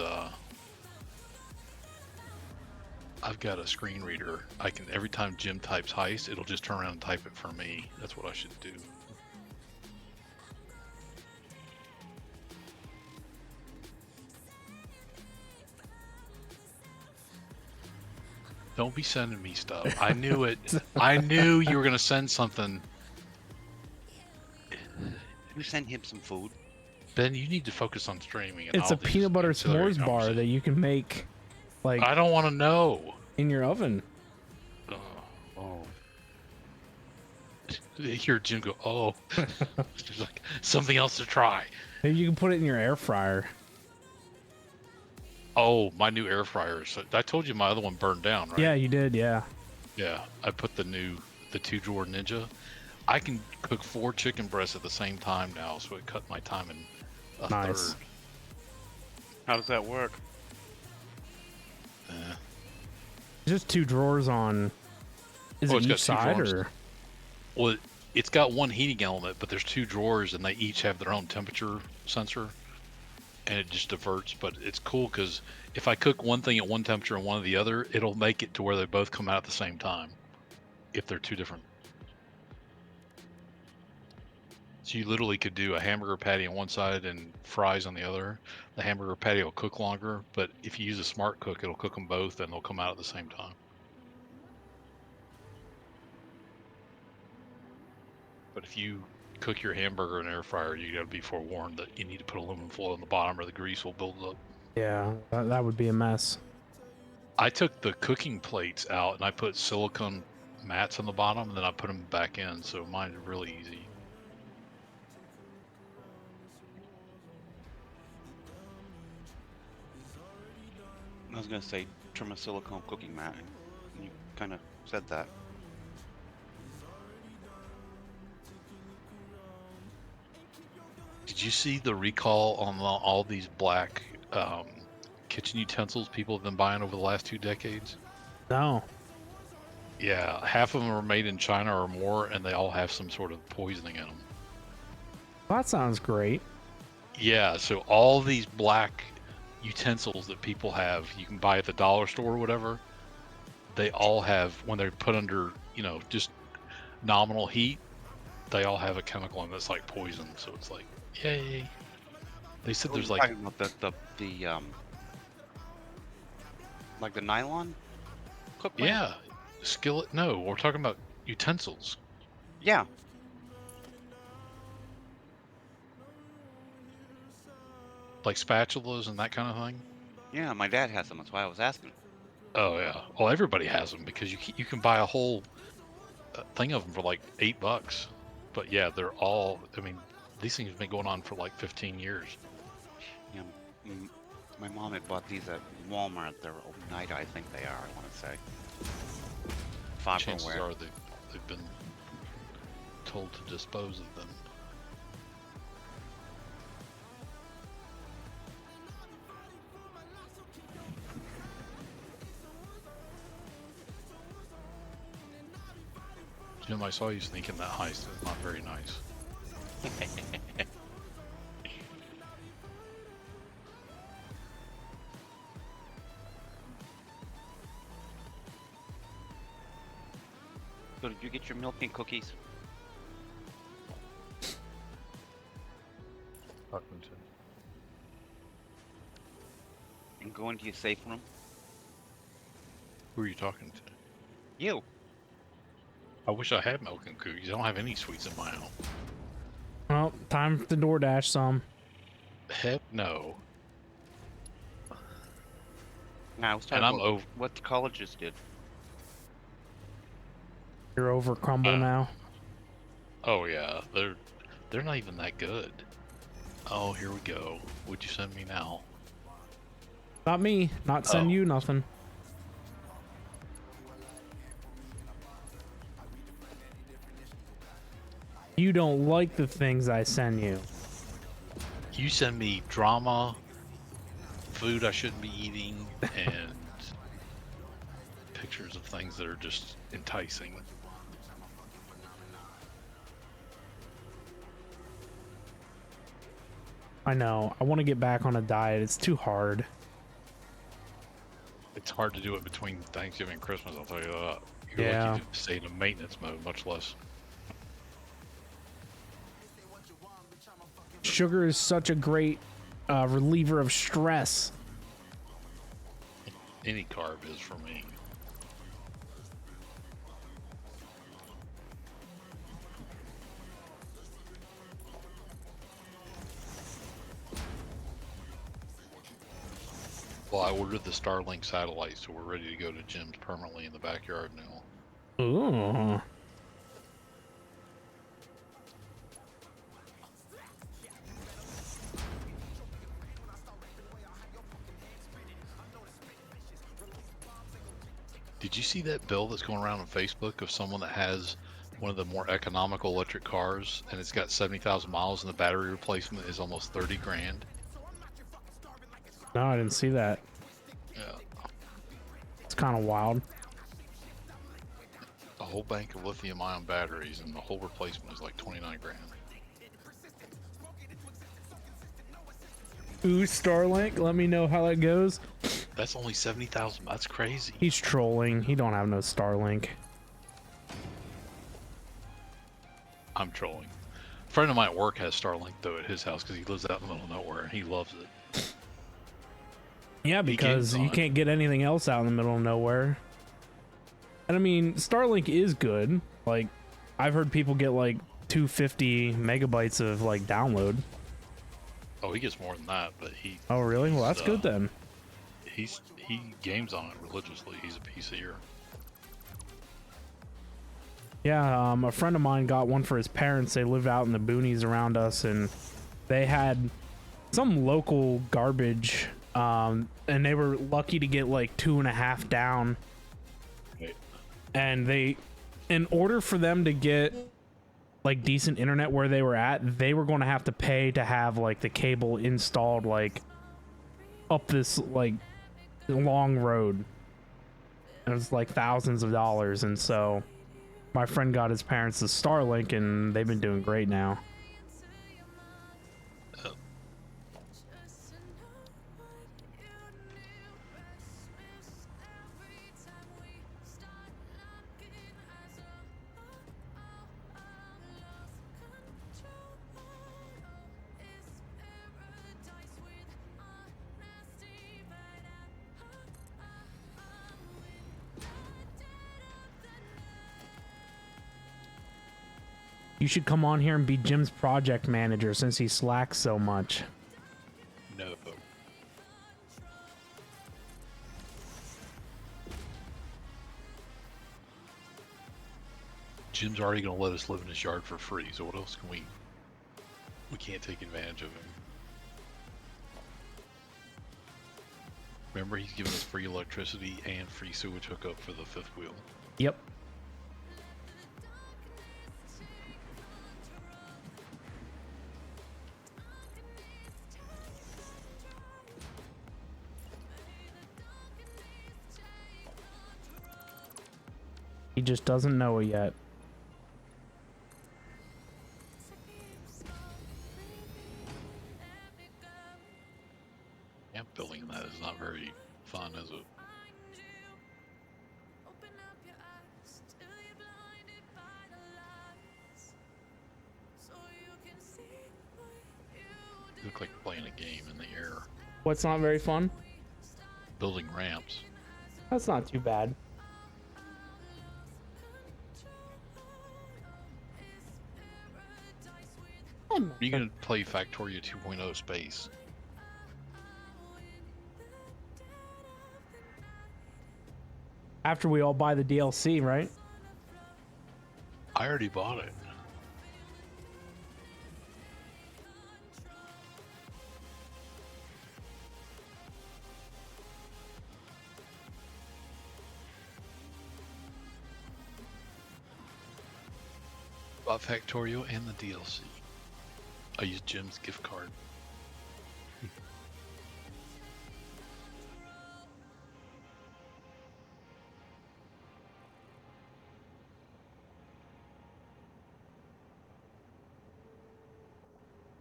I've got a screen reader. I can every time Jim types heist, it'll just turn around and type it for me. That's what I should do. Don't be sending me stuff. I knew it. I knew you were gonna send something. You send him some food. Ben, you need to focus on streaming. And It's all a these peanut butter ancillary s'mores bar that conversations. you can make, like I don't want to know. in your oven. Oh, Hear Jim go, oh, there's like something else to try. Maybe you can put it in your air fryer. Oh, my new air fryer. So I told you my other one burned down, right? Yeah, you did. Yeah. Yeah. I put the 2-drawer Ninja. I can cook 4 chicken breasts at the same time now, so it cut my time in a Nice. third. How does that work? Eh. Just 2 drawers on. Is Oh, it it's got each 2 side drawers. or? Well, it's got one heating element, but there's 2 drawers, and they each have their own temperature sensor, and it just diverts. But it's cool because if I cook one thing at one temperature and one at the other, it'll make it to where they both come out at the same time if they're 2 different. So you literally could do a hamburger patty on one side and fries on the other. The hamburger patty will cook longer, but if you use a smart cook, it'll cook them both and they'll come out at the same time. But if you cook your hamburger in an air fryer, you got to be forewarned that you need to put aluminum foil in the bottom or the grease will build up. Yeah, that would be a mess. I took the cooking plates out and I put silicone mats on the bottom and then I put them back in, so mine's really easy. I was gonna say trim a silicone cooking mat, and you kind of said that. Did you see the recall on all these black kitchen utensils people have been buying over the last 2 decades? No. Yeah, half of them are made in China or more, and they all have some sort of poisoning in them. That sounds great. Yeah, so all these black utensils that people have, you can buy at the dollar store or whatever, they all have, when they're put under, just nominal heat, they all have a chemical in that's like poison. So it's like, yay. They said there's like, talking about like the nylon cookware. yeah, skillet. No, we're talking about utensils. Yeah. Like spatulas and that kind of thing. Yeah, my dad has them. That's why I was asking. Oh yeah. Well, everybody has them because you can buy a whole thing of them for like $8. But yeah, they're all. I mean, these things have been going on for like 15 years. Yeah, my mom had bought these at Walmart. They're Oneida, I think they are. I want to say. Chances Fiberware. are they've been told to dispose of them. Jim, I saw you sneaking that heist. It's not very nice. So did you get your milk and cookies? And go into your safe room? Who are you talking to? You. I wish I had milk and cookies. I don't have any sweets in my house. Well, time to DoorDash some. Heck no. Nah, I was And talking I'm about over. what the colleges did. You're over crumble now. Oh yeah, they're not even that good. Oh, here we go. What'd you send me now? Not me. Not send Oh. you nothing. You don't like the things I send you. You send me drama, food I shouldn't be eating, and pictures of things that are just enticing. I know. I want to get back on a diet. It's too hard. It's hard to do it between Thanksgiving and Christmas, I'll tell you that. You're Yeah. lucky to stay in a maintenance mode, much less. Sugar is such a great reliever of stress. Any carb is for me. Well, I ordered the Starlink satellite, so we're ready to go to Jim's permanently in the backyard now. Ooh. Did you see that bill that's going around on Facebook of someone that has one of the more economical electric cars, and it's got 70,000 miles, and the battery replacement is almost 30 grand? No, I didn't see that. Yeah. It's kind of wild. A whole bank of lithium-ion batteries, and the whole replacement is like 29 grand. Ooh, Starlink, let me know how that goes. That's only 70,000. That's crazy. He's trolling. He don't have no Starlink. I'm trolling. A friend of mine at work has Starlink though at his house because he lives out in the middle of nowhere and he loves it. Yeah, because you can't get anything else out in the middle of nowhere. And I mean, Starlink is good. Like, I've heard people get like 250 megabytes of like download. Oh, he gets more than that, but he. Oh, really? Well, that's good then. He games on it religiously. He's a PCer. Yeah, a friend of mine got one for his parents. They lived out in the boonies around us, and they had some local garbage, and they were lucky to get like 2.5 down. Right. And they, in order for them to get like decent internet where they were at, they were going to have to pay to have like the cable installed like up this like long road. It was like thousands of dollars, and so my friend got his parents the Starlink, and they've been doing great now. You should come on here and be Jim's project manager since he slacks so much. No. Jim's already going to let us live in his yard for free, so what else can we... We can't take advantage of him. Remember, he's giving us free electricity and free sewage hookup for the fifth wheel. Yep. He just doesn't know it yet. Yeah, building that is not very fun, is it? You look like you're playing a game in the air. What's not very fun? Building ramps. That's not too bad. Are you going to play Factorio 2.0 Space? After we all buy the DLC, right? I already bought it. Bought Factorio and the DLC. I used Jim's gift card.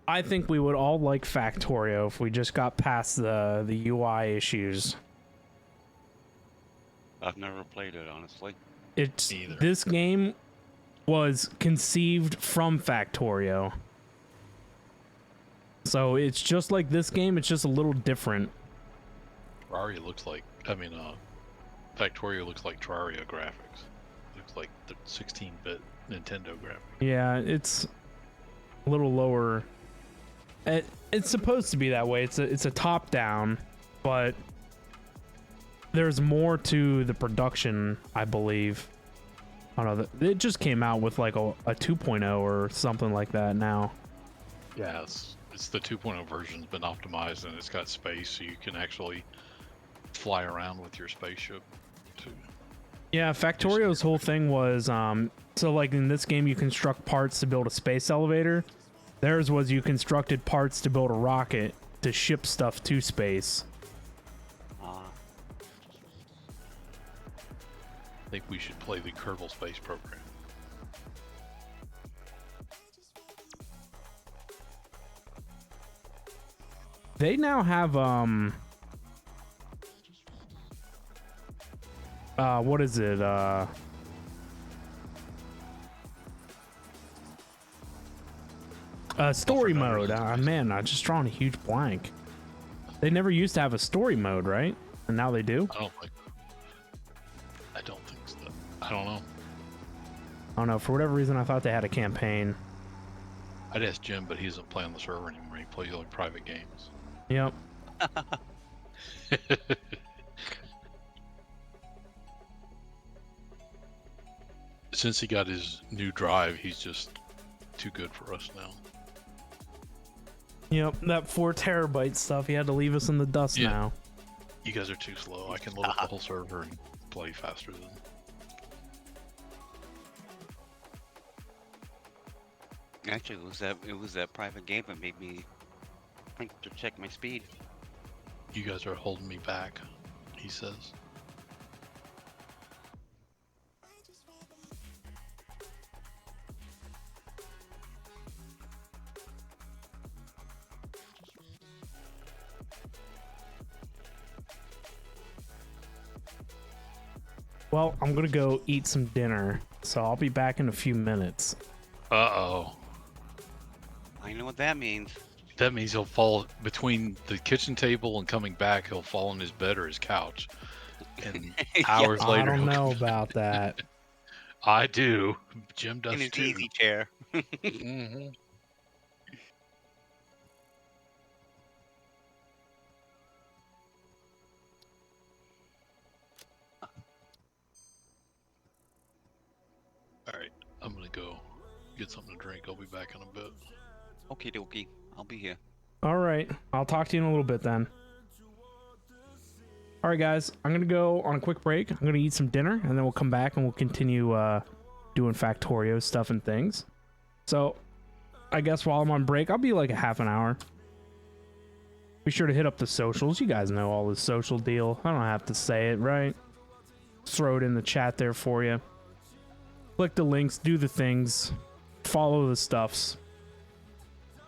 I think we would all like Factorio if we just got past the UI issues. I've never played it, honestly. It's Me either. this game was conceived from Factorio. So it's just like this game, it's just a little different. Terraria looks like, Factorio looks like Terraria graphics. Looks like the 16-bit Nintendo graphics. Yeah, it's a little lower. It's supposed to be that way. It's a top down, but there's more to the production, I believe. I don't know. It just came out with like a 2.0 or something like that now. Yeah, it's the 2.0 version's been optimized, and it's got space so you can actually fly around with your spaceship too. Yeah, Factorio's whole thing was so like in this game you construct parts to build a space elevator. Theirs was you constructed parts to build a rocket to ship stuff to space. Ah, I think we should play the Kerbal Space Program. They now have what is it? Story mode. Man, I'm just drawing a huge blank. They never used to have a story mode, right? And now they do? I don't think so. I don't know. I don't know. For whatever reason, I thought they had a campaign. I'd ask Jim, but he doesn't play on the server anymore. He plays like private games. Yep. Since he got his new drive, he's just too good for us now. Yep, that 4 terabyte stuff. He had to leave us in the dust Yeah. now. You guys are too slow. I can load up the whole server and play faster than. actually, it was that private game that made me think to check my speed. You guys are holding me back, he says. Well, I'm gonna go eat some dinner, so I'll be back in a few minutes. Uh-oh. I know what that means. That means he'll fall between the kitchen table and coming back. He'll fall on his bed or his couch. And hours I later, don't he'll know about that. I do. Jim does In his too. easy chair. Mhm. All right, I'm gonna go get something to drink. I'll be back in a bit. Okie dokie. I'll be here. All right, I'll talk to you in a little bit then. All right, guys, I'm gonna go on a quick break. I'm gonna eat some dinner, and then we'll come back and we'll continue doing Factorio stuff and things. So, I guess while I'm on break, I'll be like a half an hour. Be sure to hit up the socials. You guys know all the social deal. I don't have to say it, right? Throw it in the chat there for you. Click the links, do the things, follow the stuffs.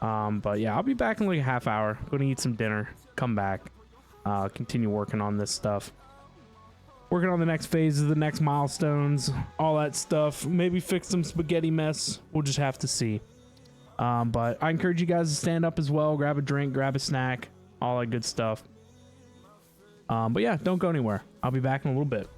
But yeah, I'll be back in like a half hour. Gonna eat some dinner, come back, continue working on this stuff. Working on the next phases, the next milestones, all that stuff. Maybe fix some spaghetti mess. We'll just have to see. But I encourage you guys to stand up as well, grab a drink, grab a snack, all that good stuff. But yeah, don't go anywhere. I'll be back in a little bit.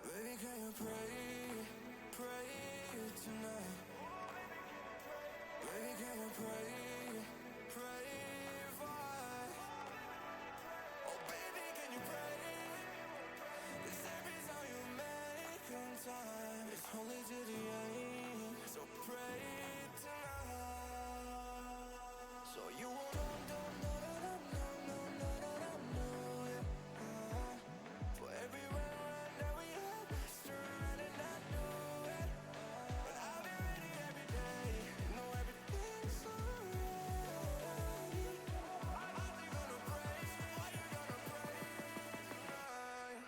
Baby, can you pray tonight? Baby, can you pray for? Oh, baby, can you pray? 'Cause every time you make time, it's only to the end. So pray tonight. So you won't for every run that we had, surrounded, I knew it. But I'll be ready every day. You know everything's alright. Are you gonna pray? Are you gonna pray tonight?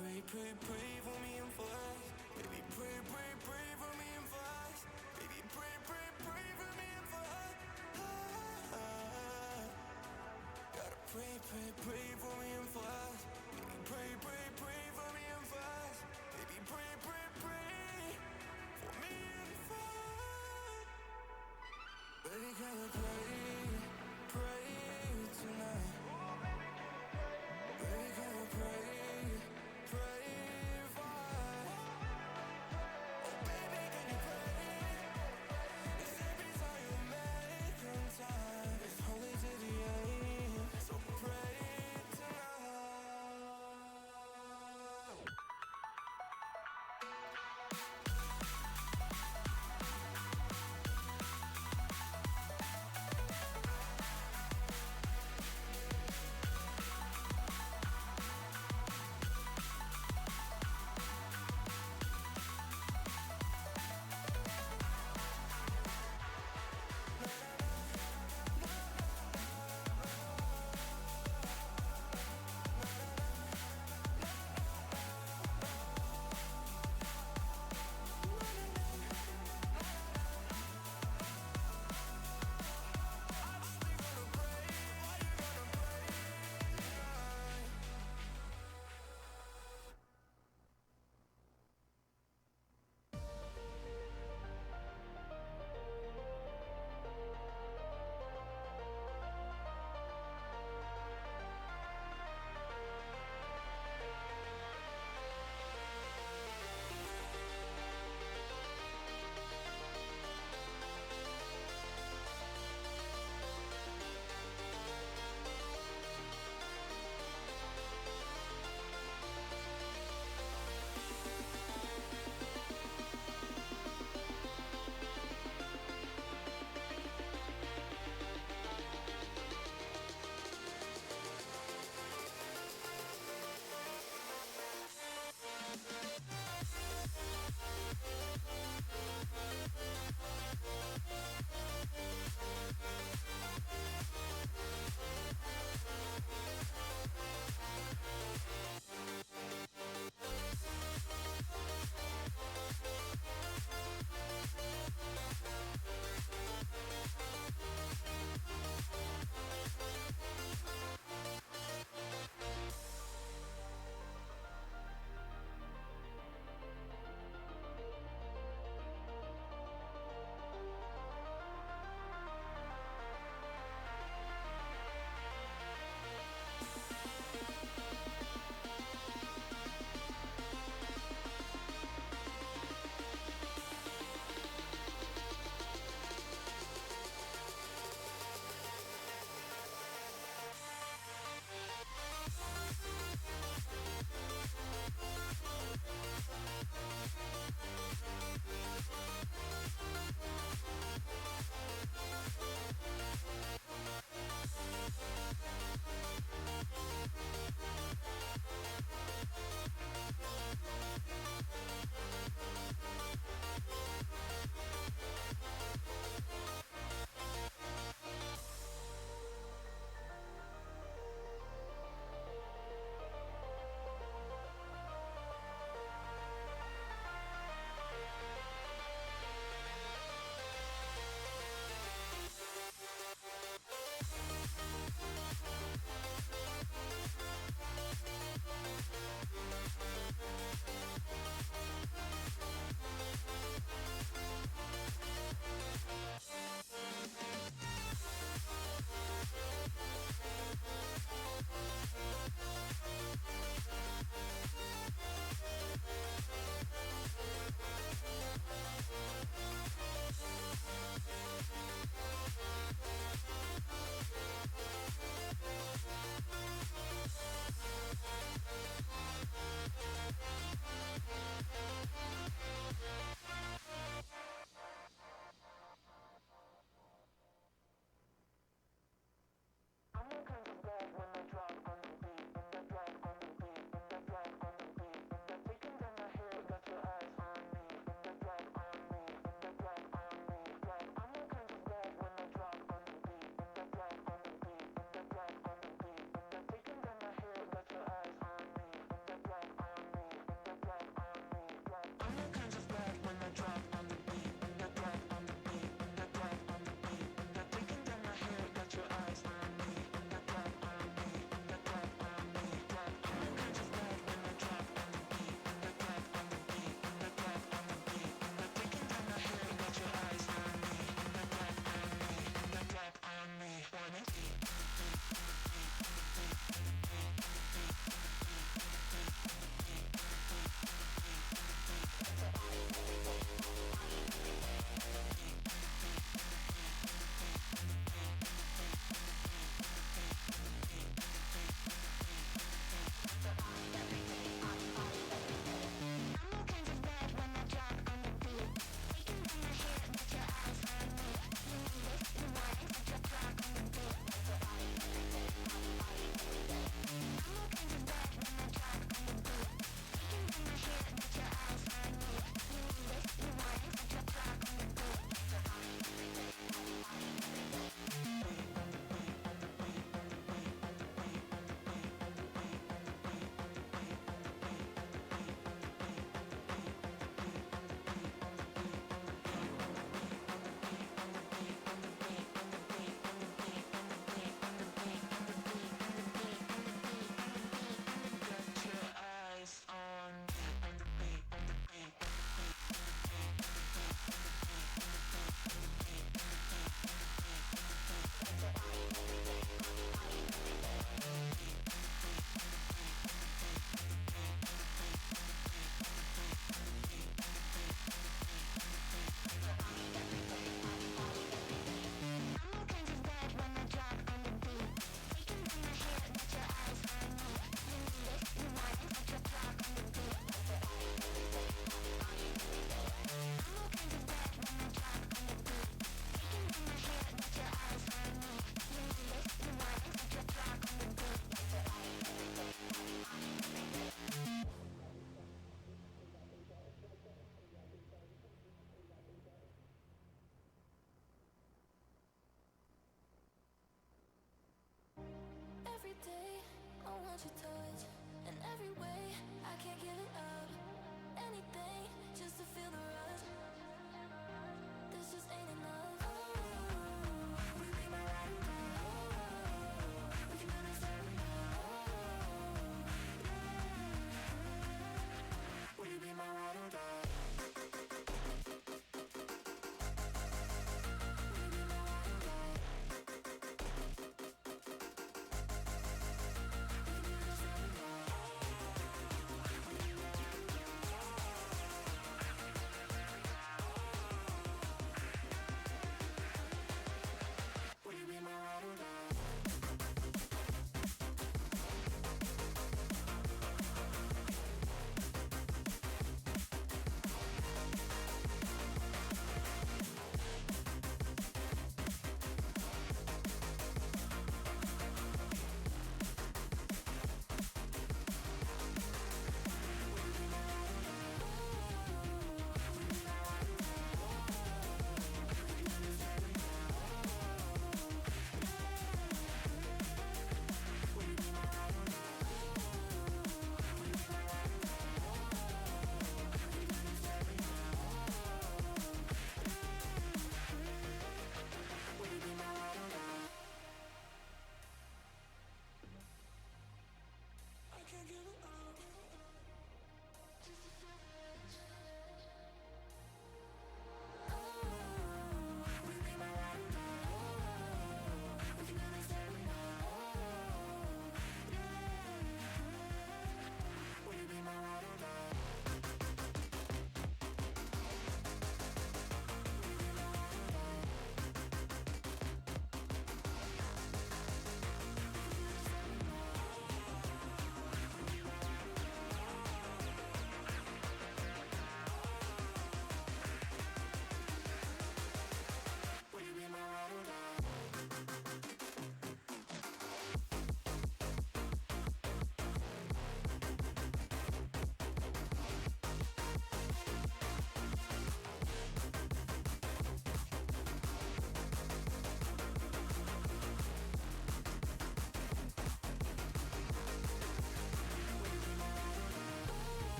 pray, pray, pray for me and for us. Baby, pray, pray, pray for me and for us. Baby, pray, pray, pray for me and for us. Gotta pray, pray, pray for me and for us. Baby, pray, pray, pray for me and for us. Baby, pray, pray, pray for me and for us. Baby, can we pray tonight? Baby, can we pray for us? Oh, baby, can you pray? It's every time you make on time. It's holy to the end. So pray tonight.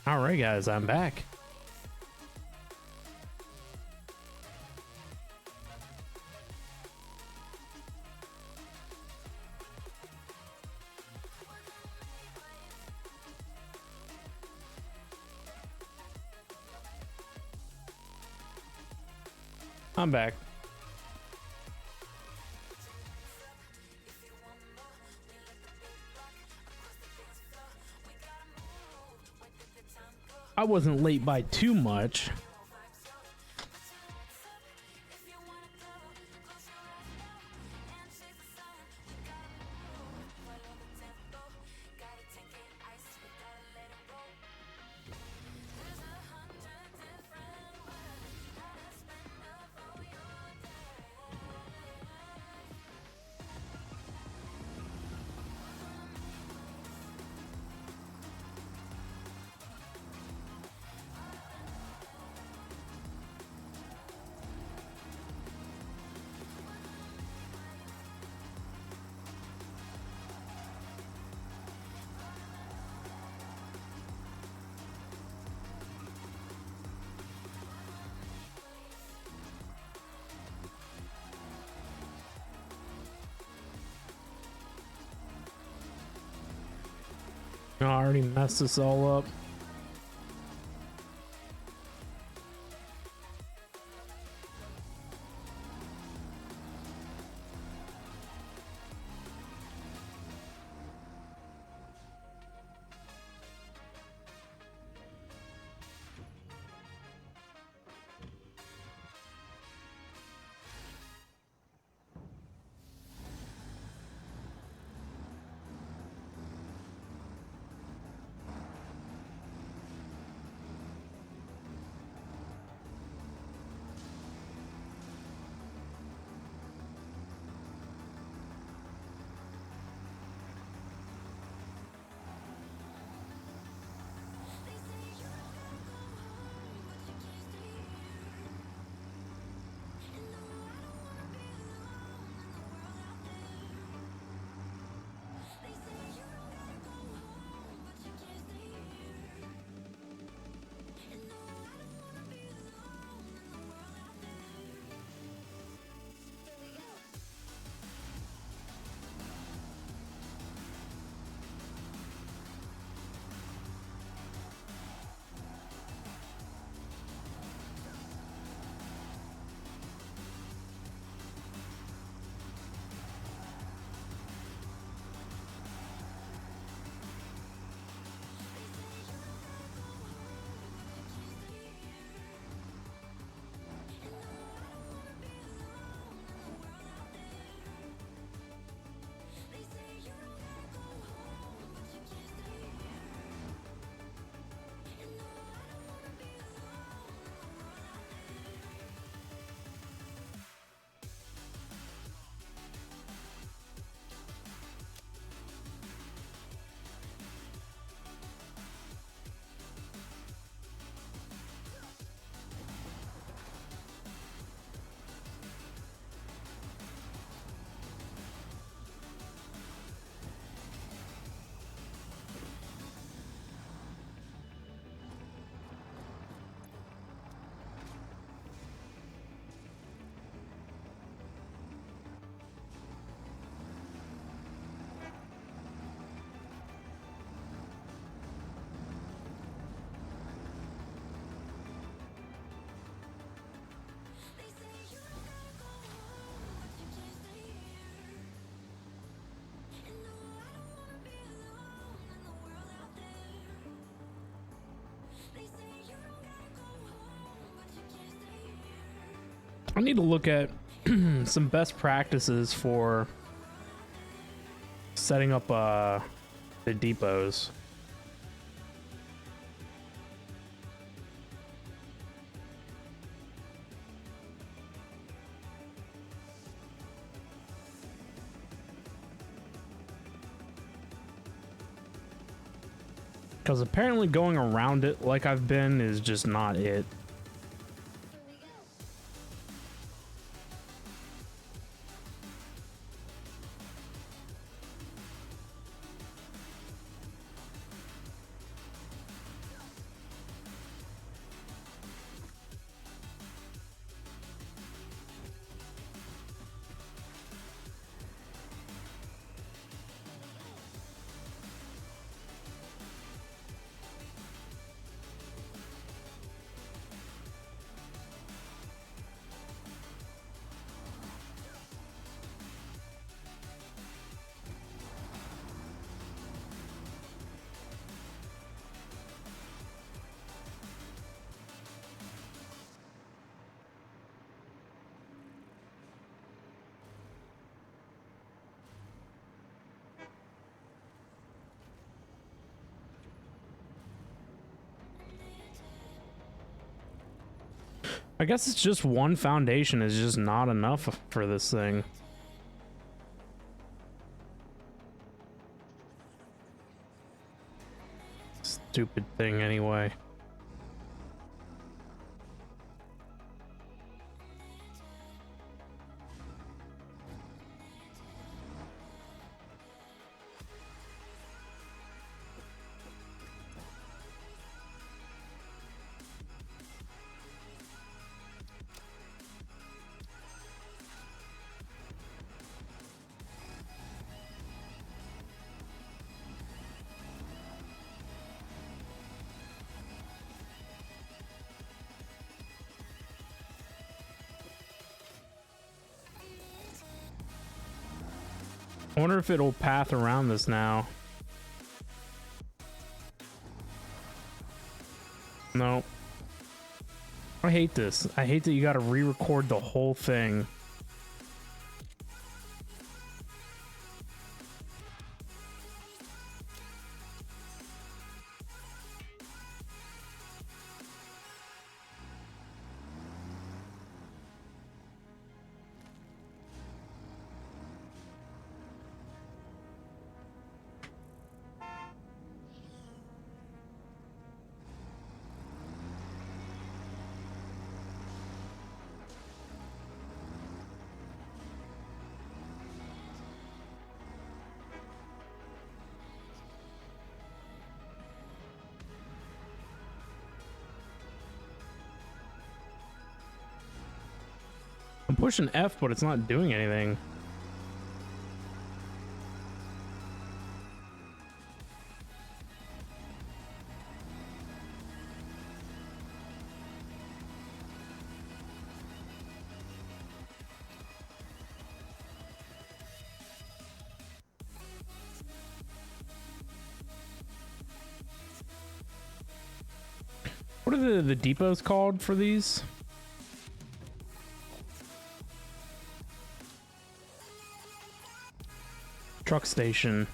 All right, guys, I'm back. I'm back. I wasn't late by too much. I already messed this all up. I need to look at some best practices for setting up the depots. Because apparently going around it like I've been is just not it. I guess it's just one foundation is just not enough for this thing. Stupid thing anyway. I wonder if it'll path around this now. No. I hate this. I hate that you gotta re-record the whole thing. I'm pushing F, but it's not doing anything. What are the depots called for these? Truck station.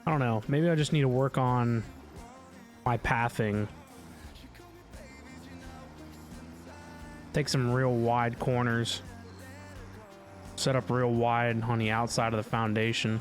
I don't know. Maybe I just need to work on my pathing. Take some real wide corners. Set up real wide on the outside of the foundation.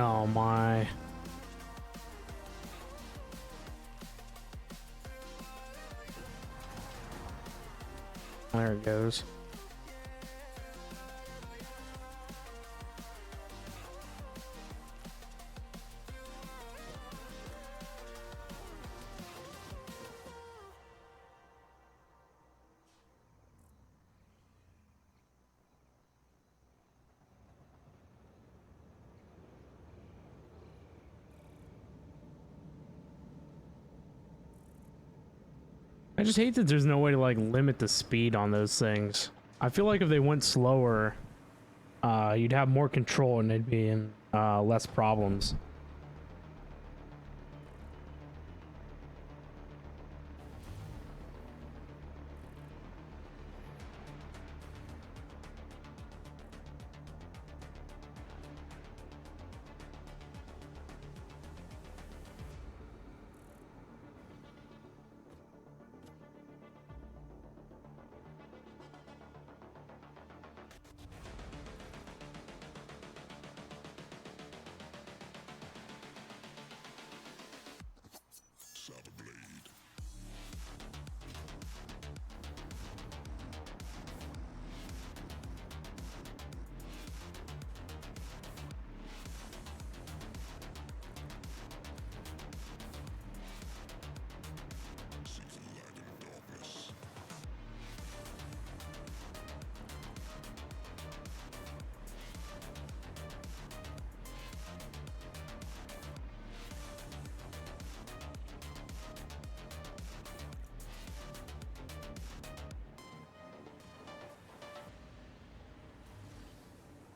Oh my. There it goes. I just hate that there's no way to like limit the speed on those things. I feel like if they went slower, you'd have more control and it'd be in less problems.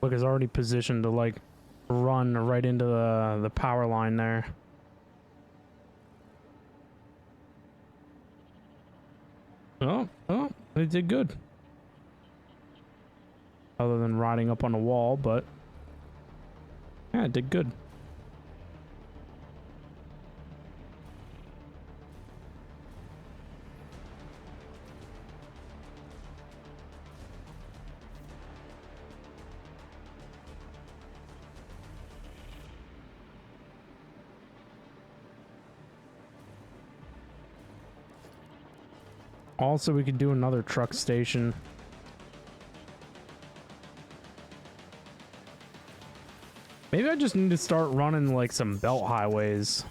Look, it's already positioned to like run right into the power line there. Oh, they did good. Other than riding up on the wall, but yeah, it did good. Also, we could do another truck station. Maybe I just need to start running like some belt highways.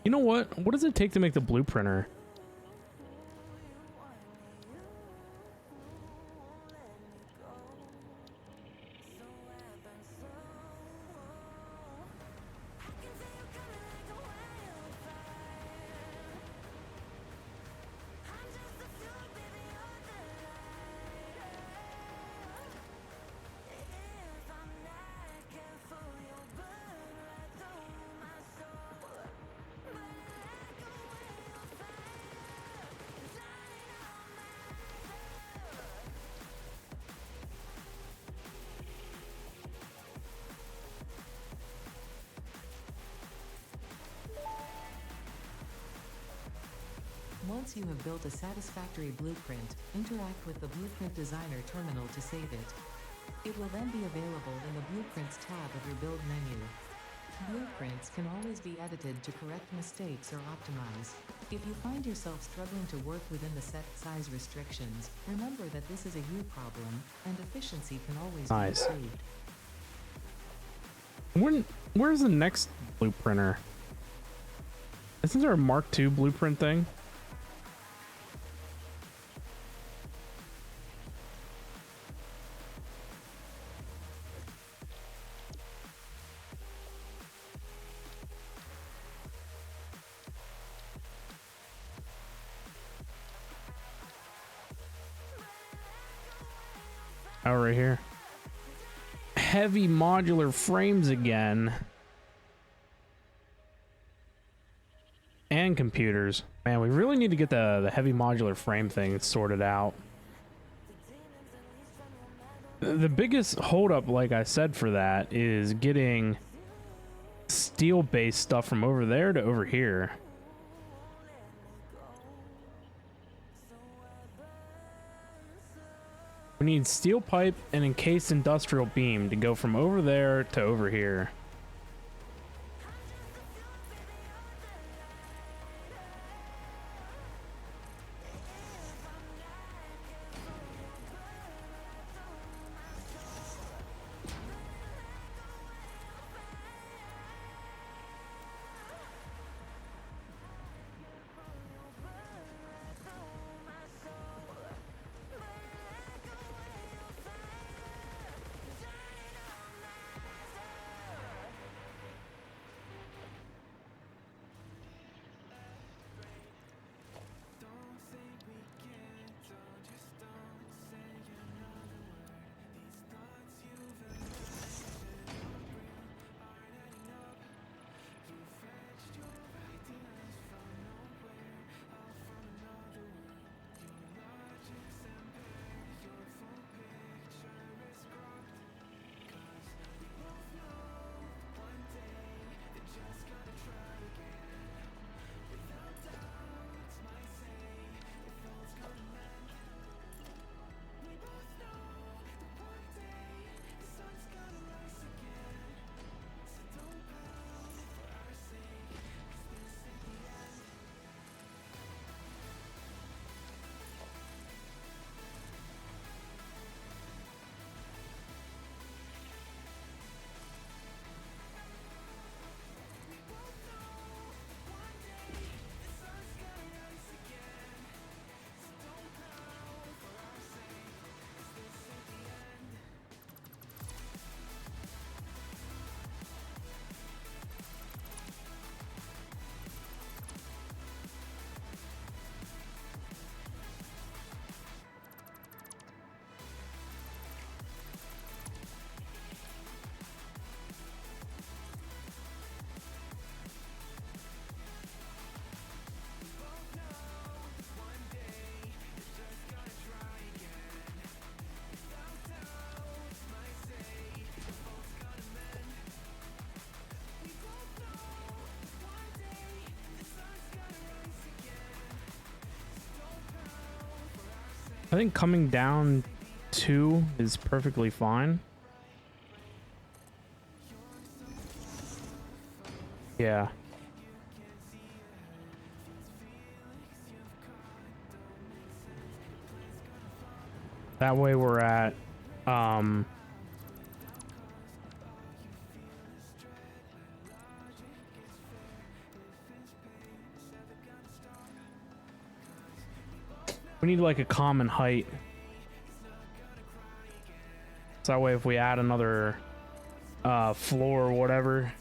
You know what? What does it take to make the blueprinter? Once you have built a satisfactory blueprint, interact with the Blueprint Designer terminal to save it. It will then be available in the Blueprints tab of your build menu. Blueprints can always be edited to correct mistakes or optimize. If you find yourself struggling to work within the set size restrictions, remember that this is a you problem, and efficiency can always Nice. be improved. Where's the next blueprinter? Isn't there a Mark II blueprint thing? Oh, right here. Heavy modular frames again. And computers. Man, we really need to get the heavy modular frame thing sorted out. The biggest holdup, like I said, for that is getting steel-based stuff from over there to over here. We need steel pipe and encased industrial beam to go from over there to over here. I think coming down 2 is perfectly fine. Yeah. That way we're at we need like a common height. So that way if we add another floor or whatever.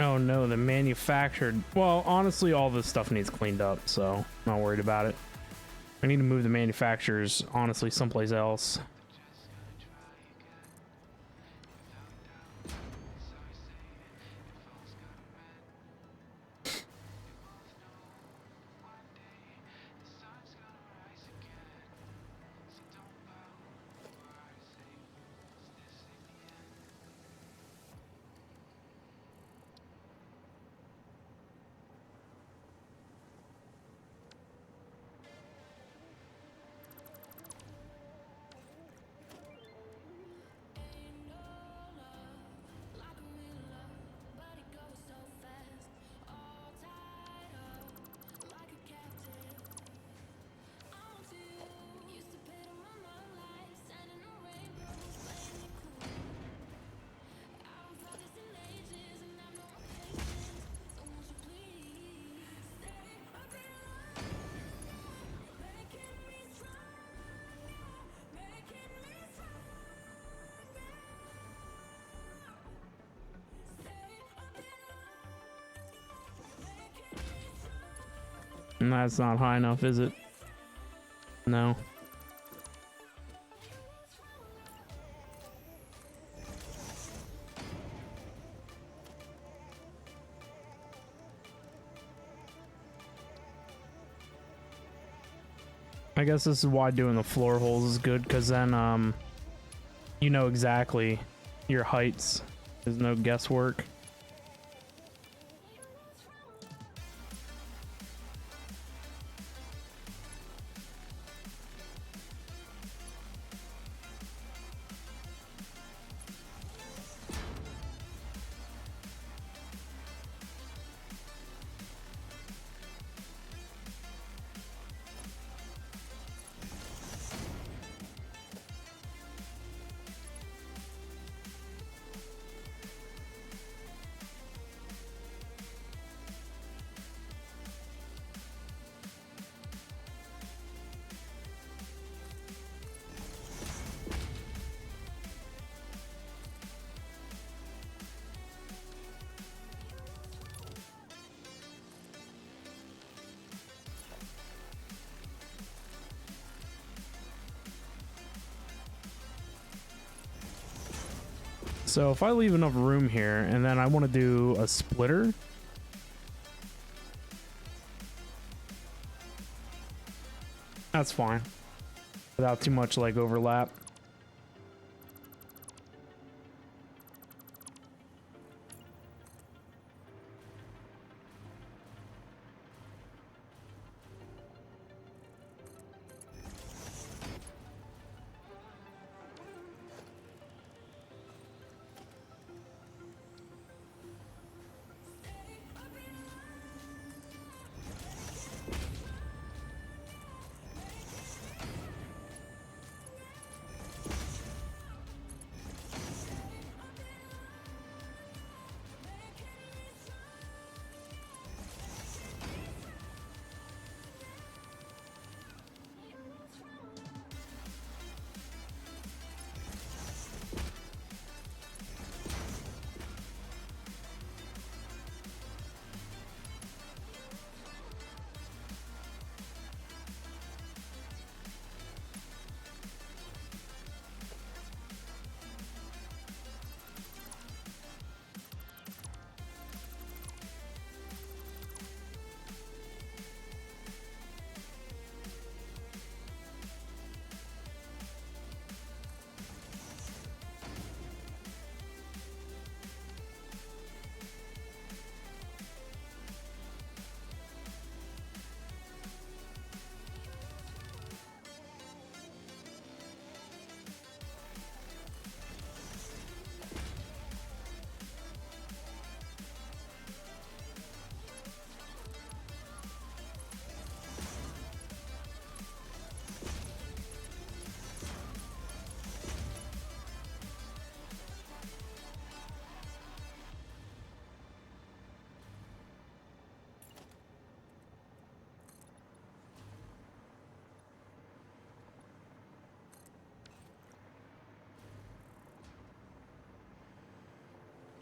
Oh no, the manufactured. Well, honestly, all this stuff needs cleaned up, so I'm not worried about it. I need to move the manufacturers, honestly, someplace else. And that's not high enough, is it? No. I guess this is why doing the floor holes is good, because then you know exactly your heights. There's no guesswork. So if I leave enough room here and then I want to do a splitter, that's fine without too much like overlap.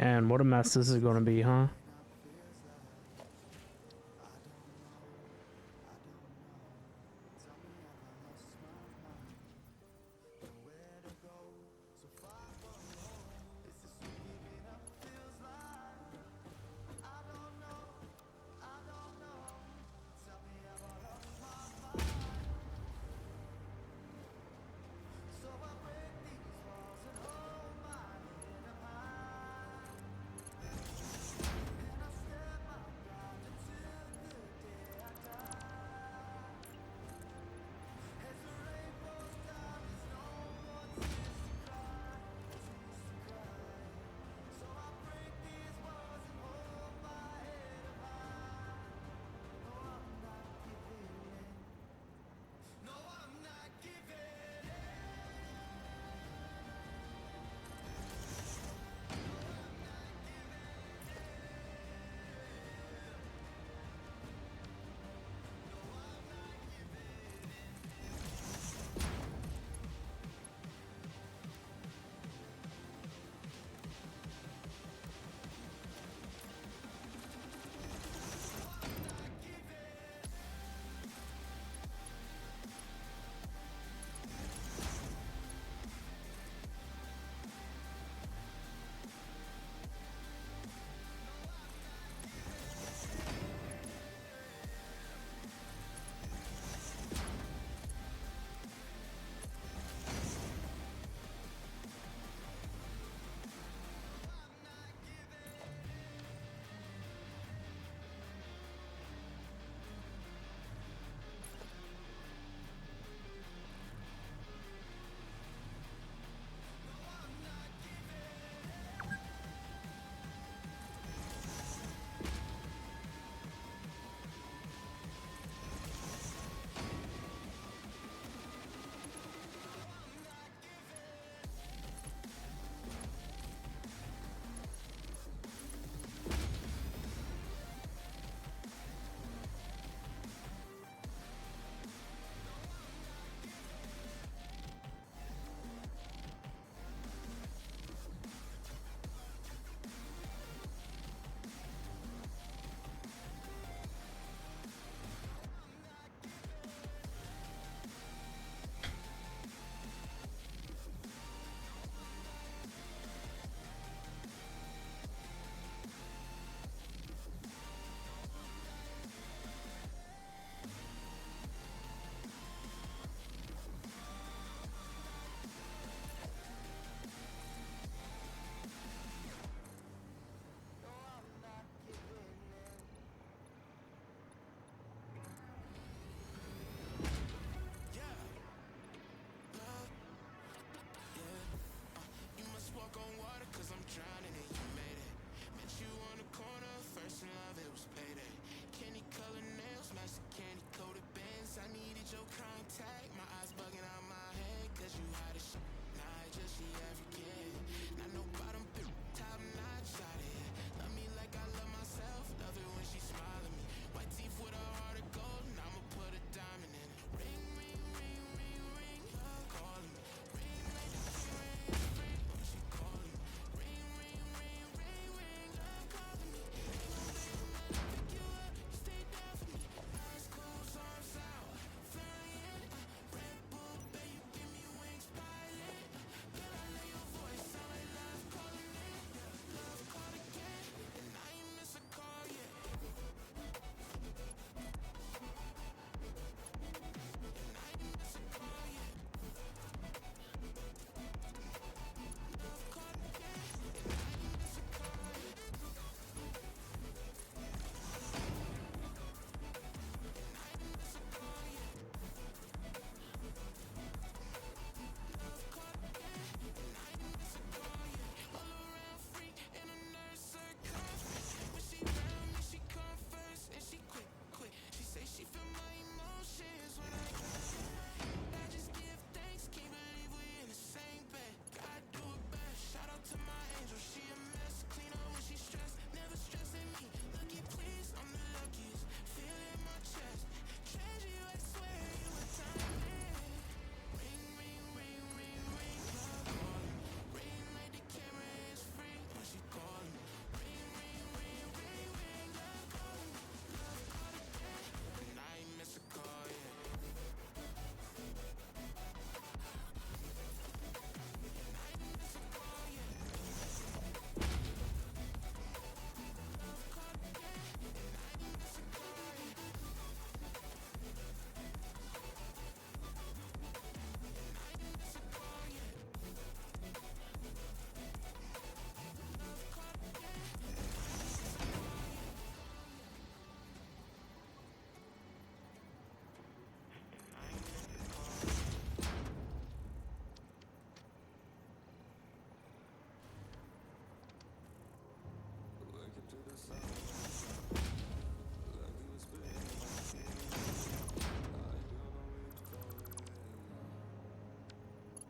And what a mess this is going to be, huh?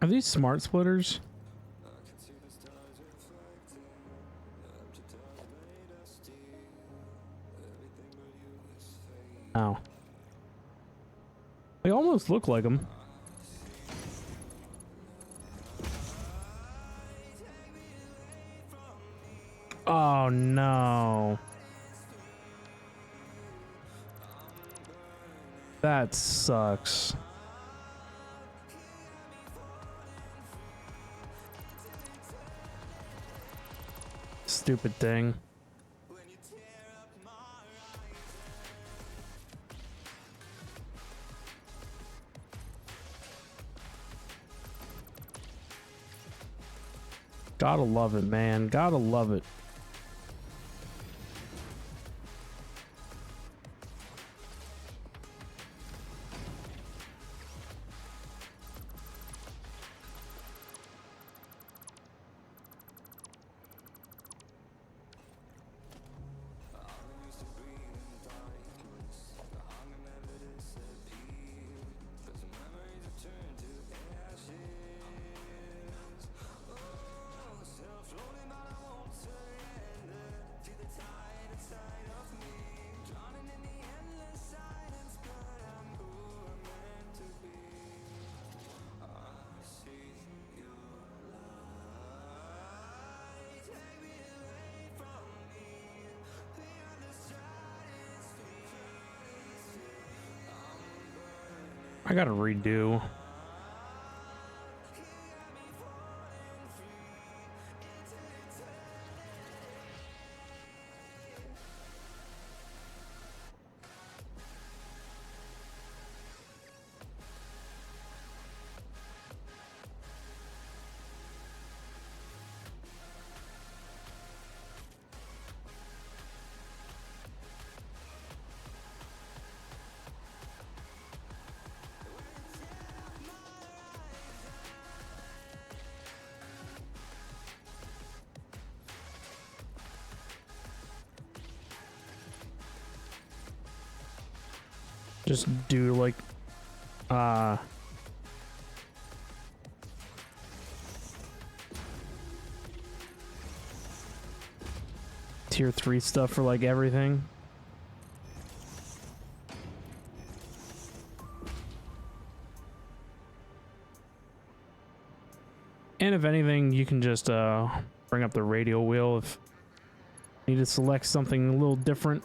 Are these smart splitters? Oh. They almost look like them. Oh no. That sucks. Stupid thing. Gotta love it, man. Gotta love it. I gotta redo. Just do like tier 3 stuff for like everything. And if anything, you can just bring up the radio wheel if you need to select something a little different.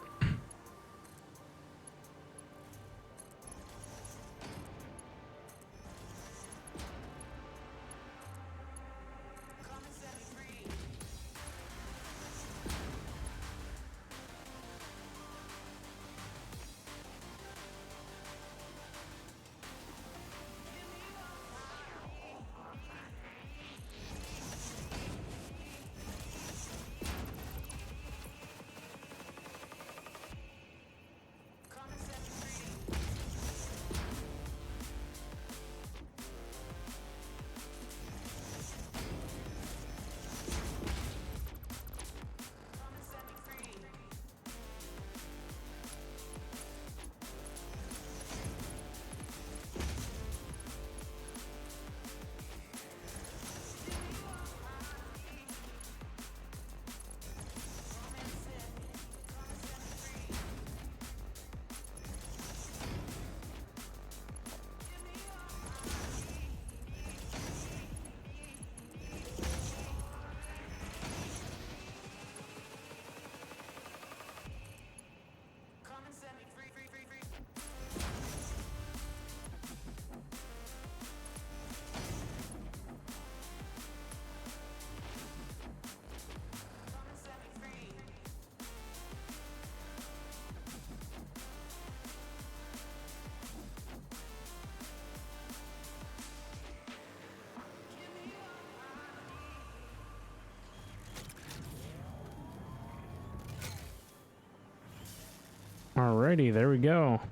Alrighty, there we go.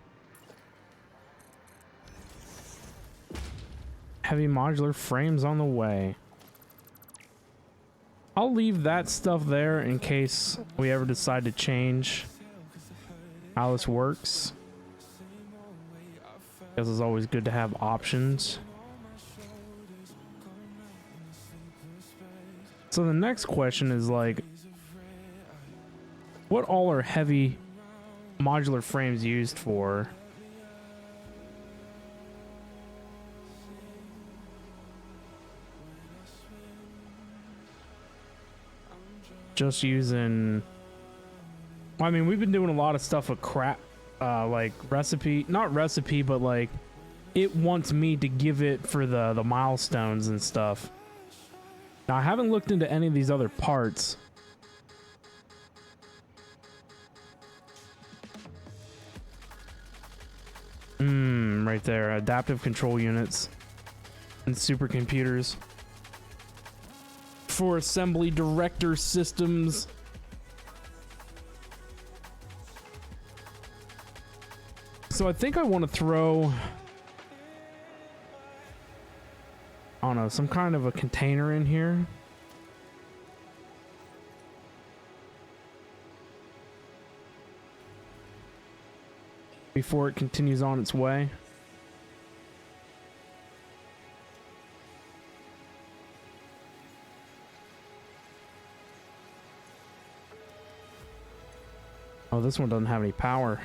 Heavy modular frames on the way. I'll leave that stuff there in case we ever decide to change how this works. Because it's always good to have options. So the next question is like, what all are heavy modular frames used for? Just using... I mean, we've been doing a lot of stuff with crap, like recipe, not recipe, but like it wants me to give it for the milestones and stuff. Now, I haven't looked into any of these other parts. Right there, adaptive control units and supercomputers for assembly director systems. So I think I want to throw, I don't know, some kind of a container in here. Before it continues on its way. Oh, this one doesn't have any power.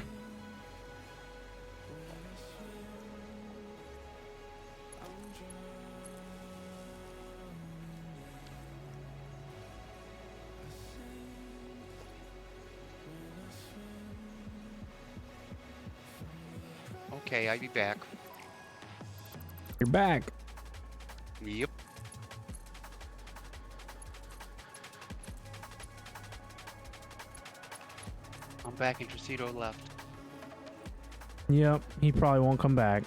Okay, I'll be back. You're back. Yep. I'm back and Tracito left. Yep, he probably won't come back.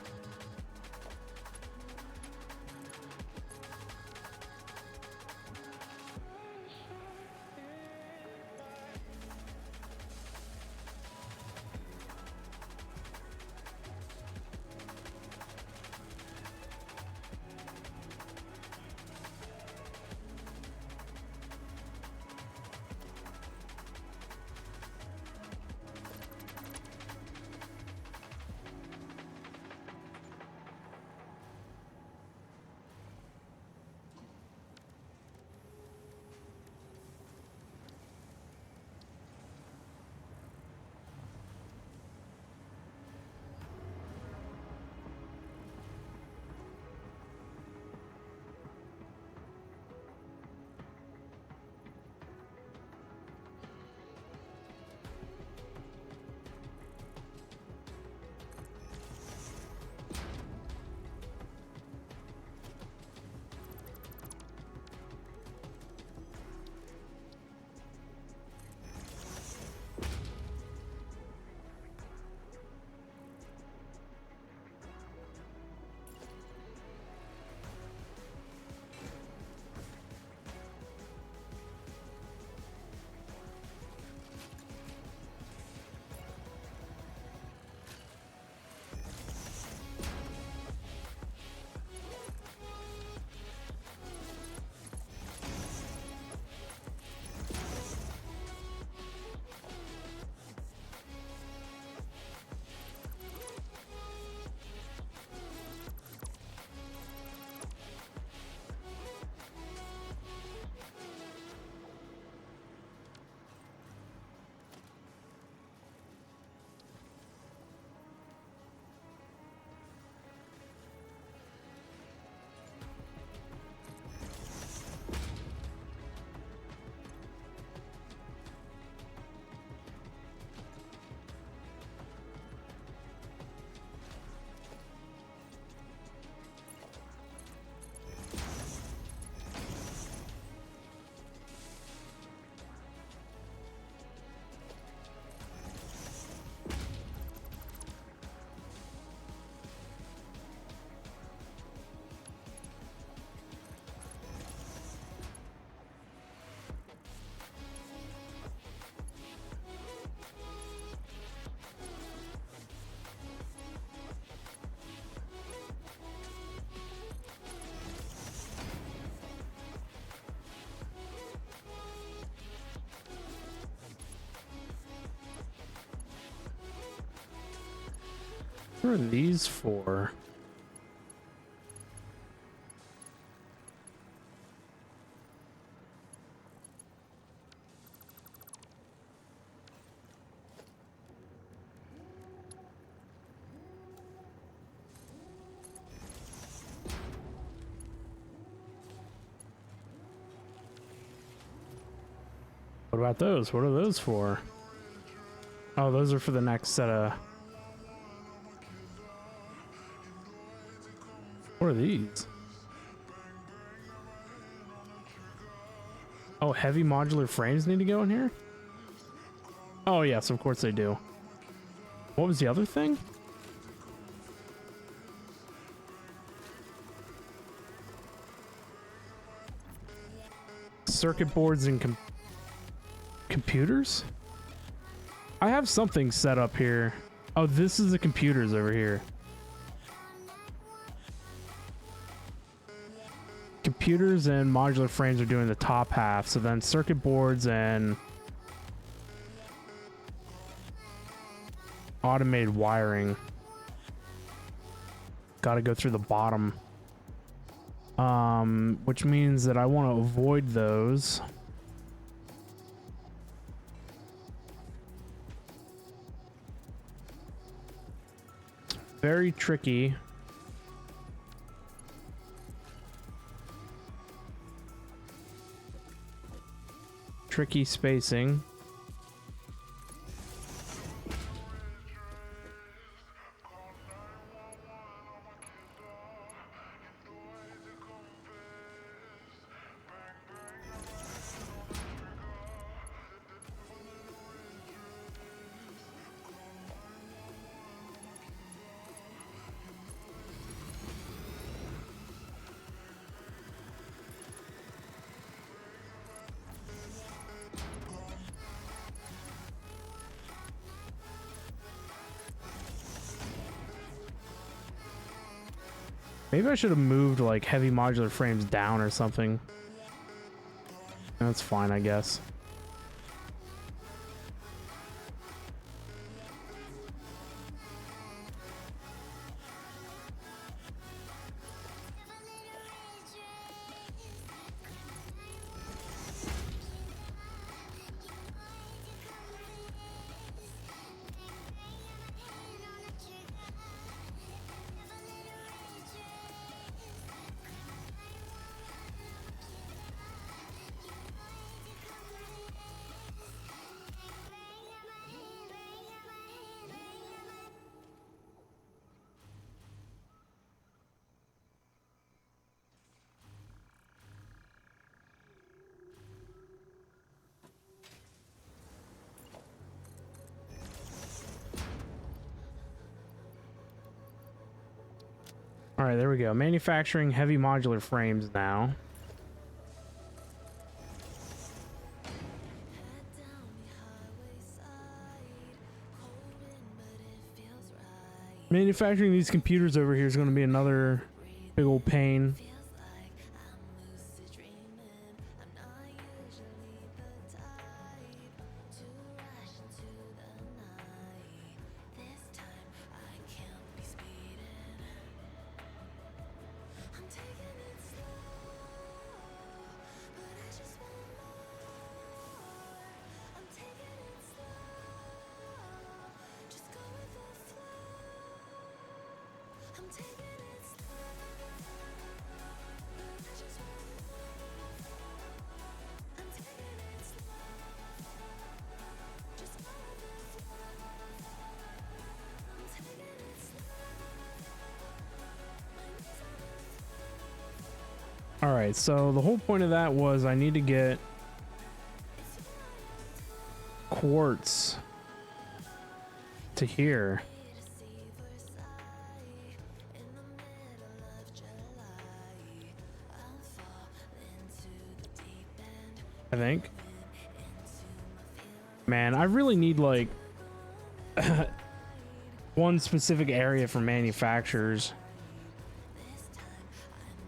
What are these for? about those? What are those for? Oh, those are for the next set of... What are these? Oh, heavy modular frames need to go in here? Oh, yes, of course they do. What was the other thing? Circuit boards and computers? I have something set up here. Oh, this is the computers over here. Computers and modular frames are doing the top half, so then circuit boards and automated wiring gotta go through the bottom. Which means that I want to avoid those. Very tricky. Tricky spacing. Maybe I should have moved like heavy modular frames down or something. That's fine, I guess. All right, there we go. Manufacturing heavy modular frames now. Manufacturing these computers over here is going to be another big old pain. All right, so the whole point of that was I need to get quartz to here. I think. Man, I really need like one specific area for manufacturers.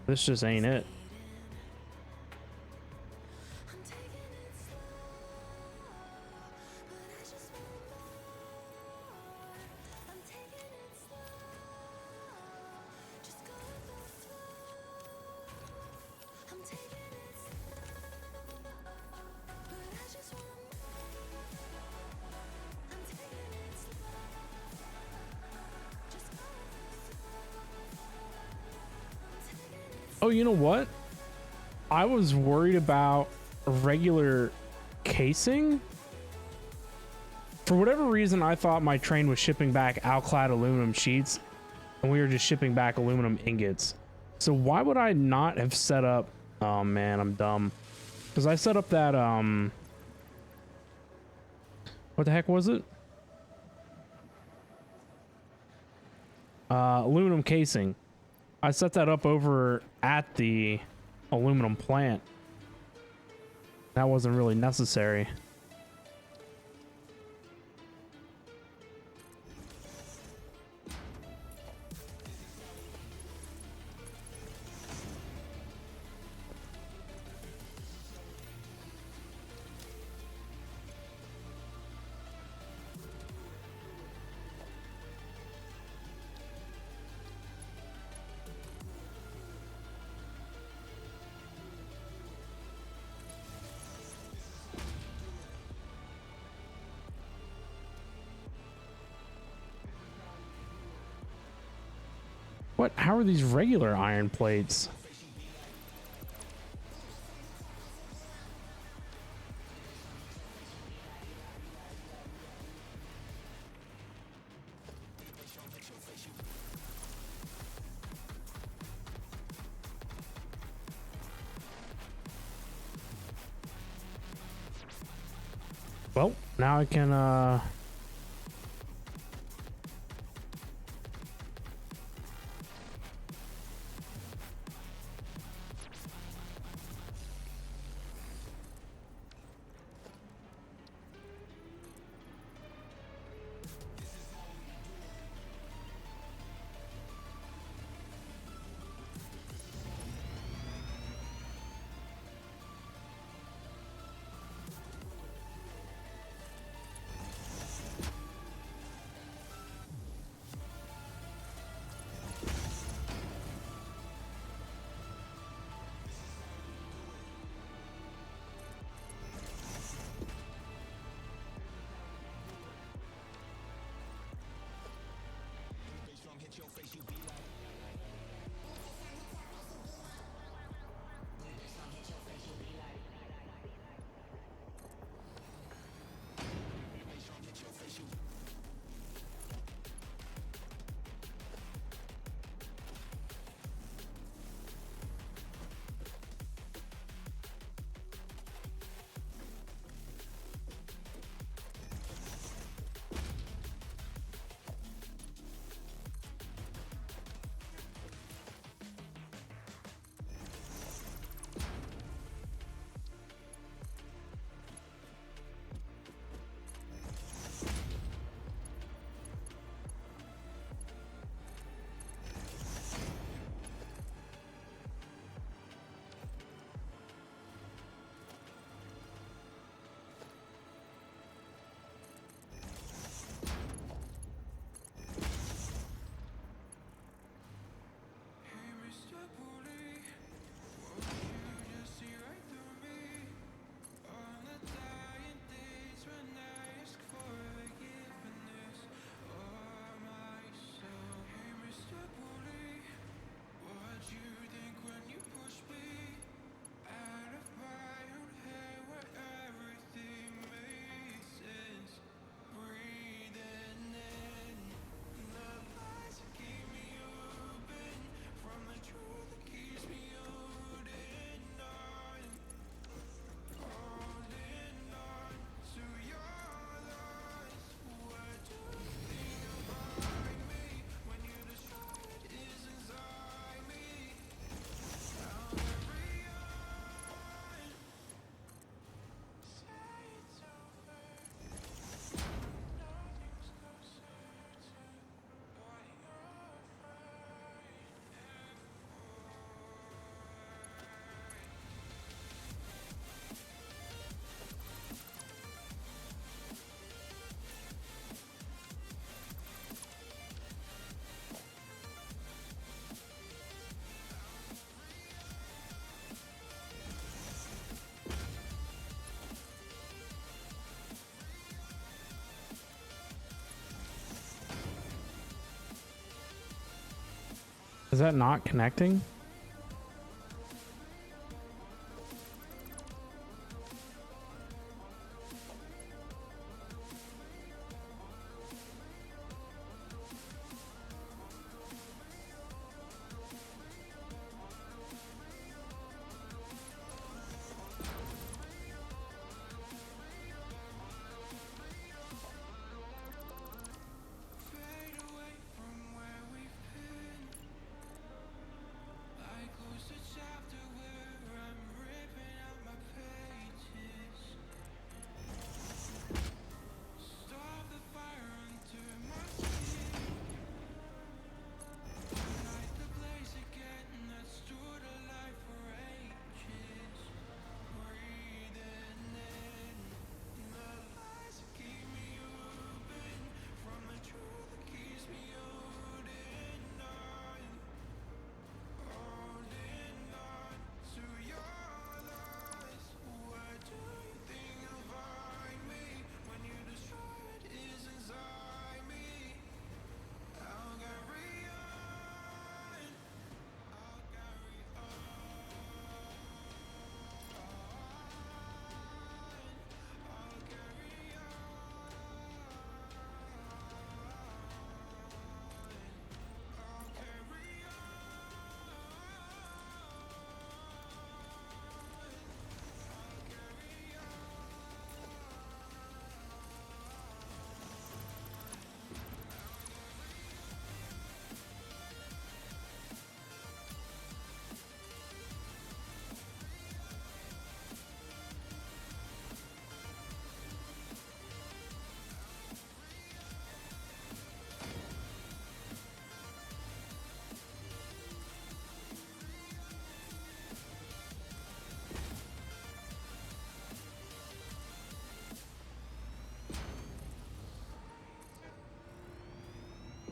This just ain't it. Oh, you know what? I was worried about regular casing? For whatever reason, I thought my train was shipping back alclad aluminum sheets, and we were just shipping back aluminum ingots. So why would I not have set up... Oh man, I'm dumb. Because I set up that, what the heck was it? Aluminum casing. I set that up over at the aluminum plant. That wasn't really necessary. What? How are these regular iron plates? Well, now I can, is that not connecting?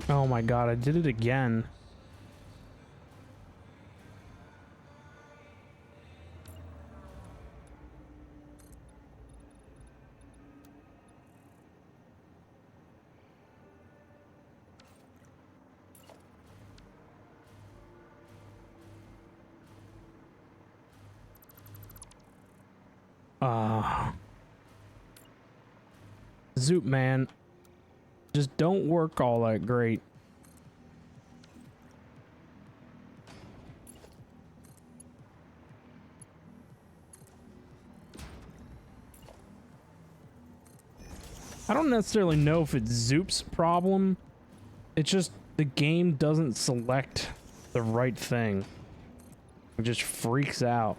Oh my god, I did it again. Zoop man, just don't work all that great. I don't necessarily know if it's Zoop's problem. It's just the game doesn't select the right thing. It just freaks out.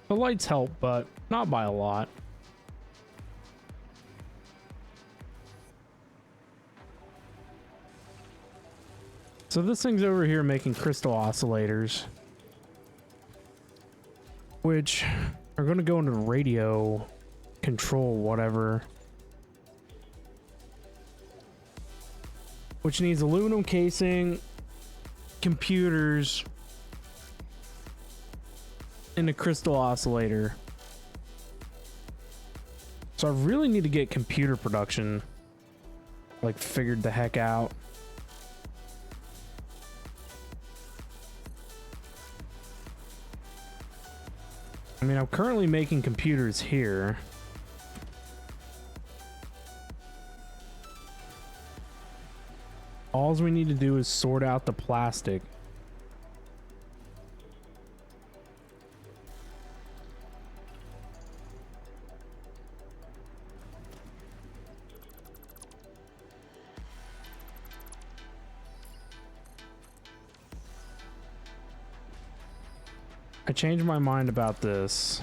The lights help, but not by a lot. So this thing's over here making crystal oscillators, which are going to go into radio control, whatever. Which needs aluminum casing, computers, and a crystal oscillator. So I really need to get computer production like figured the heck out. I mean, I'm currently making computers here. All we need to do is sort out the plastic. I changed my mind about this.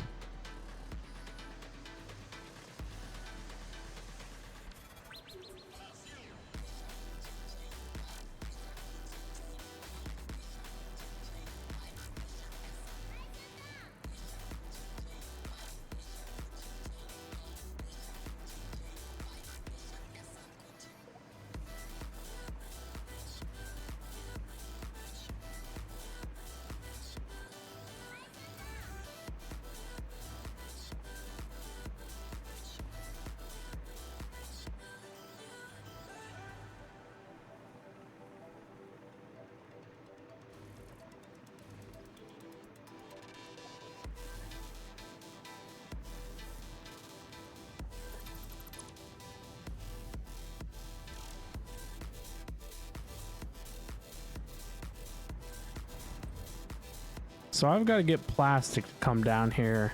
So I've got to get plastic to come down here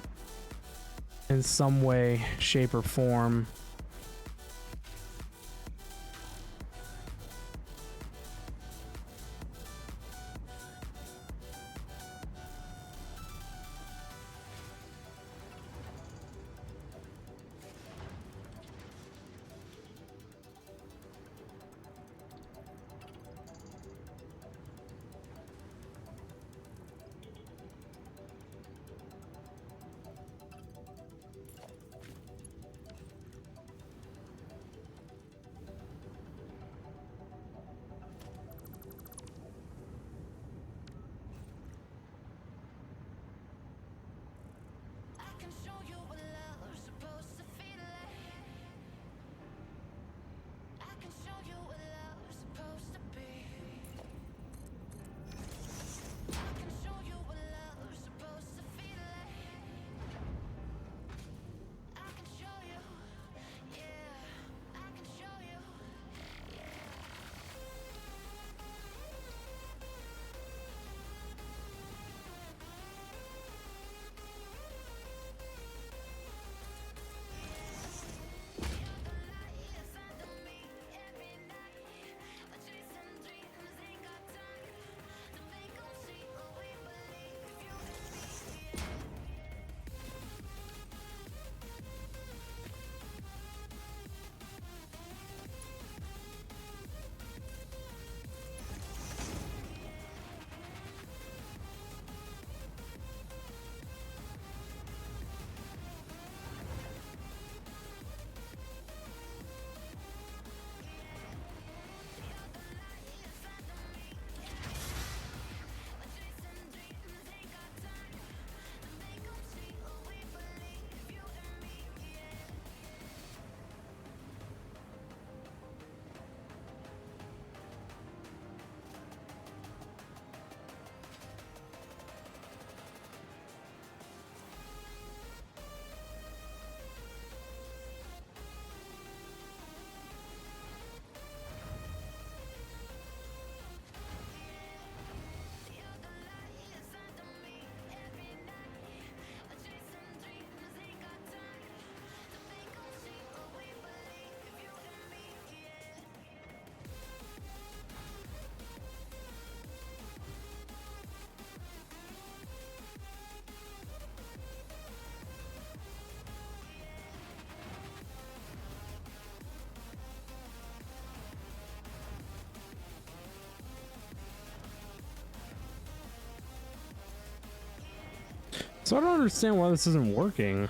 in some way, shape, or form. So I don't understand why this isn't working.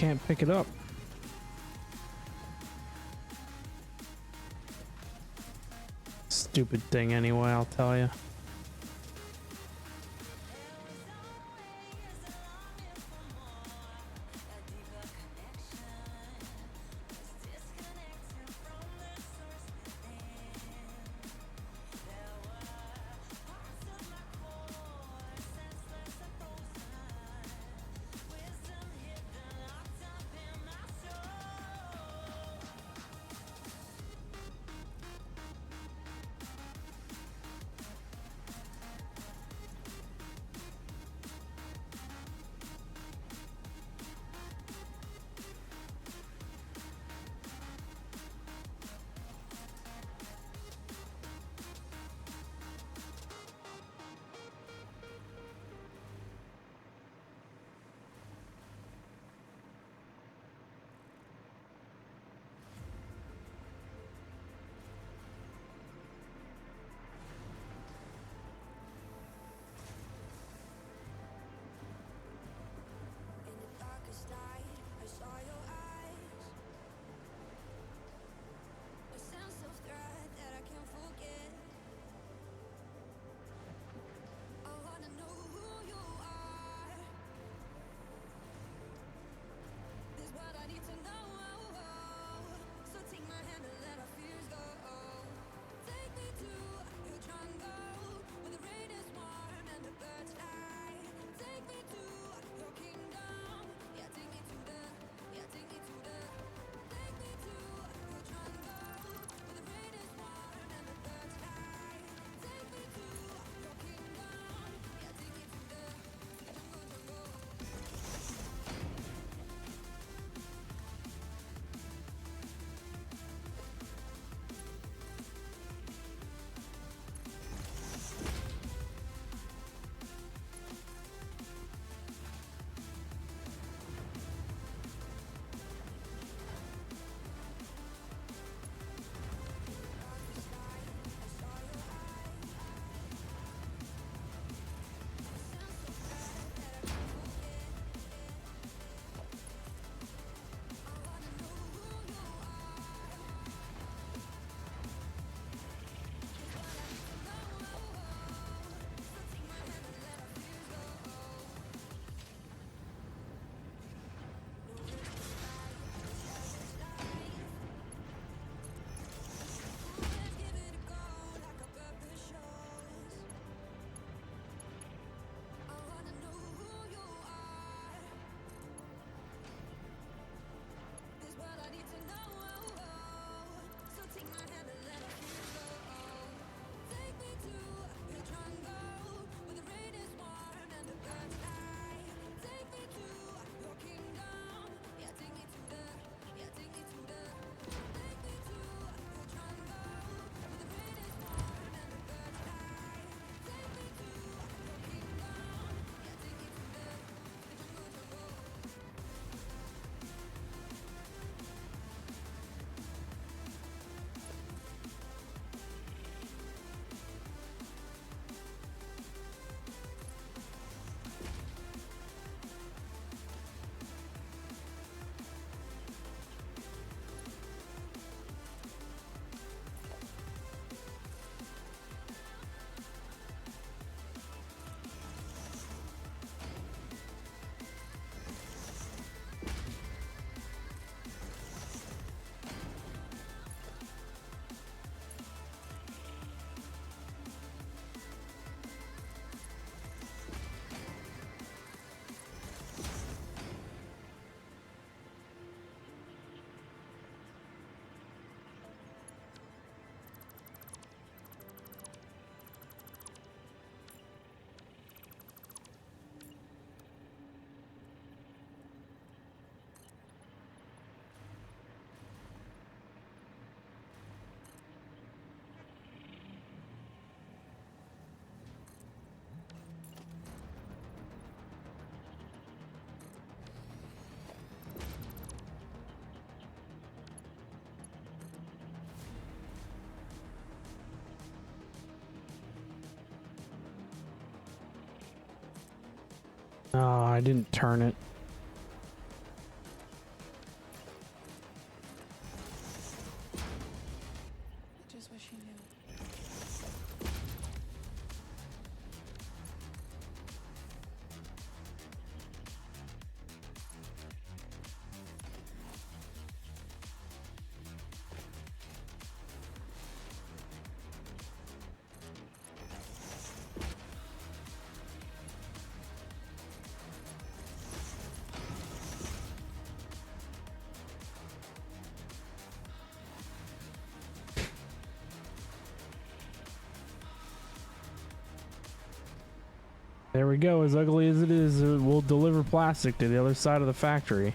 can't pick it up. Stupid thing anyway, I'll tell you. Oh, I didn't turn it. There we go. As ugly as it is, we'll deliver plastic to the other side of the factory.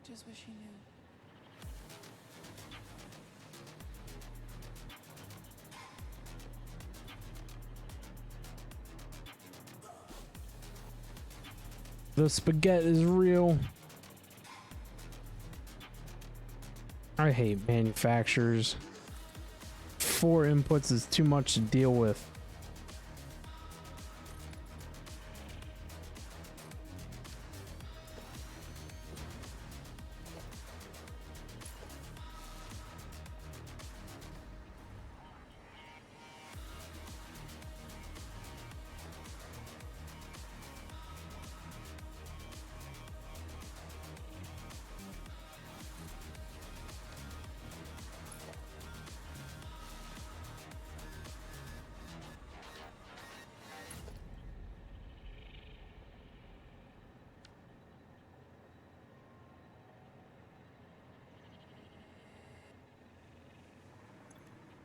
Just wish you knew. The spaghetti is real. I hate manufacturers. 4 inputs is too much to deal with.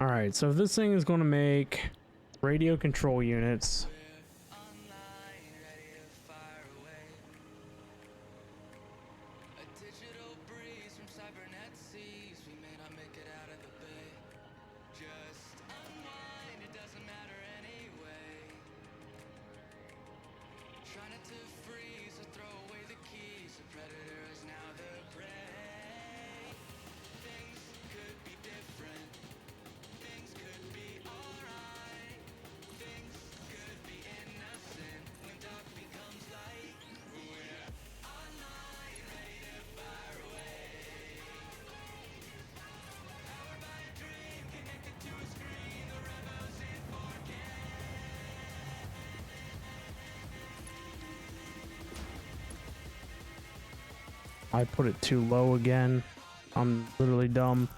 All right, so if this thing is going to make radio control units, I put it too low again. I'm literally dumb.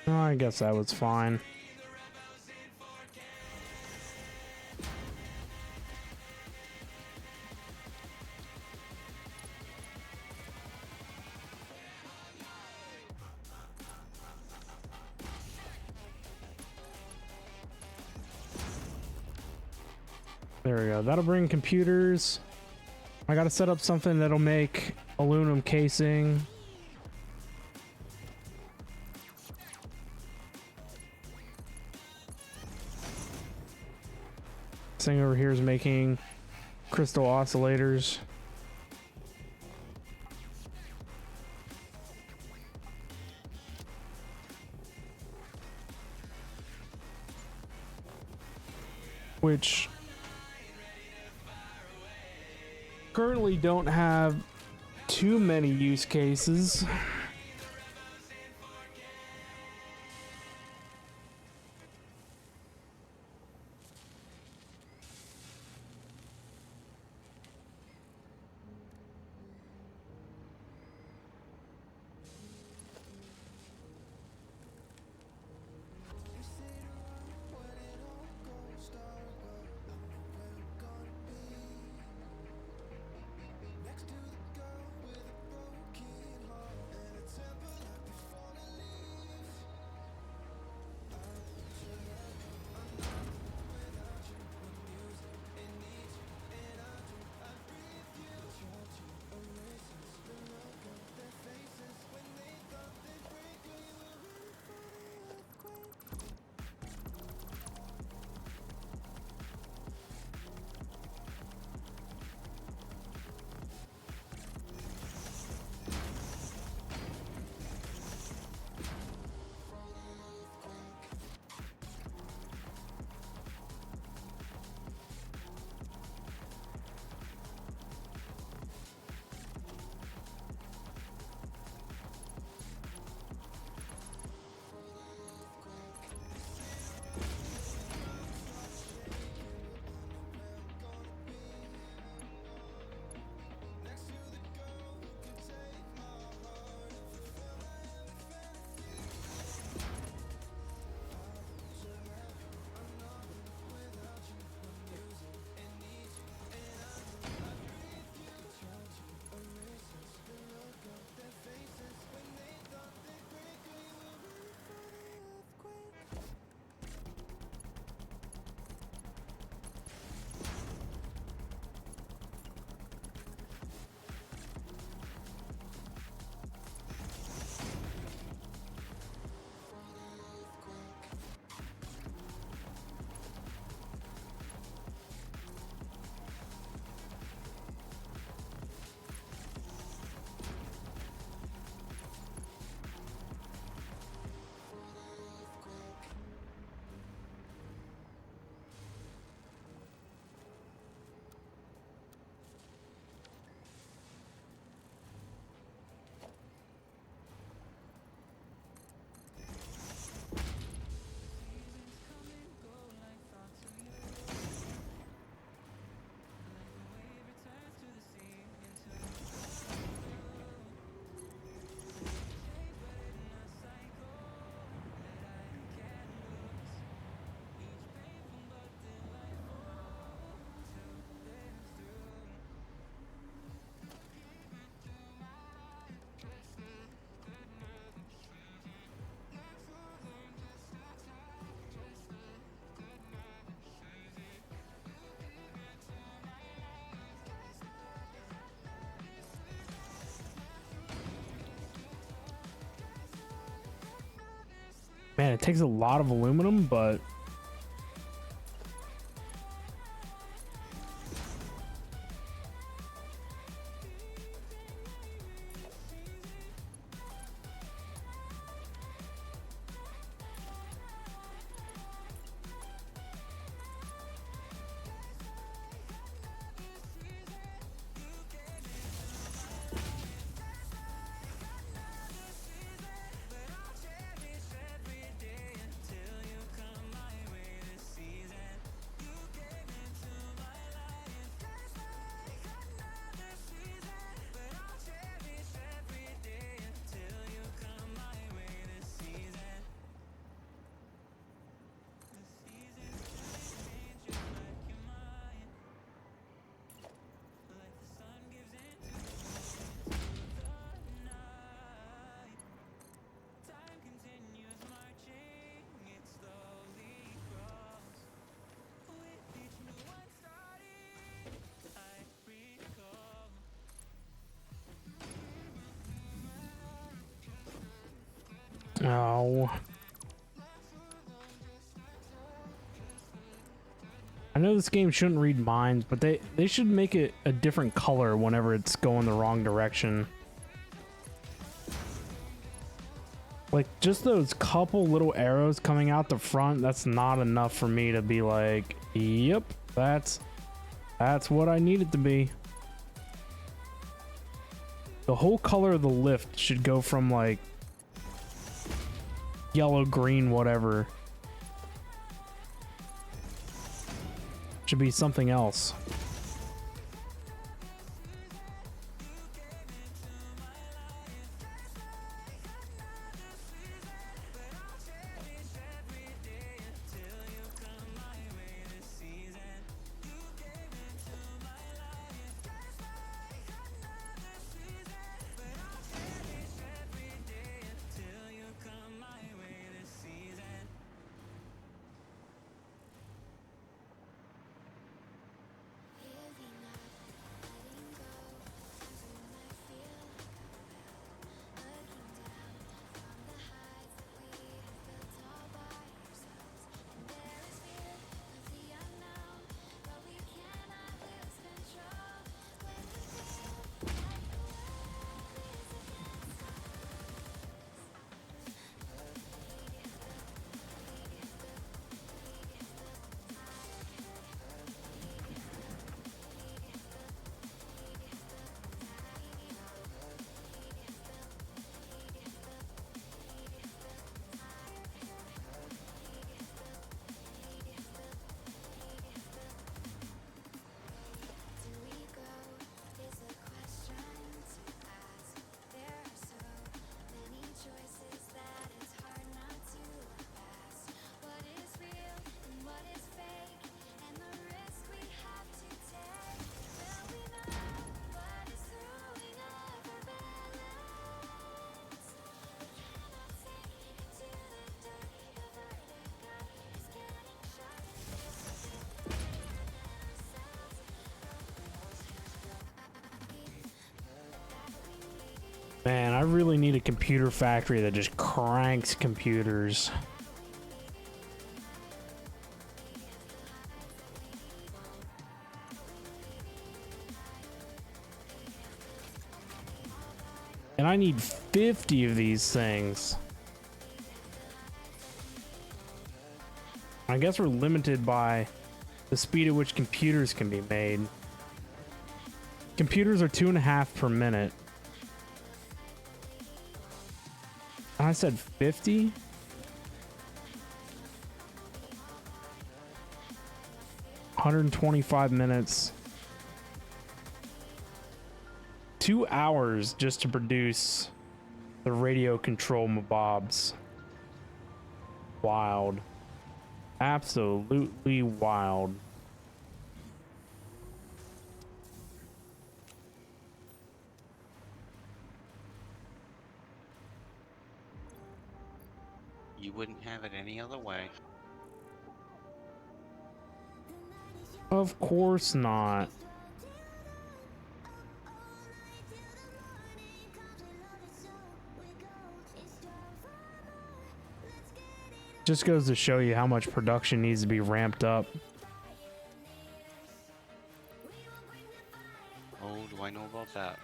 I guess that was fine. There we go. That'll bring computers. I gotta set up something that'll make aluminum casing. This thing over here is making crystal oscillators. Which currently don't have too many use cases. Man, it takes a lot of aluminum, but oh. I know this game shouldn't read minds, but they should make it a different color whenever it's going the wrong direction. Like, just those couple little arrows coming out the front, that's not enough for me to be like, yep, that's what I need it to be. The whole color of the lift should go from like yellow, green, whatever. Should be something else. Man, I really need a computer factory that just cranks computers. And I need 50 of these things. I guess we're limited by the speed at which computers can be made. Computers are 2.5 per minute. And I said 50? $125 minutes. 2 hours just to produce the radio control mobobs. Wild. Absolutely wild. You wouldn't have it any other way. Of course not. Just goes to show you how much production needs to be ramped up. Oh, do I know about that?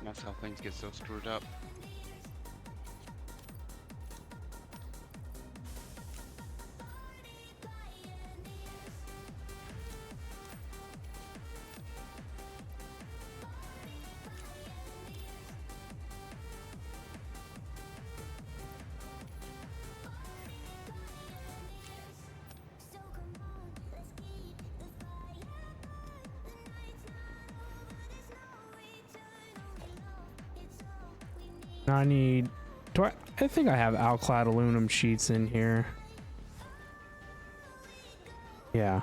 That's how things get so screwed up. I need... I think I have alclad aluminum sheets in here. Yeah.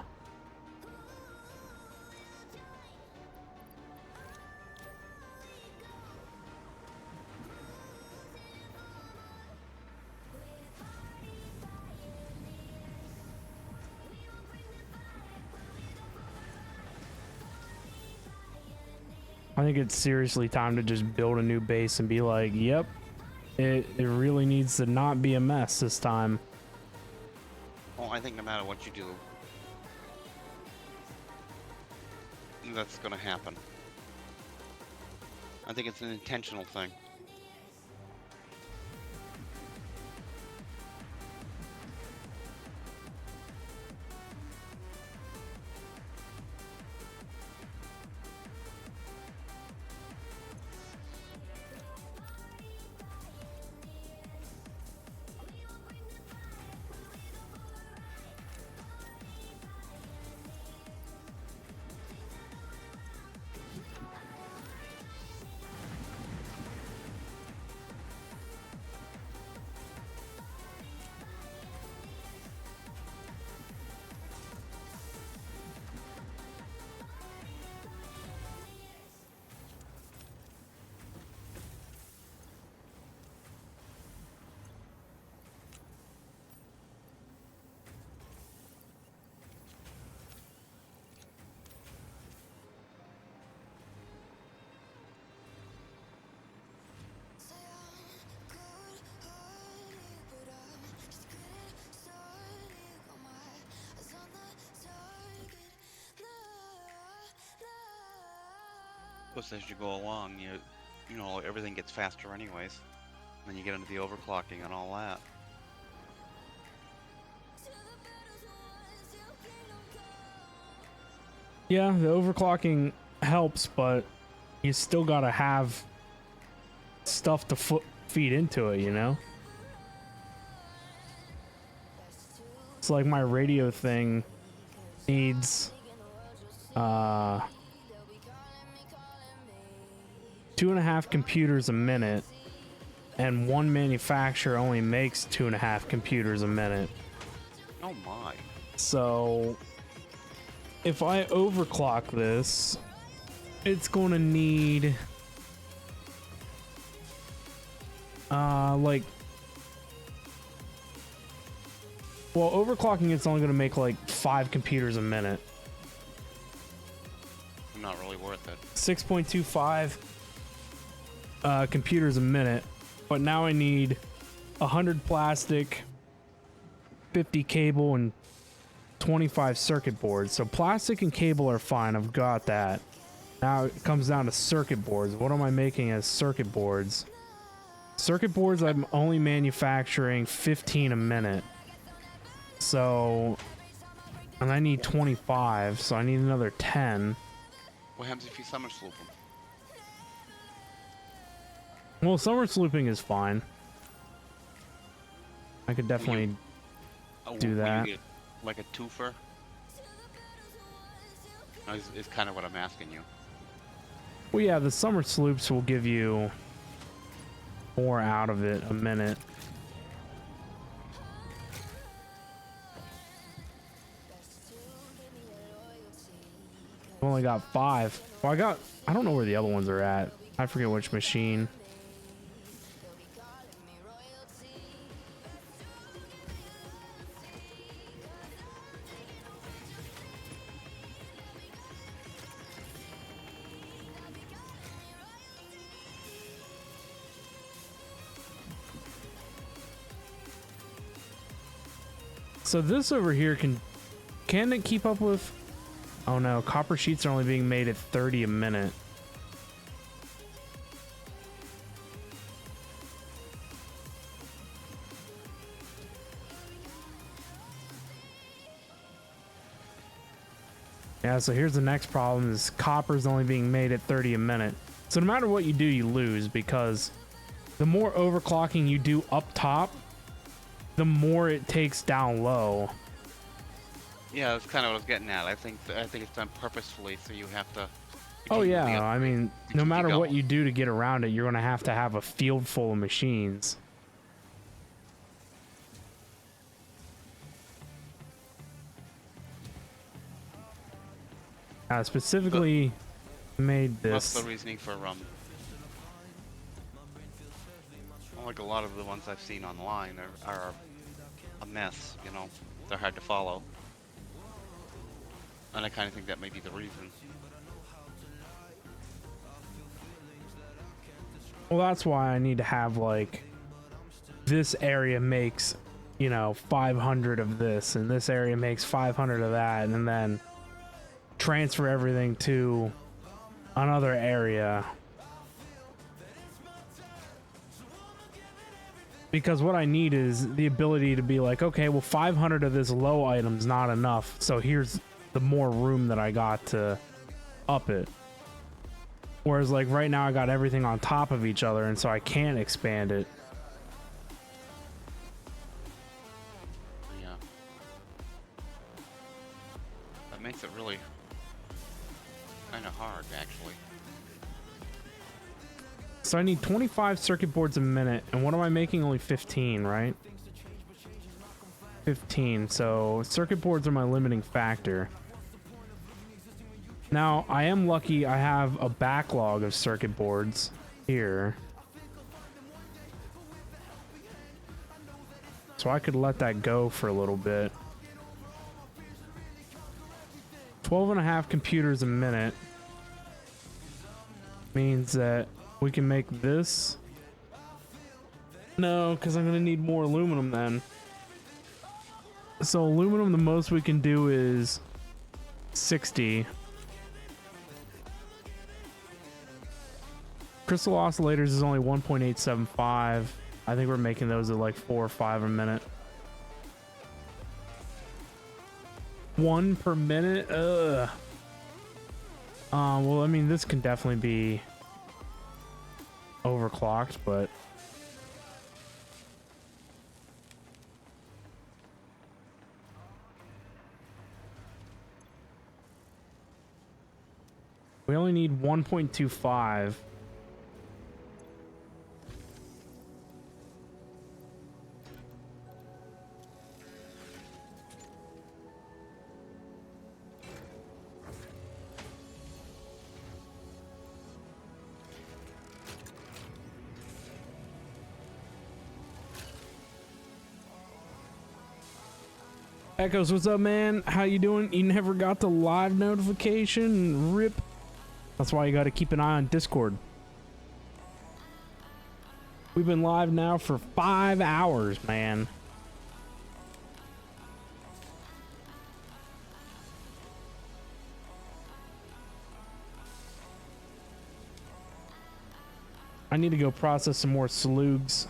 I think it's seriously time to just build a new base and be like, yep, it really needs to not be a mess this time. Well, I think no matter what you do, that's gonna happen. I think it's an intentional thing. Plus, as you go along, you know, everything gets faster anyways. Then you get into the overclocking and all that. Yeah, the overclocking helps, but you still gotta have stuff to feed into it, you know? It's like my radio thing needs 2.5 computers a minute, and one manufacturer only makes 2.5 computers a minute. Oh my. So if I overclock this, it's going to need like, well, overclocking it's only going to make like 5 computers a minute. Not really worth it. 6.25 computers a minute, but now I need 100 plastic, 50 cable, and 25 circuit boards. So plastic and cable are fine, I've got that. Now it comes down to circuit boards. What am I making as circuit boards? Circuit boards, I'm only manufacturing 15 a minute. So, and I need 25, so I need another 10. What happens if you summer sloop them? Well, summer slooping is fine. I could definitely do will that. You get like a twofer? No, is kind of what I'm asking you. Well, yeah, the summer sloops will give you more out of it a minute. I've only got 5. Well, I don't know where the other ones are at. I forget which machine. So this over here can it keep up with? Oh no, copper sheets are only being made at 30 a minute. Yeah, so here's the next problem is copper's only being made at 30 a minute. So no matter what you do, you lose, because the more overclocking you do up top, the more it takes down low. Yeah, that's kind of what I was getting at. I think it's done purposefully, so you have to. Oh yeah, continually I upgrade mean, to no keep matter what going. you do to get around it, you're gonna have a field full of machines. Specifically made What's this. the reasoning for like a lot of the ones I've seen online are a mess, you know. They're hard to follow. And I kind of think that may be the reason. Well, that's why I need to have like this area makes, you know, 500 of this, and this area makes 500 of that, and then transfer everything to another area. Because what I need is the ability to be like, okay, well, 500 of this low item's not enough, so here's the more room that I got to up it. Whereas like right now I got everything on top of each other, and so I can't expand it. Yeah. That makes it really kind of hard, actually. So I need 25 circuit boards a minute, and what am I making? Only 15, right? 15, so circuit boards are my limiting factor. Now, I am lucky I have a backlog of circuit boards here. So I could let that go for a little bit. 12.5 computers a minute means that we can make this. No, because I'm going to need more aluminum then. So aluminum, the most we can do is 60. Crystal oscillators is only 1.875. I think we're making those at like 4 or 5 a minute. 1 per minute? Ugh. Well, I mean, this can definitely be overclocked, but we only need 1.25. Echoes, what's up, man? How you doing? You never got the live notification? Rip. That's why you got to keep an eye on Discord. We've been live now for 5 hours, man. I need to go process some more slugs.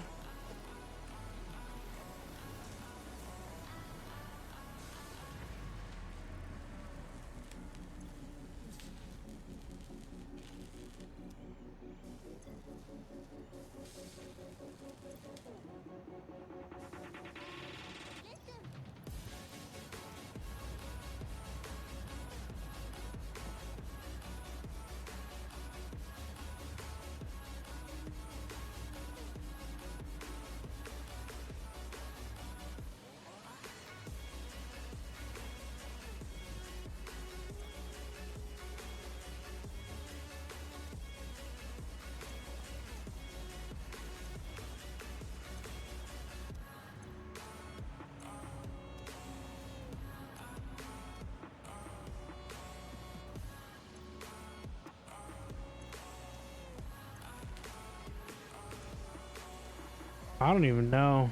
I don't even know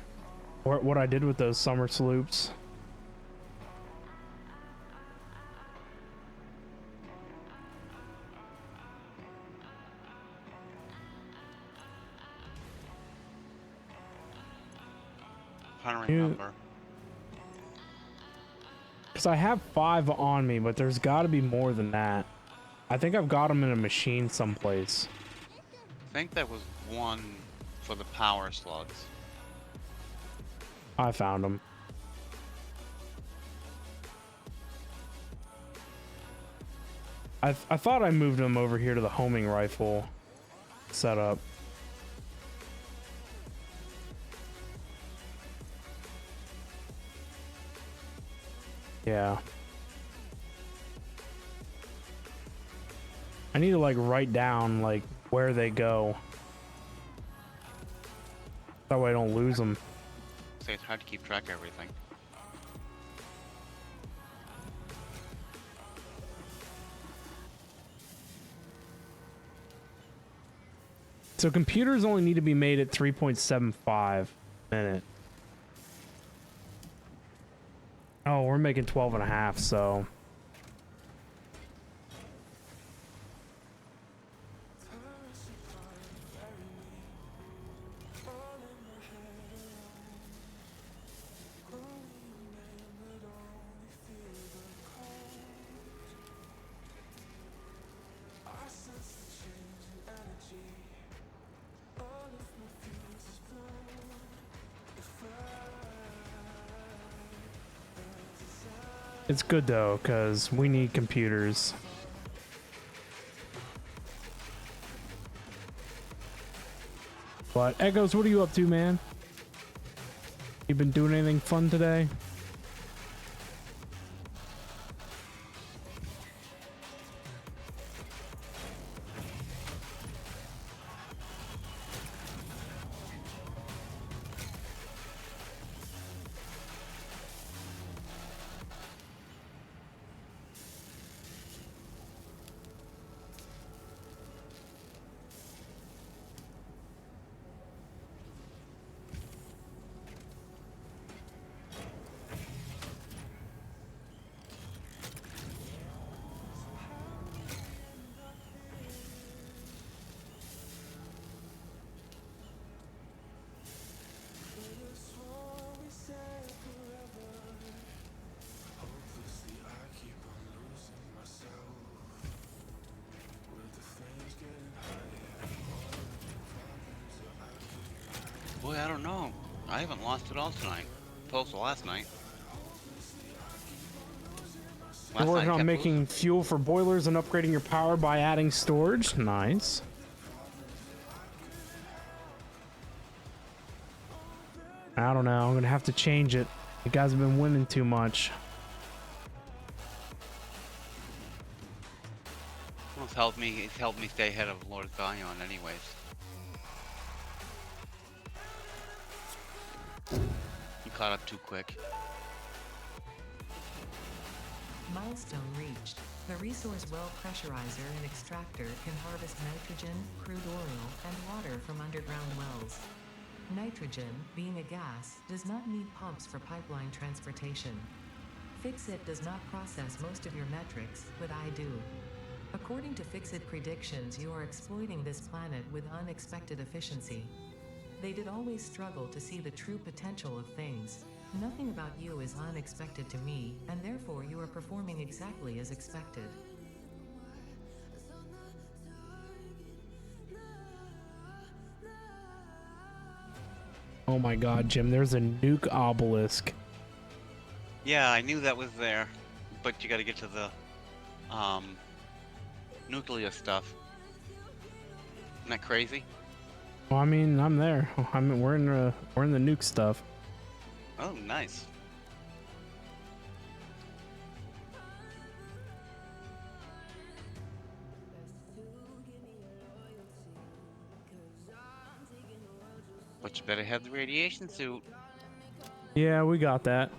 what I did with those summer sloops. Trying to remember. Because I have 5 on me, but there's got to be more than that. I think I've got them in a machine someplace. I think that was one for the power slugs. I found them. I thought I moved them over here to the homing rifle setup. Yeah. I need to like write down like where they go. That way I don't lose them. So it's hard to keep track of everything. So computers only need to be made at 3.75 minute. Oh, we're making 12 and a half, so. It's good though, because we need computers. But Echoes, what are you up to, man? You been doing anything fun today? I don't know. I haven't lost it all tonight. Opposed to last night. You're Last night working I on kept making losing. fuel for boilers and upgrading your power by adding storage. Nice. I don't know. I'm gonna have to change it. You guys have been winning too much. Well, it's helped me stay ahead of Lord Zion anyways. He caught up too quick. Milestone reached. The resource well pressurizer and extractor can harvest nitrogen, crude oil, and water from underground wells. Nitrogen, being a gas, does not need pumps for pipeline transportation. Fixit does not process most of your metrics, but I do. According to Fixit predictions, you are exploiting this planet with unexpected efficiency. They did always struggle to see the true potential of things. Nothing about you is unexpected to me, and therefore you are performing exactly as expected. Oh my god, Jim, there's a nuke obelisk. Yeah, I knew that was there, but you got to get to the nuclear stuff. Isn't that crazy? Well, I mean, I'm there. We're in the nuke stuff. Oh, nice. But you better have the radiation suit. Yeah, we got that.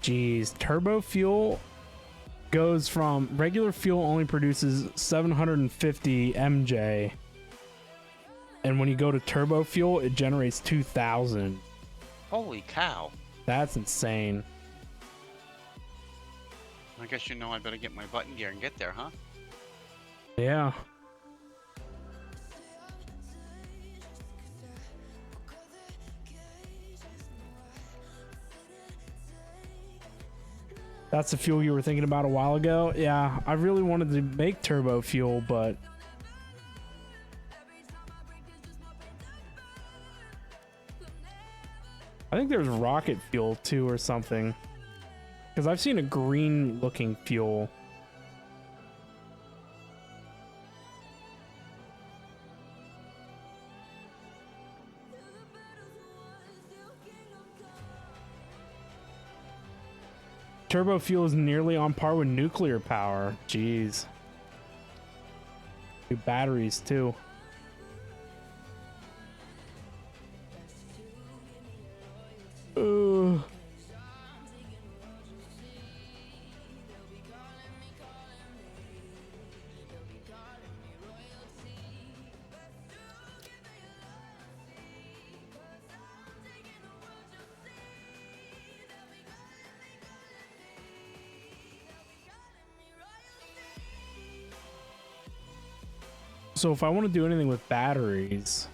Jeez, turbo fuel goes from regular fuel only produces 750 MJ. And when you go to turbo fuel, it generates 2000. Holy cow. That's insane. I guess you know I better get my button gear and get there, huh? Yeah. That's the fuel you were thinking about a while ago? Yeah, I really wanted to make turbo fuel, but I think there's rocket fuel too or something. Because I've seen a green looking fuel. Turbo fuel is nearly on par with nuclear power. Jeez. New batteries too. Ugh. So if I want to do anything with batteries,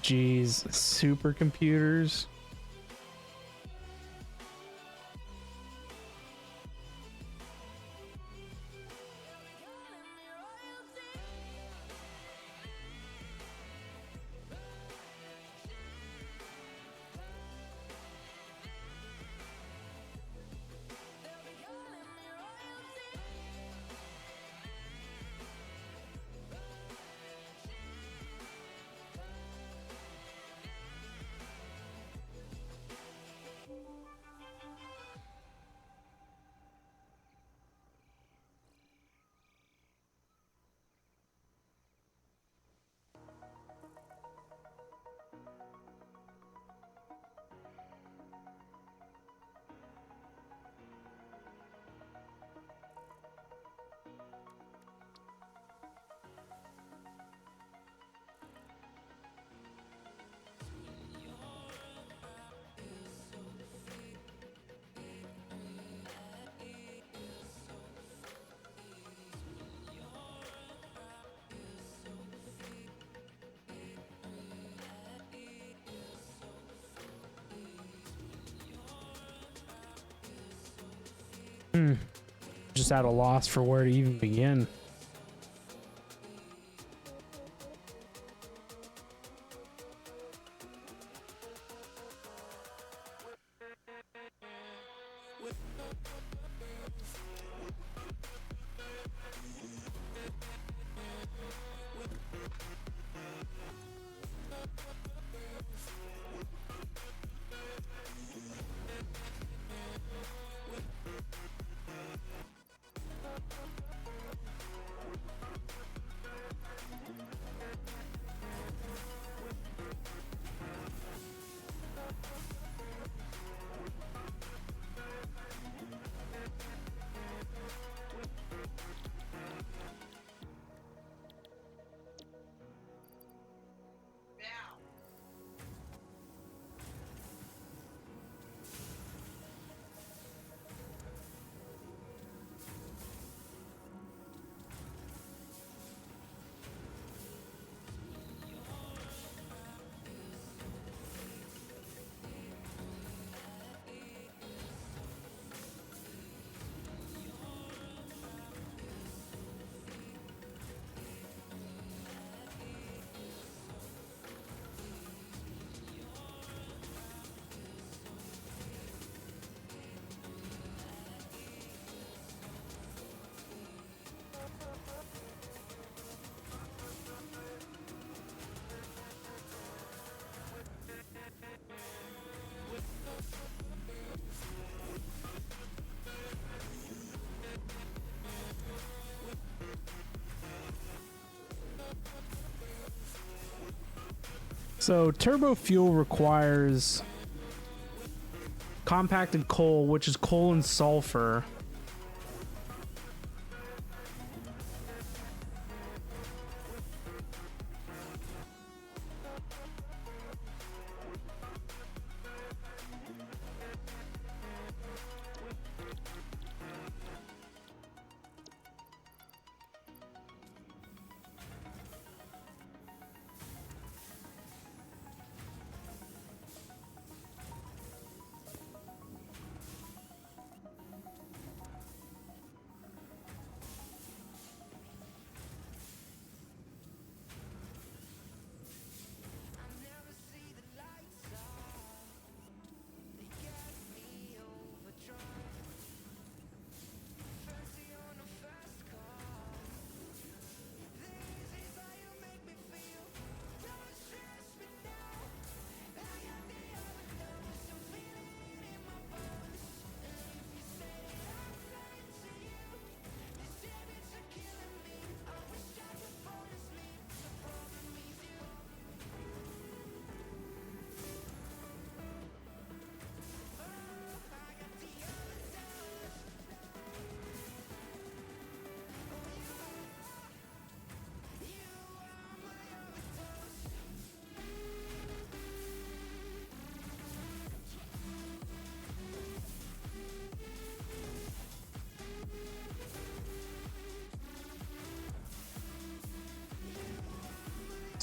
geez, supercomputers. Just at a loss for where to even begin. So turbo fuel requires compacted coal, which is coal and sulfur.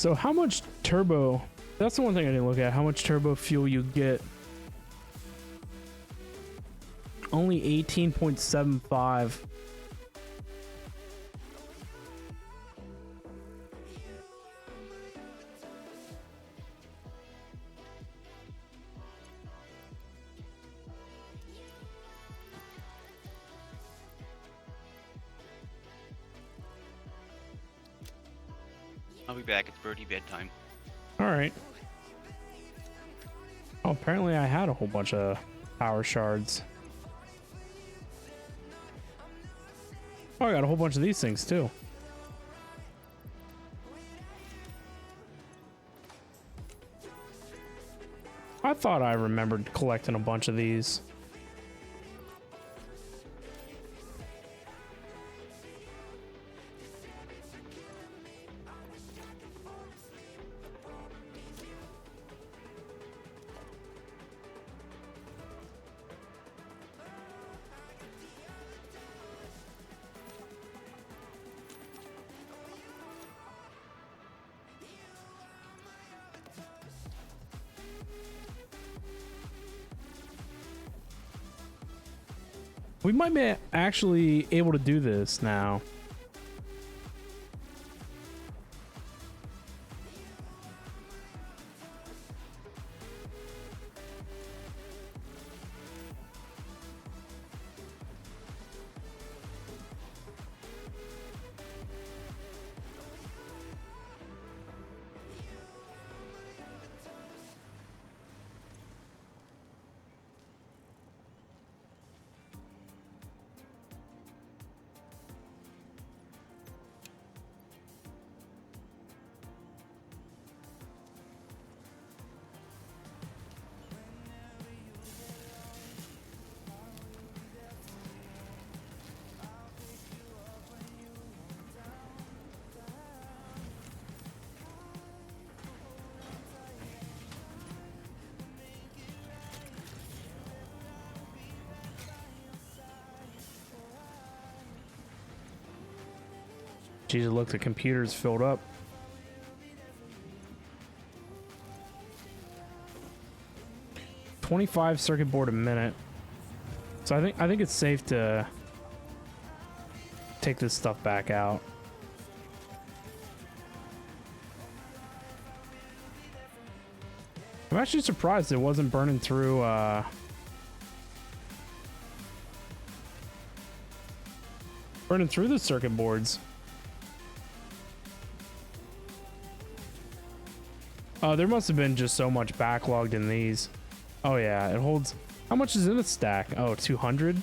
So how much turbo, that's the one thing I didn't look at, how much turbo fuel you get. Only 18.75. I'll be back. It's birdie bedtime. All right. Oh, apparently I had a whole bunch of power shards. Oh, I got a whole bunch of these things too. I thought I remembered collecting a bunch of these. We might be actually able to do this now. Jesus, look, the computer's filled up. $25 circuit board a minute. So I think it's safe to take this stuff back out. I'm actually surprised it wasn't burning through the circuit boards. Oh, there must have been just so much backlogged in these. Oh yeah, it holds... How much is in a stack? Oh, 200?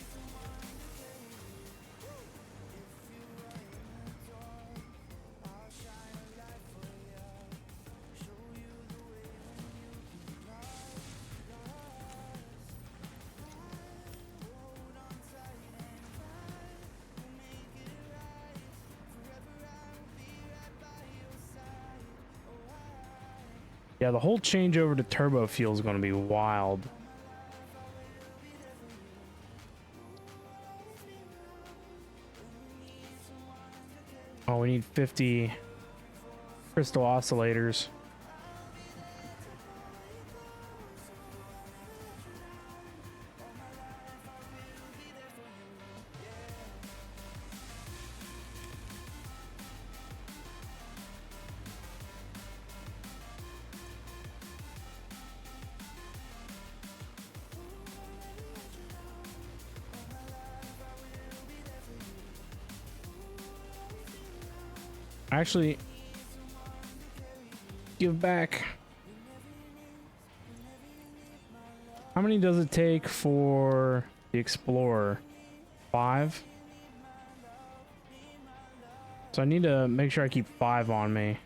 Yeah, the whole changeover to turbo fuel is going to be wild. Oh, we need 50 crystal oscillators. Actually, give back. How many does it take for the Explorer? 5? So I need to make sure I keep 5 on me.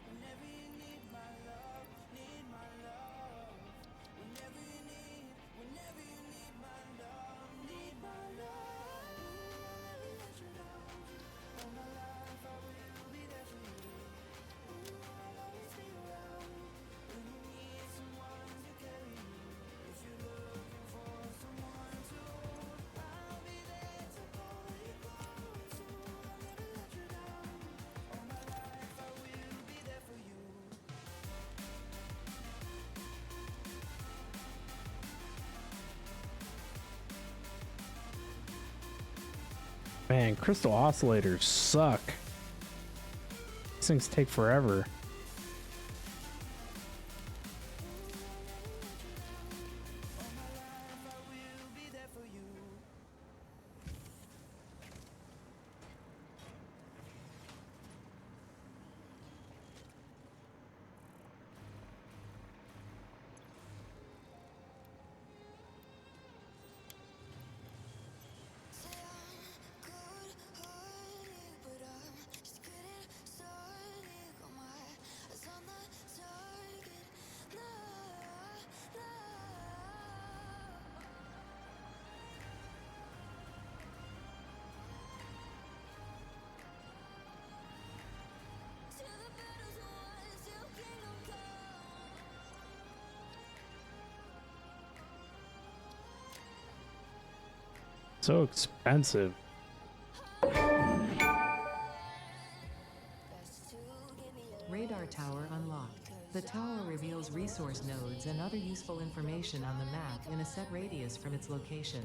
Man, crystal oscillators suck. These things take forever. So expensive. Radar tower unlocked. The tower reveals resource nodes and other useful information on the map in a set radius from its location.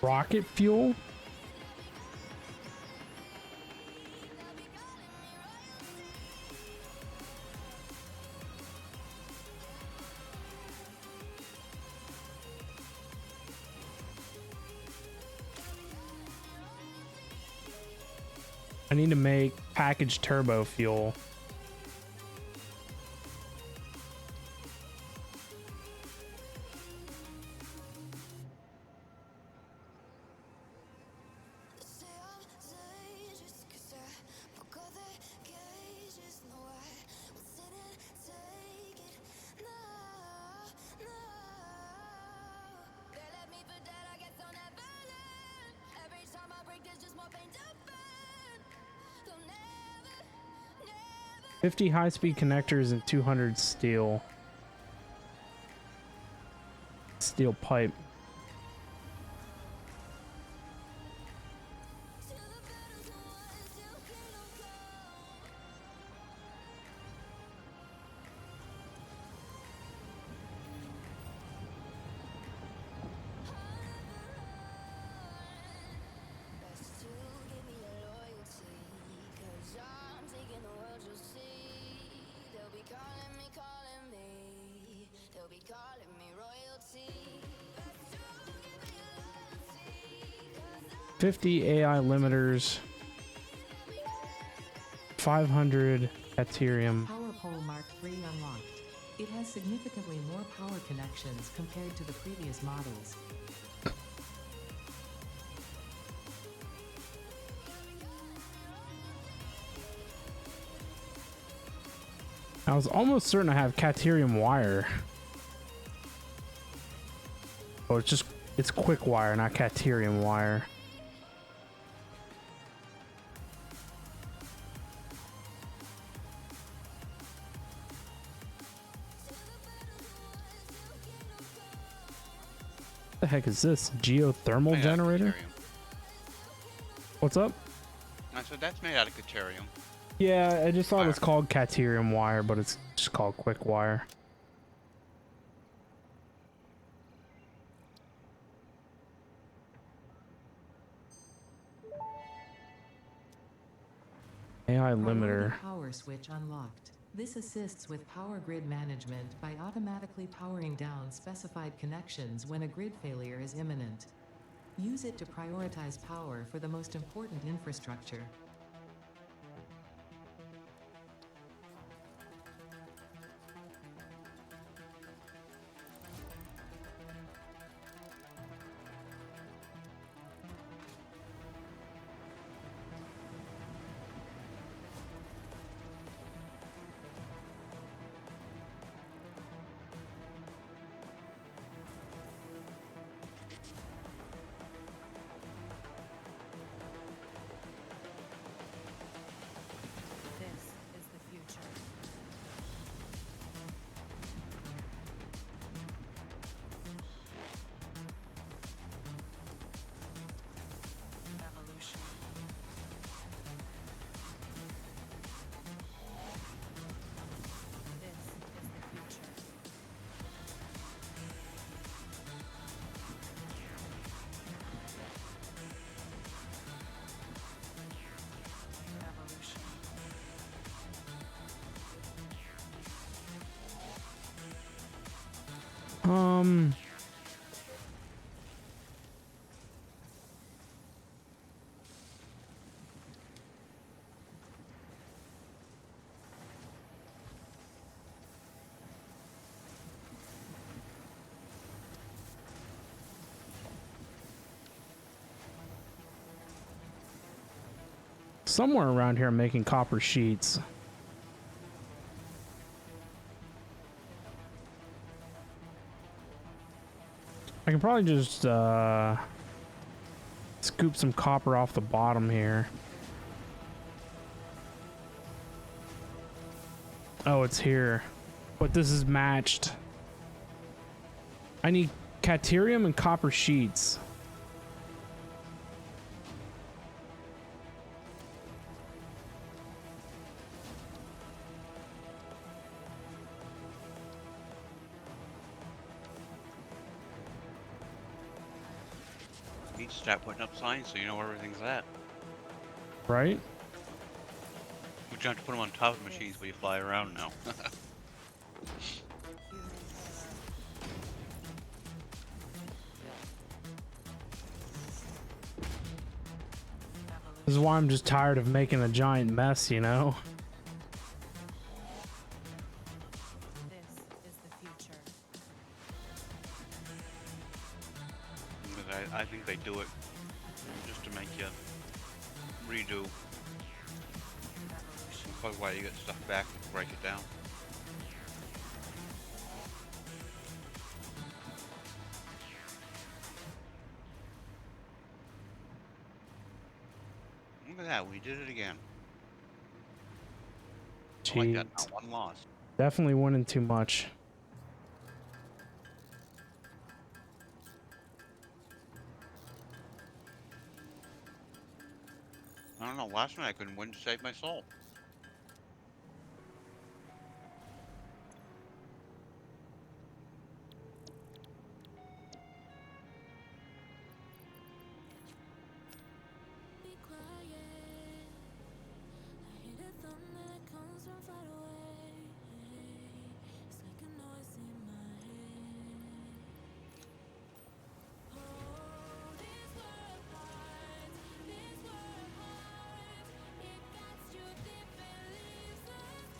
Rocket fuel? I need to make packaged turbo fuel. Every time I break, there's just more pain to burn. They'll never 50 high-speed connectors and 200 steel pipe. They'll be calling me royalty. 50 AI limiters, 500 Ethereum. Power pole Mark III unlocked. It has significantly more power connections compared to the previous models. I was almost certain I have Caterium wire. Oh, it's quick wire, not Caterium wire. The heck is this? Geothermal Made out of generator? Deuterium. What's up? So that's made out of deuterium. Yeah, I just thought it's Wire. called Caterium wire, but it's just called quick wire. AI limiter. Priority power switch unlocked. This assists with power grid management by automatically powering down specified connections when a grid failure is imminent. Use it to prioritize power for the most important infrastructure. This is the future. Evolution. This is the future. Evolution. Somewhere around here I'm making copper sheets. I can probably just scoop some copper off the bottom here. Oh, it's here. But this is matched. I need Caterium and copper sheets. need to start putting up signs so you know where everything's at. Right? We don't have to put them on top of machines where you fly around now. This is why I'm just tired of making a giant mess, you know? This is the future. Because I think they do it just to make you redo. That's probably why you get stuff back and break it down. Look at that, we did it again. I like that, Jeez. not one loss. Definitely winning too much. I don't know, last night I couldn't win to save my soul. Be quiet. I hear the thunder that comes from far away. It's like a noise in my head. Oh, this world hides, this world hides. It gets you deep and leaves the sky. Oh, this world hides, this world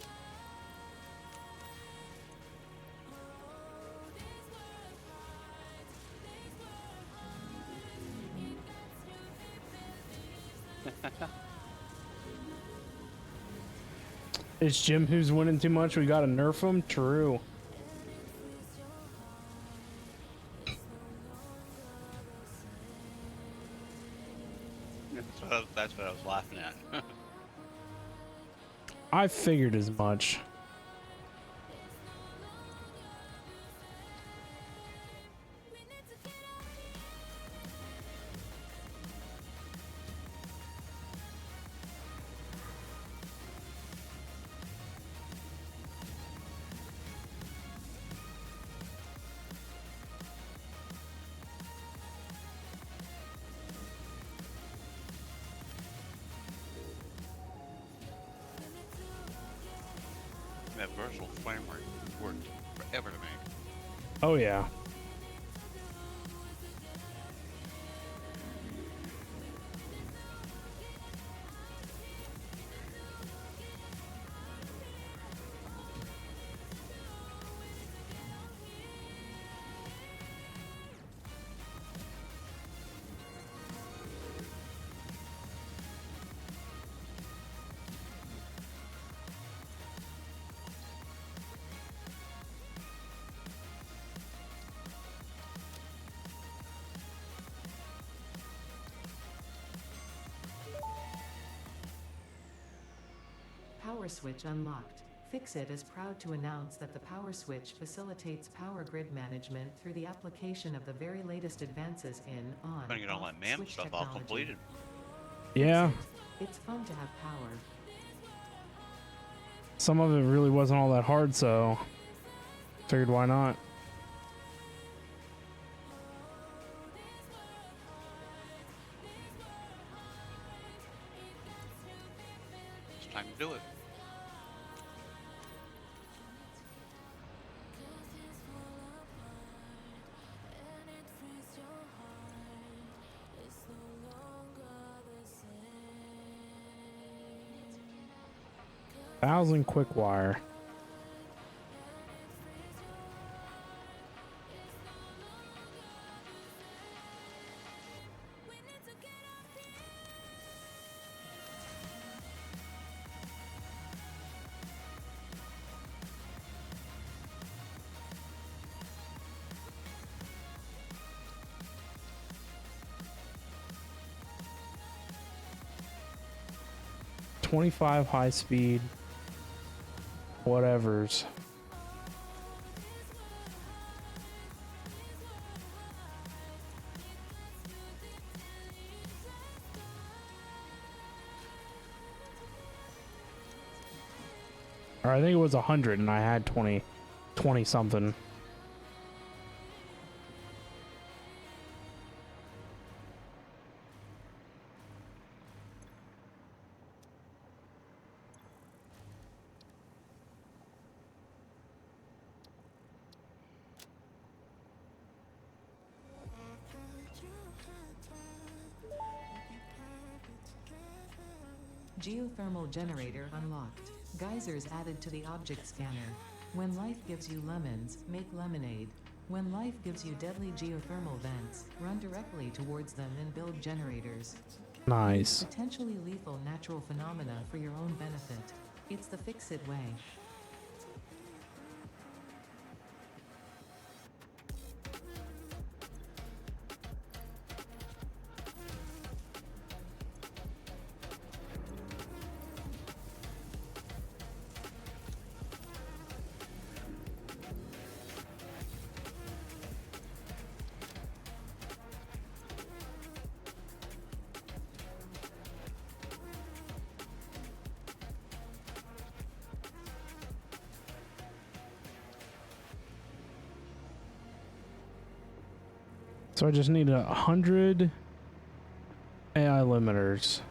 hides. It gets you deep and leaves the sky. It's Jim who's winning too much. We gotta nerf him. True. That's what I was laughing at. I figured as much. That versatile framework worked forever to make. Oh yeah. Power switch unlocked. Fixit is proud to announce that the power switch facilitates power grid management through the application of the very latest advances in on Trying to get all off that MAM switch stuff all technology. completed. Yeah. It's fun to have power. Some of it really wasn't all that hard, so figured why not. It's time to do it. Thousand quick wire. .25 high speed. Whatevers. Or I think it was 100 and I had 20 something. Geothermal generator unlocked. Geysers added to the object scanner. When life gives you lemons, make lemonade. When life gives you deadly geothermal vents, run directly towards them and build generators. Nice. Potentially lethal natural phenomena for your own benefit. It's the fix-it way. So I just need 100 AI limiters.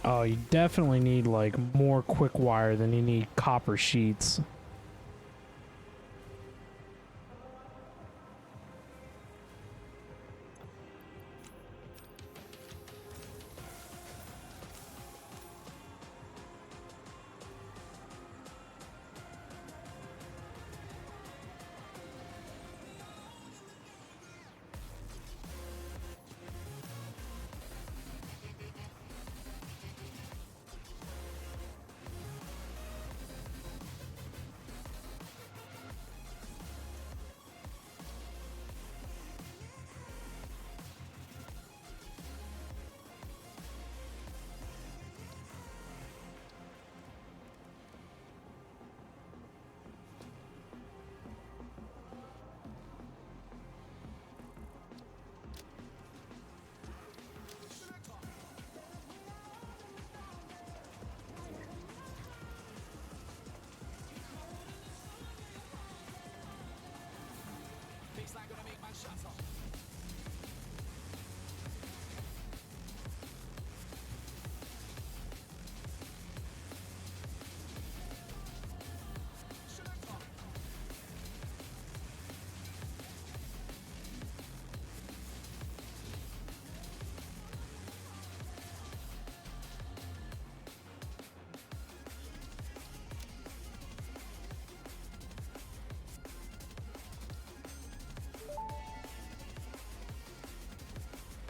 Oh, you definitely need like more quick wire than you need copper sheets.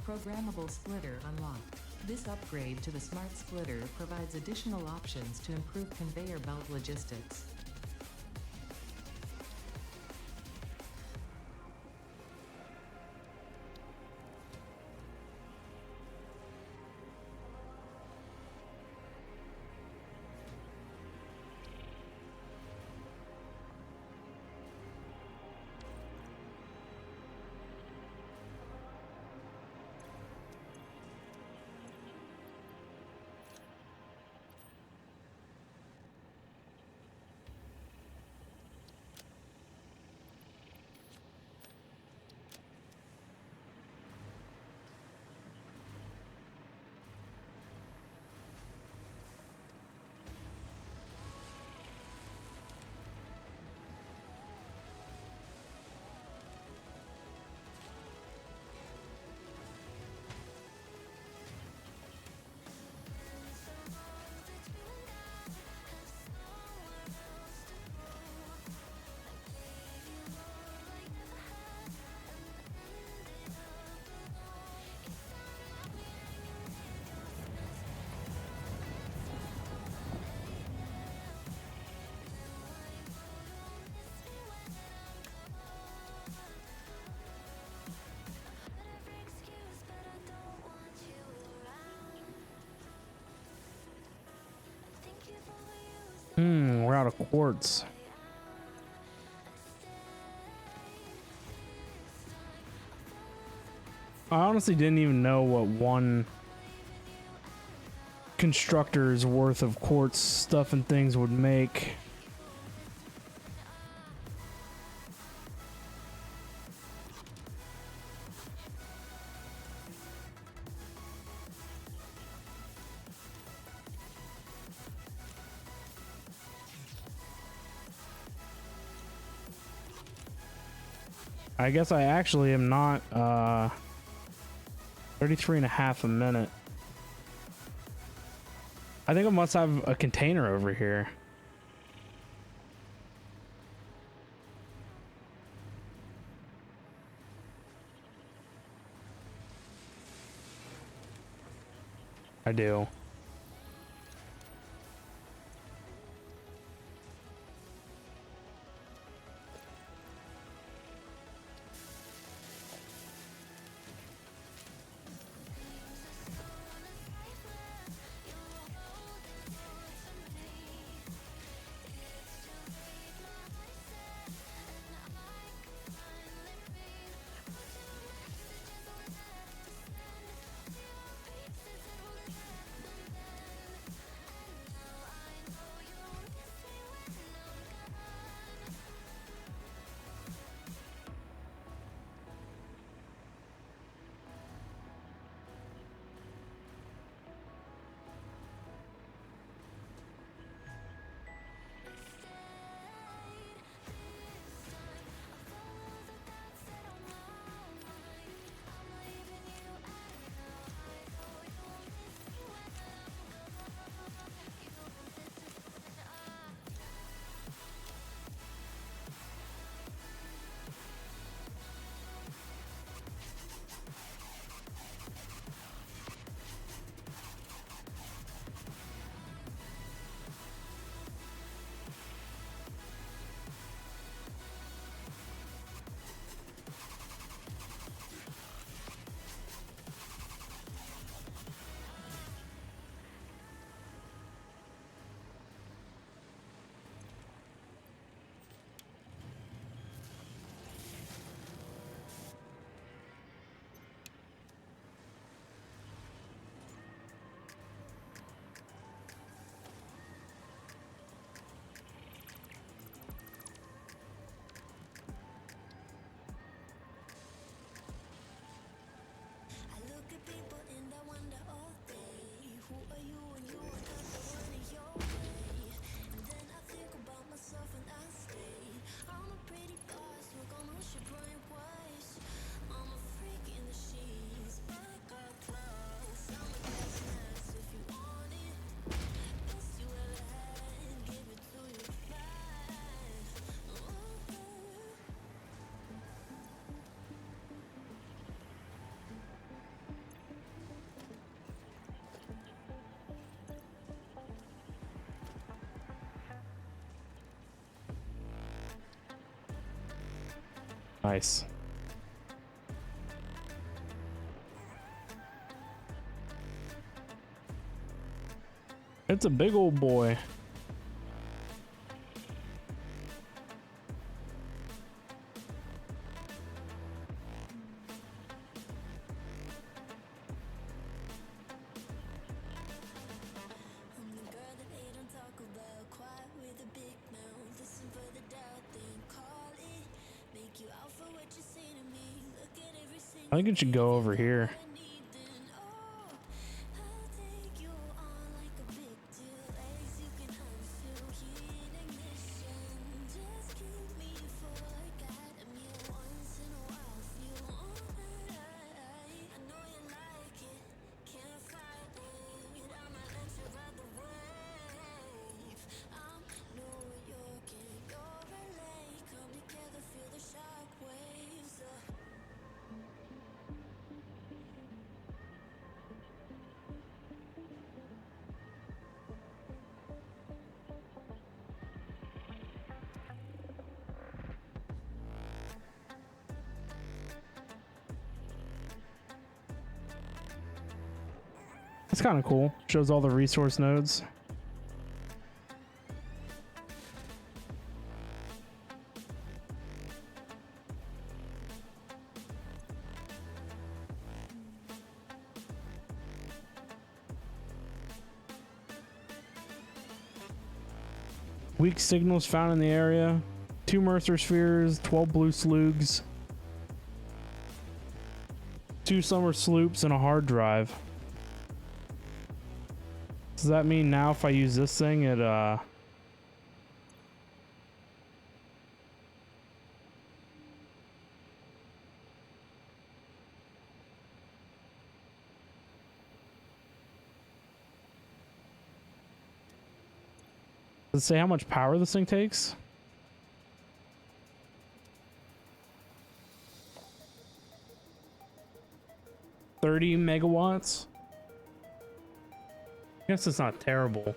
Programmable splitter unlocked. This upgrade to the smart splitter provides additional options to improve conveyor belt logistics. out of quartz. I honestly didn't even know what one constructor's worth of quartz stuff and things would make. I guess I actually am not 33 and a half a minute. I think I must have a container over here. I do. Nice. It's a big old boy. I think it should go over here. It's kind of cool. Shows all the resource nodes. Weak signals found in the area. 2 Mercer spheres, 12 blue slugs, 2 summer sloops, and a hard drive. Does that mean now if I use this thing, it does it say how much power this thing takes? $30 megawatts? I guess it's not terrible.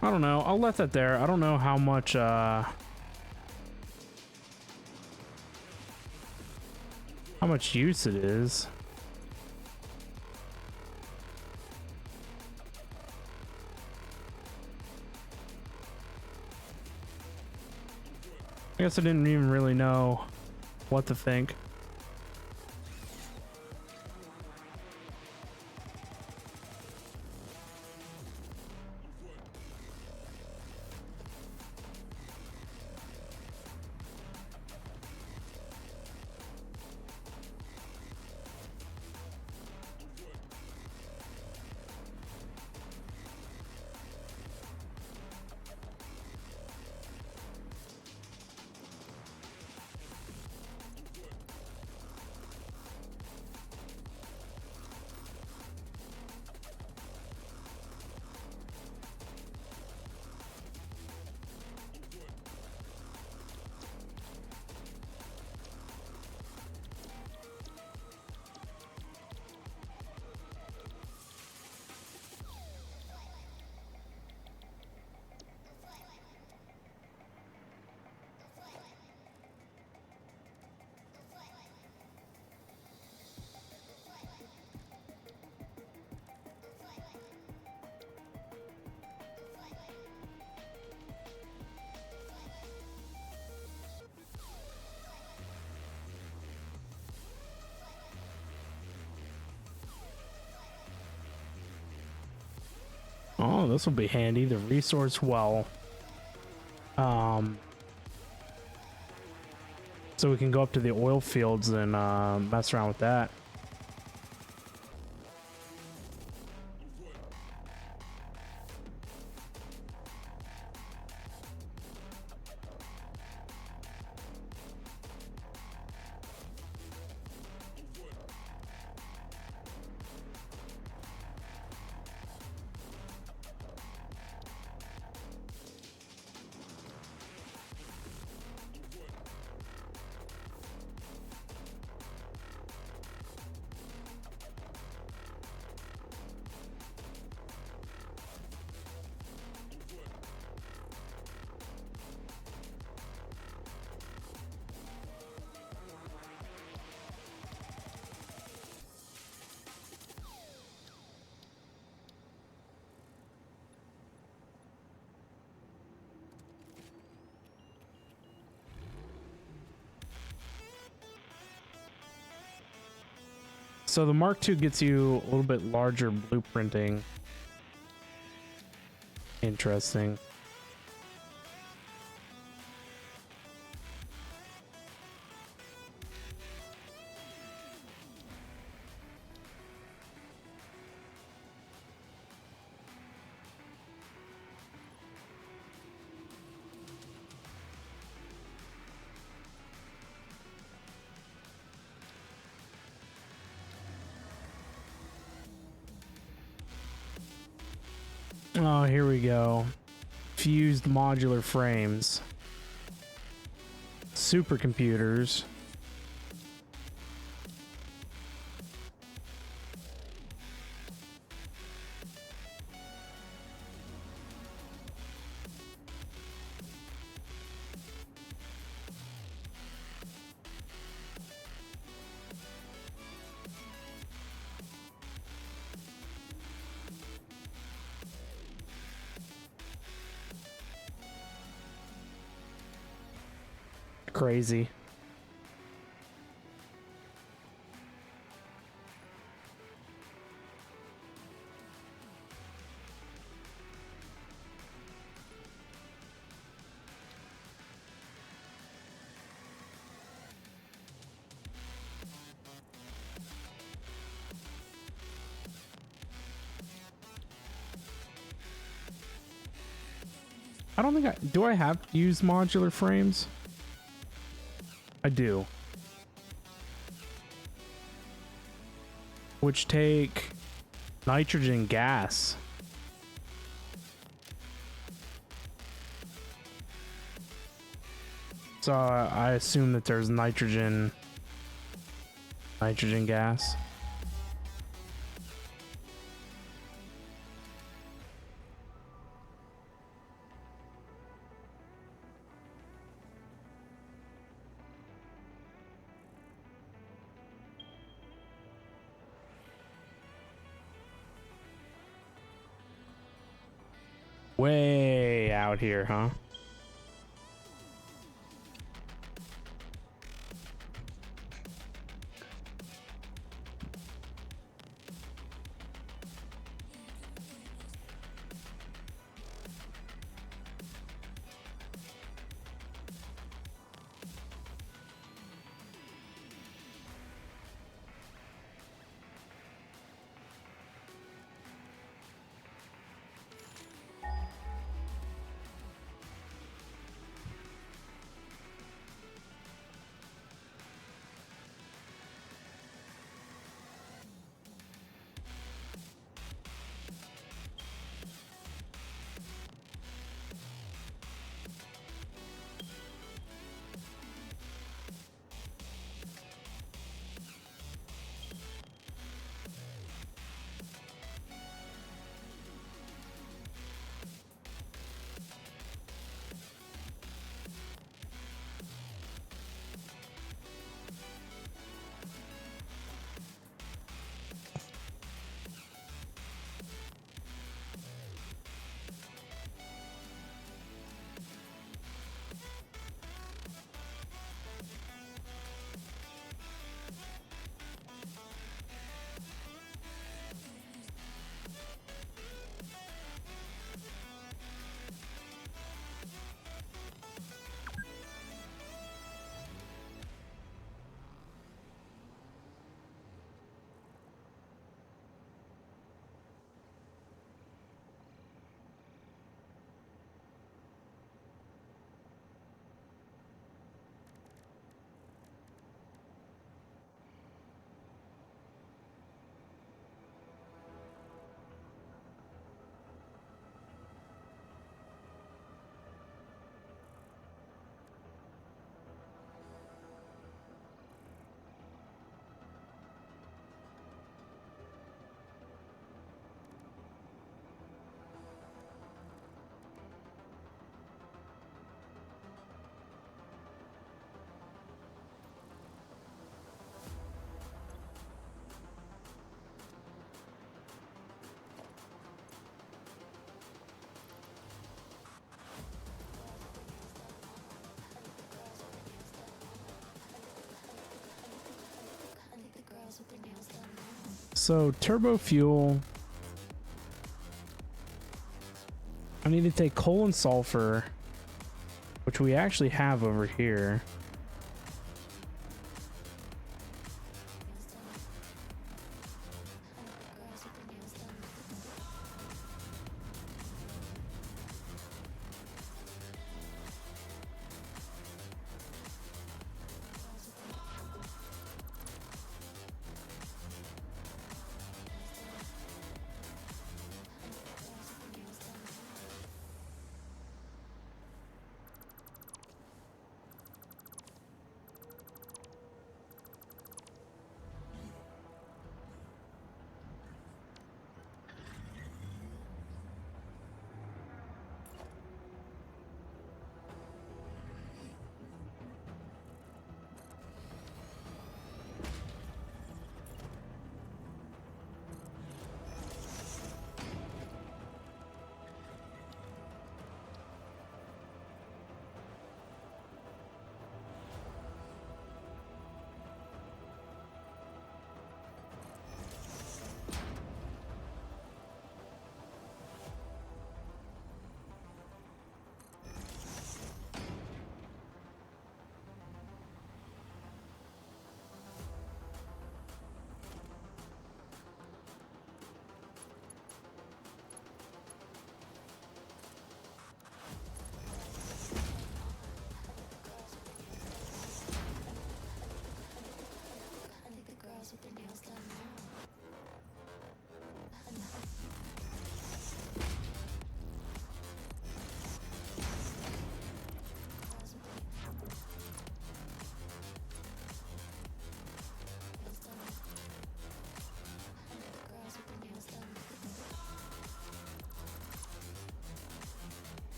I don't know. I'll let that there. I don't know how much use it is. I guess I didn't even really know what to think. Oh, this will be handy. The resource well. So we can go up to the oil fields and mess around with that. So the Mark II gets you a little bit larger blueprinting. Interesting. Oh, here we go. Fused modular frames. Supercomputers. crazy. I don't think do I have to use modular frames? I do. Which take nitrogen gas. So I assume that there's nitrogen gas. Way out here, huh? So turbo fuel. I need to take coal and sulfur, which we actually have over here.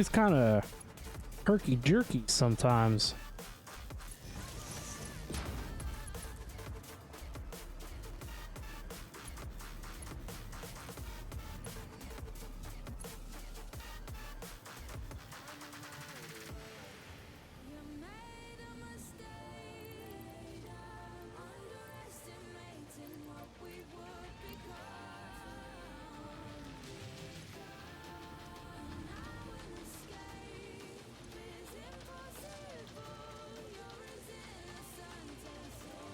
is kind of herky jerky sometimes. You made a mistake. Underestimating what we would become. And now an escape is impossible. You're as innocent as innocent.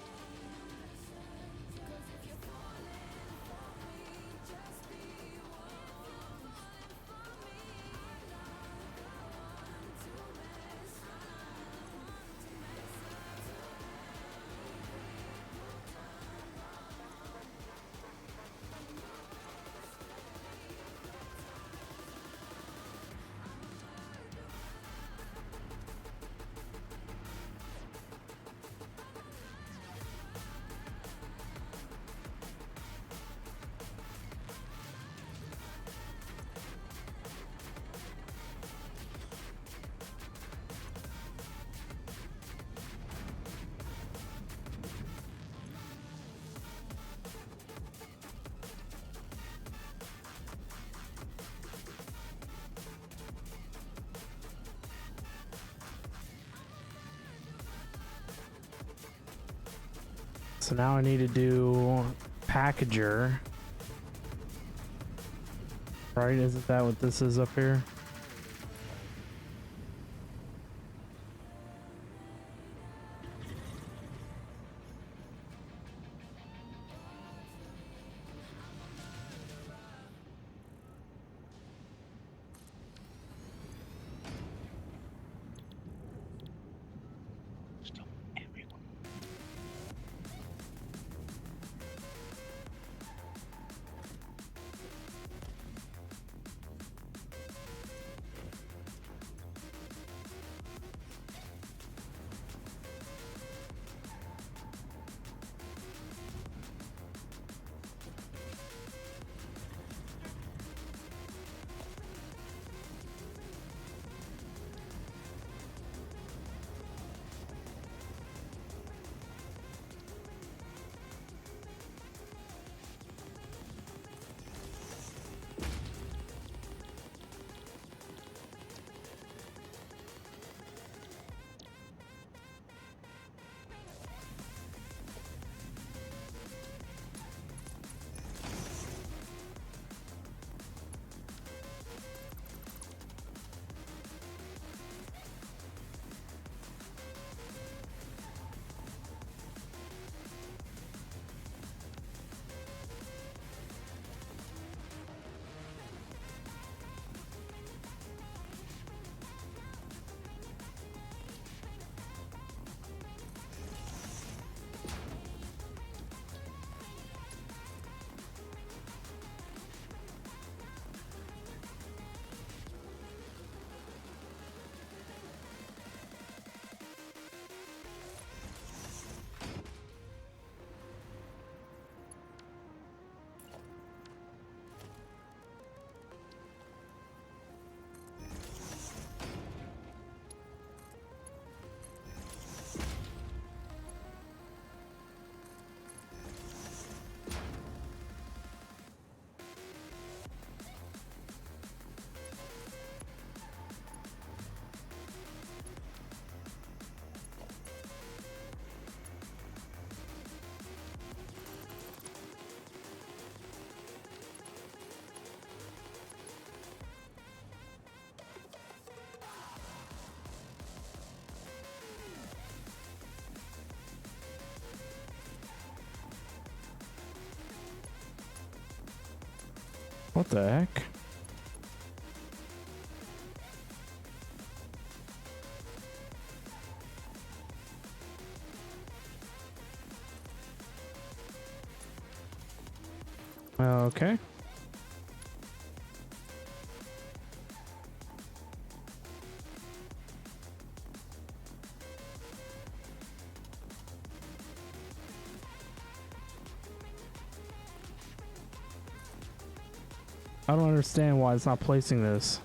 'Cause if you're falling for me, just be warned. Falling for me, like I want to mess around, to mess So now I need to do packager. Right? Isn't that what this is up here? Stuff everywhere. What the heck? Okay. I don't understand why it's not placing this.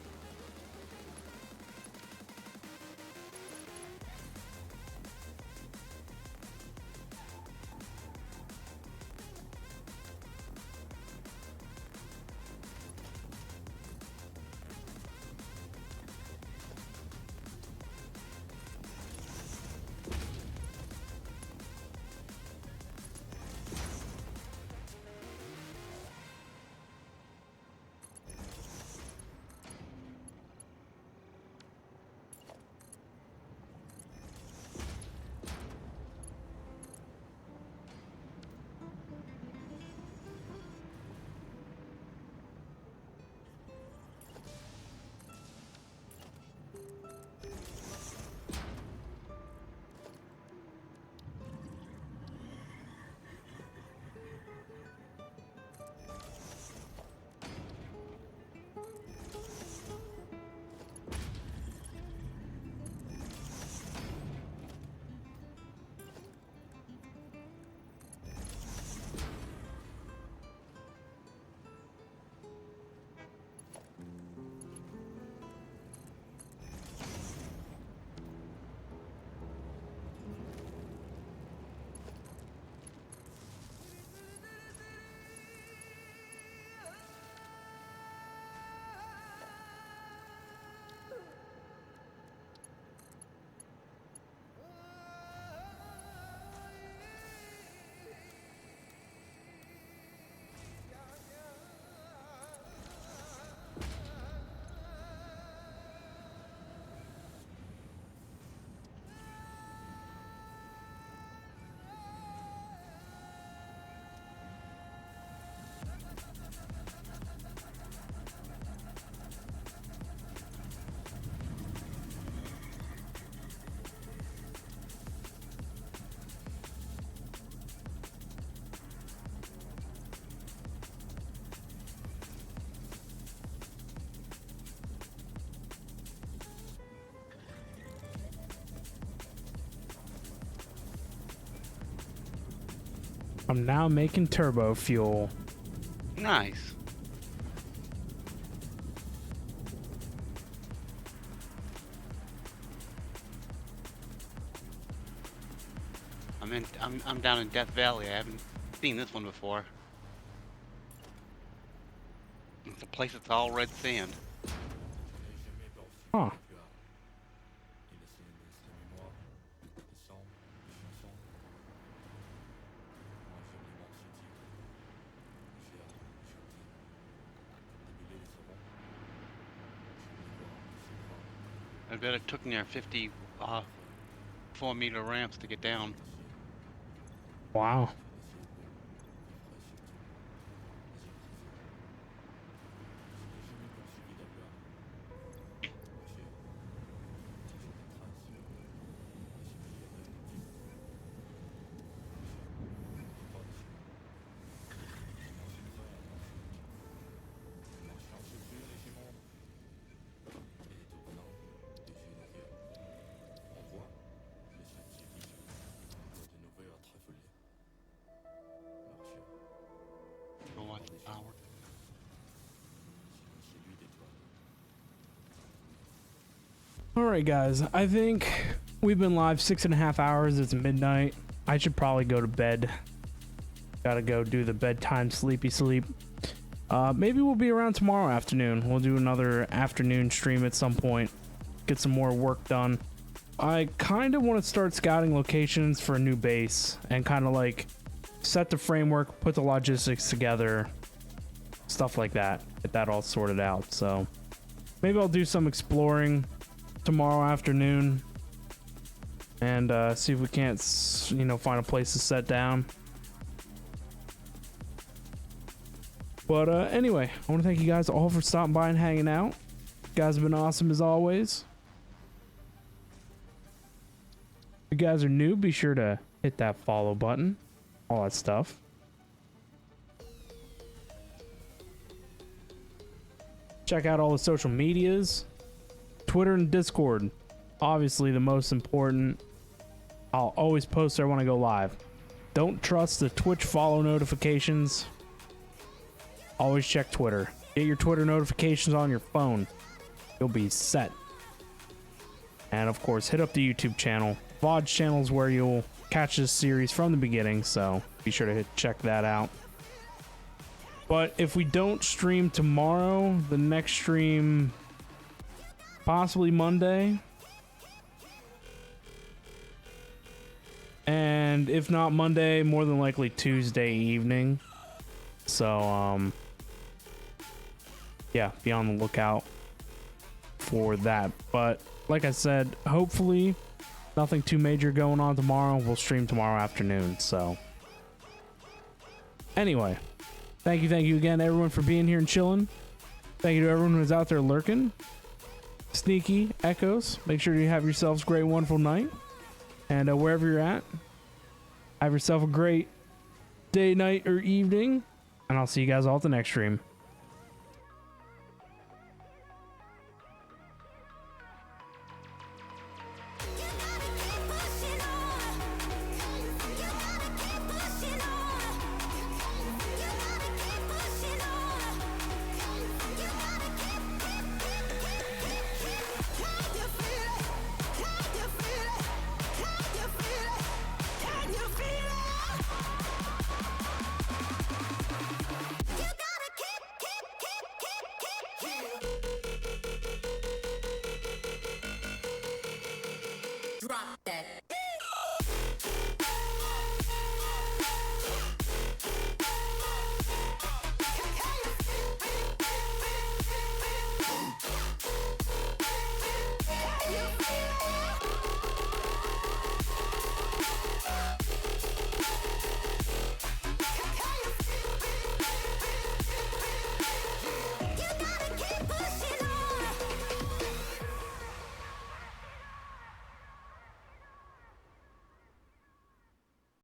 I'm now making turbo fuel. Nice. I'm down in Death Valley. I haven't seen this one before. It's a place that's all red sand. Huh. I bet it took near 50 4-meter ramps to get down. Wow. Go watch the power. All right, guys. I think we've been live 6.5 hours. It's midnight. I should probably go to bed. Gotta go do the bedtime sleepy sleep. Maybe we'll be around tomorrow afternoon. We'll do another afternoon stream at some point. Get some more work done. I kind of want to start scouting locations for a new base and kind of like set the framework, put the logistics together, stuff like that. Get that all sorted out. So maybe I'll do some exploring tomorrow afternoon and see if we can't, find a place to set down. But anyway, I want to thank you guys all for stopping by and hanging out. You guys have been awesome as always. If you guys are new, be sure to hit that follow button, all that stuff. Check out all the social medias, Twitter and Discord. Obviously the most important. I'll always post there when I go live. Don't trust the Twitch follow notifications. Always check Twitter. Get your Twitter notifications on your phone. You'll be set. And of course, hit up the YouTube channel. VOD channel is where you'll catch this series from the beginning, so be sure to check that out. But if we don't stream tomorrow, the next stream possibly Monday. And if not Monday, more than likely Tuesday evening. So, yeah, be on the lookout for that. But like I said, hopefully nothing too major going on tomorrow. We'll stream tomorrow afternoon. So anyway, thank you again everyone for being here and chilling. Thank you to everyone who's out there lurking. Sneaky Echoes, make sure you have yourselves a great, wonderful night. And wherever you're at, have yourself a great day, night, or evening. And I'll see you guys all at the next stream.